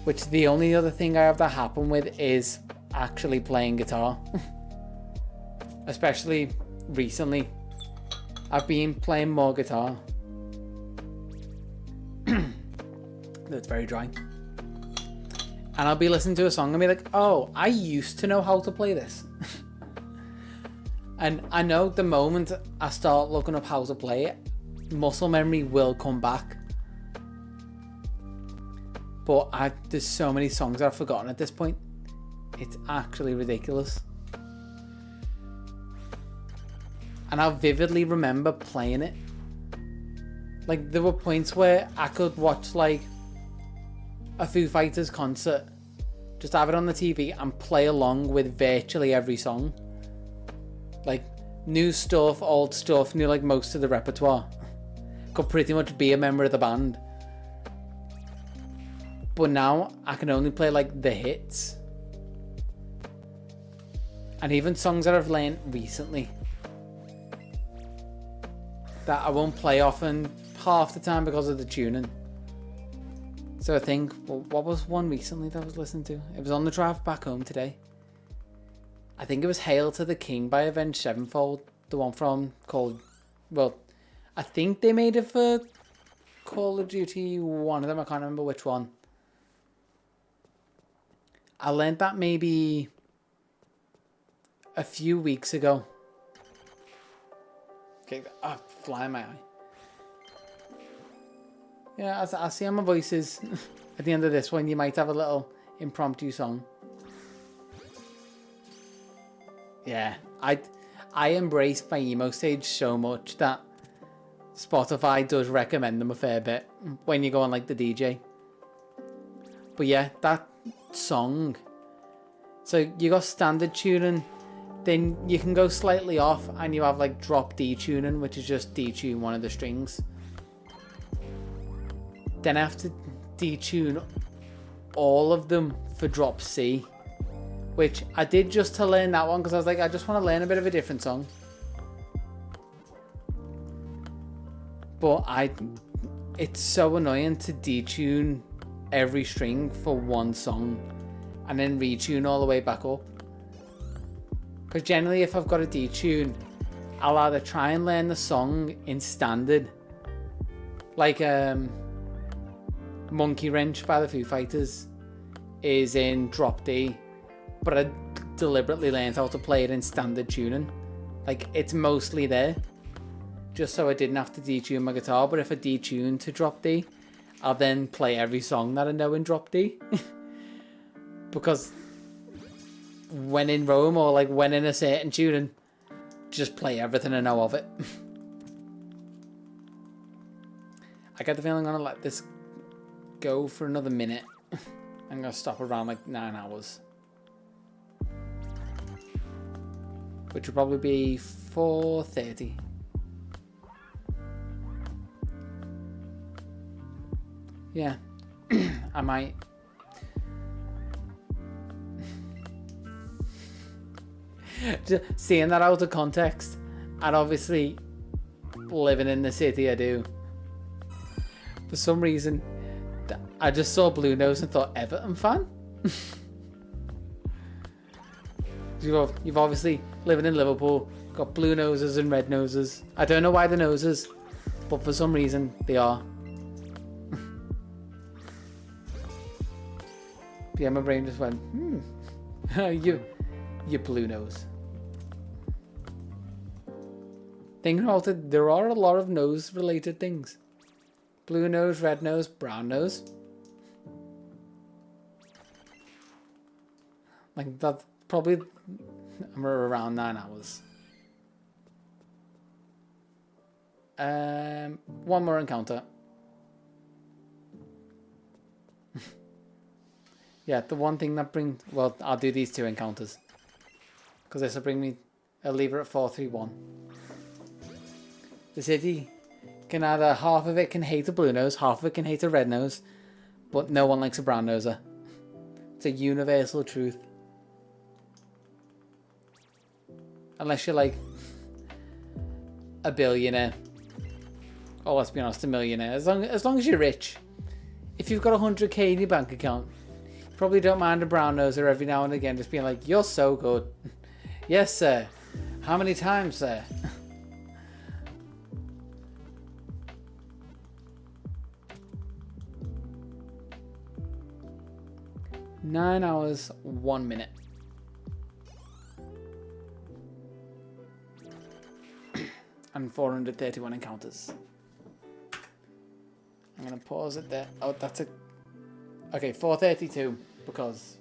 Which the only other thing I have that happen with is actually playing guitar. Especially recently, I've been playing more guitar. That's very dry. And I'll be listening to a song and be like, oh, I used to know how to play this. And I know the moment I start looking up how to play it, muscle memory will come back. But there's so many songs I've forgotten at this point. It's actually ridiculous. And I vividly remember playing it. Like, there were points where I could watch like a Foo Fighters concert, just have it on the TV and play along with virtually every song. Like, new stuff, old stuff, knew like most of the repertoire. Could pretty much be a member of the band. But now I can only play like the hits. And even songs that I've learned recently that I won't play often half the time because of the tuning. So I think, well, what was one recently that I was listening to? It was on the drive back home today. I think it was Hail to the King by Avenged Sevenfold. The one from well, I think they made it for Call of Duty, one of them, I can't remember which one. I learned that maybe a few weeks ago. Okay, fly in my eye. Yeah, I'll see how my voice is at the end of this one. You might have a little impromptu song. Yeah, I embrace my emo stage so much that Spotify does recommend them a fair bit when you go on like the DJ. But yeah, that song. So you got standard tuning, Then you can go slightly off and you have like drop D tuning, which is just detune one of the strings. Then I have to detune all of them for drop C, which I did just to learn that one because I was like, I just want to learn a bit of a different song. But it's so annoying to detune every string for one song and then retune all the way back up. Because generally if I've got a detune, I'll either try and learn the song in standard, like Monkey Wrench by the Foo Fighters is in drop D, but I deliberately learned how to play it in standard tuning. Like, it's mostly there, just so I didn't have to detune my guitar. But if I detune to drop D, I'll then play every song that I know in drop D. Because when in Rome, or like when in a certain tuning, just play everything I know of it. I get the feeling I'm gonna let this go for another minute. I'm gonna stop around like 9 hours, which will probably be 4:30. Yeah, I might. Just seeing that out of context, and obviously living in the city I do, for some reason I just saw Blue Nose and thought, Everton fan? You've obviously, living in Liverpool, got blue noses and red noses. I don't know why the noses, but for some reason they are. Yeah, my brain just went, you blue nose. Thinking about it, there are a lot of nose related things. Blue nose, red nose, brown nose. Like, that's probably, I'm around 9 hours. One more encounter. Yeah, the one thing that brings, well, I'll do these 2 encounters, because this will bring me, I'll leave it at 431. The city can either, half of it can hate a blue nose, half of it can hate a red nose, but no one likes a brown noser. It's a universal truth. Unless you're like a billionaire, or let's be honest, a millionaire. As long as you're rich. If you've got 100k in your bank account, you probably don't mind a brown noser every now and again just being like, you're so good. Yes, sir. How many times, sir? Nine hours, 1 minute. And 431 encounters. I'm gonna pause it there. Oh, that's a... Okay, 432, because...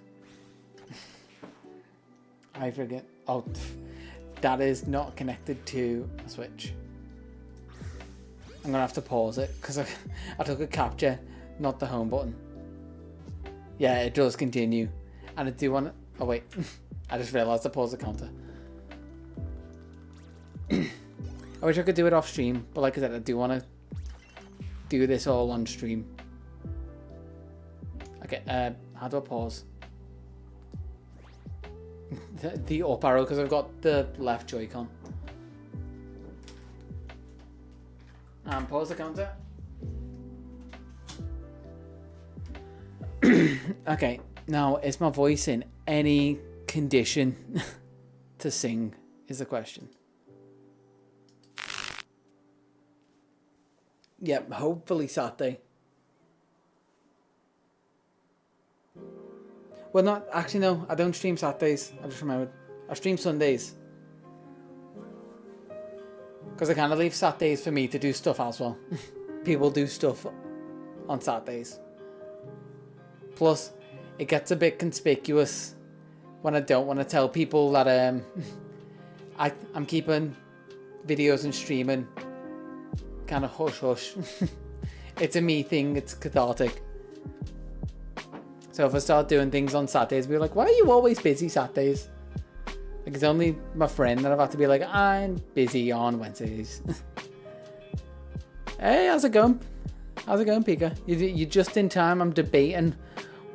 I forget. Oh, that is not connected to a Switch. I'm gonna have to pause it, because I took a capture, not the home button. Yeah, it does continue. And I do want to... Oh, wait. I just realised I paused the counter. I wish I could do it off stream, but like I said, I do want to do this all on stream. Okay, how do I pause? the up arrow, because I've got the left Joy-Con. And pause the counter. Okay, now is my voice in any condition to sing is the question. Yep, hopefully Saturday. Well, not actually, no, I don't stream Saturdays. I just remembered. I stream Sundays. Because I kind of leave Saturdays for me to do stuff as well. People do stuff on Saturdays. Plus, it gets a bit conspicuous when I don't want to tell people that I'm keeping videos and streaming kind of hush hush. It's a me thing, it's cathartic. So if I start doing things on Saturdays, we're like, why are you always busy Saturdays? Like, it's only my friend that I've had to be like, I'm busy on Wednesdays. Hey, how's it going? How's it going, Pika? You're just in time. I'm debating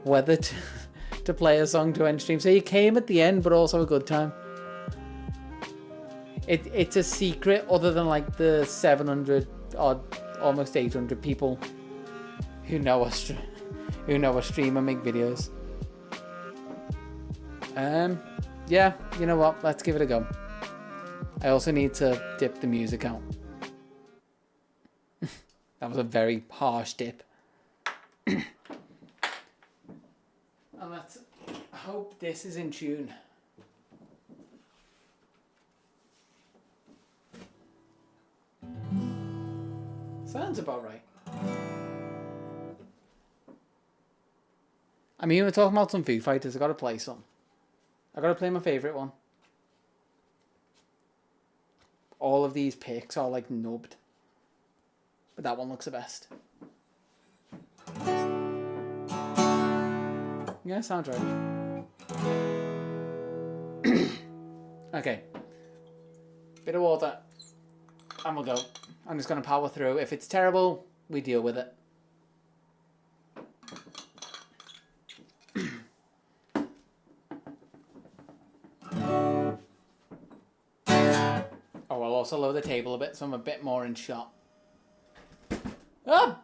whether to play a song to end stream. So you came at the end, but also a good time. It's a secret other than like the 700 odd, almost 800 people who know us stream and make videos. Yeah, you know what? Let's give it a go. I also need to dip the music out. That was a very harsh dip. And let's hope this is in tune. Sounds about right. I mean, we're talking about some Foo Fighters. I gotta play some. I gotta play my favorite one. All of these picks are like nubbed, but that one looks the best. Yeah, sounds right. Okay. Bit of water. And we'll go. I'm just gonna power through. If it's terrible, we deal with it. Oh, I'll also lower the table a bit so I'm a bit more in shot. Oh,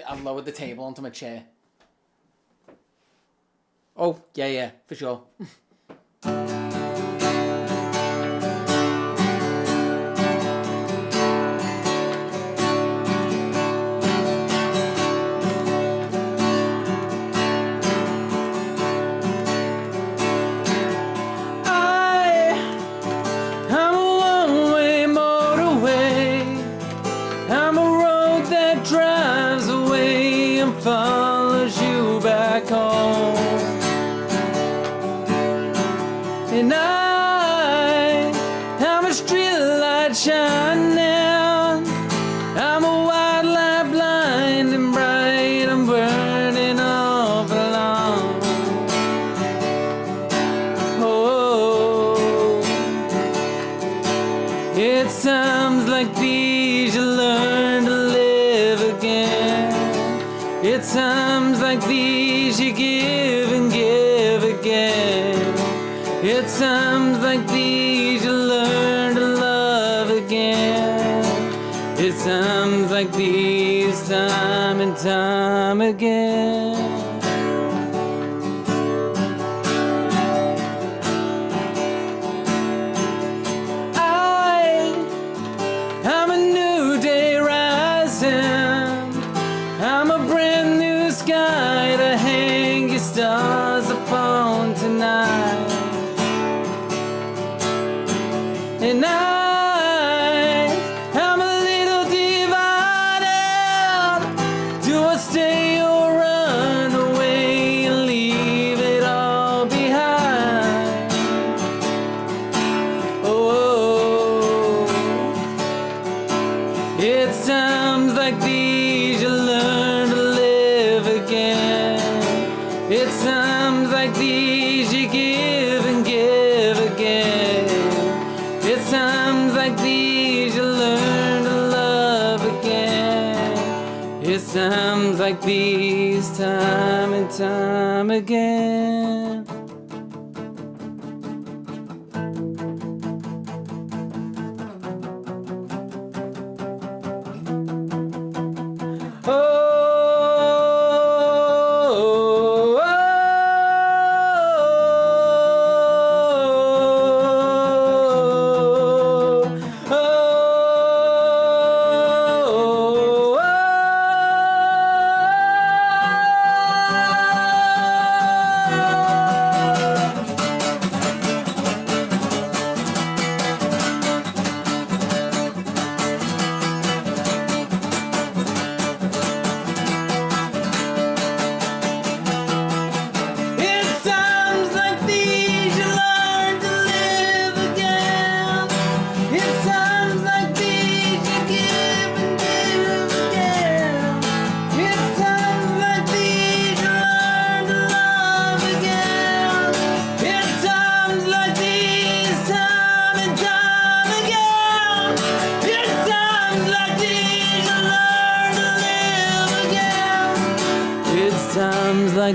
I've lowered the table onto my chair. Oh, yeah, for sure. Follows you back home, and I'm a street light shining, I'm a white light blinding bright, I'm burning off alone. Oh, it's times like these you learn to live again. It's times like these you give and give again. It's times like these you learn to love again. It's times like these, time and time again. I'm a new day rising, I'm a brand new sky to hang your stars upon tonight. And I'm a little divided. Do I stay or run away and leave it all behind? Oh, it's times like these you learn to live again. It's times like these you give and give again. It's times like these you learn to love again. It's times like these, time and time again.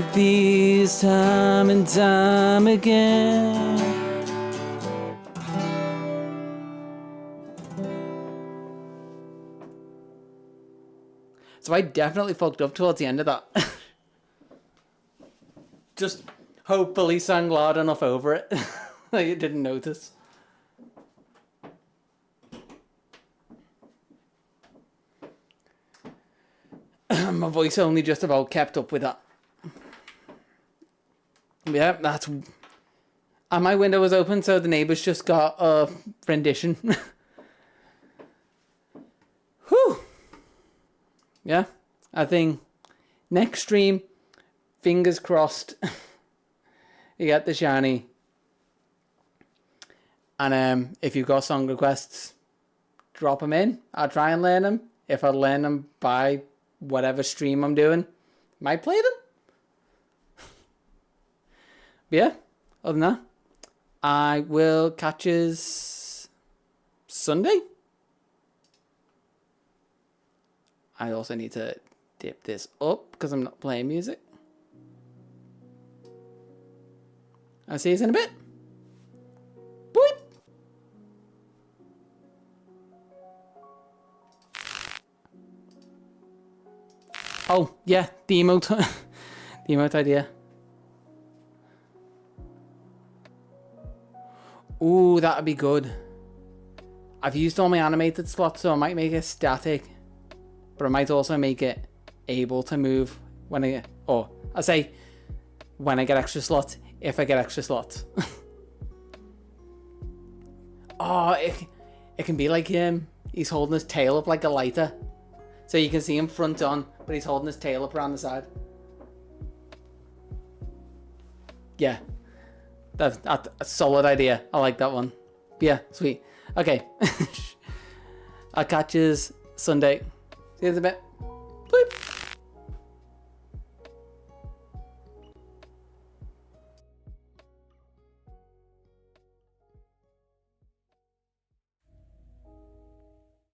like these time and time again. So I definitely fucked up towards the end of that. Just hopefully sang loud enough over it that you didn't notice. My voice only just about kept up with that. Yeah, that's... And my window was open, so the neighbours just got a rendition. Whew. Yeah, I think next stream, fingers crossed, you get the shiny. And if you've got song requests, drop them in. I'll try and learn them. If I learn them by whatever stream I'm doing, might play them. But yeah, other than that, I will catch you Sunday. I also need to dip this up because I'm not playing music. I'll see you in a bit. Boop. Oh, yeah, the emote, the emote idea. Ooh, that'd be good. I've used all my animated slots, so I might make it static. But I might also make it able to move when I... Or, I say, when I get extra slots, if I get extra slots. Oh, it can be like he's holding his tail up like a lighter. So you can see him front on, but he's holding his tail up around the side. Yeah. That's a solid idea. I like that one. Yeah, sweet. Okay. I'll catch you Sunday. See you in a bit.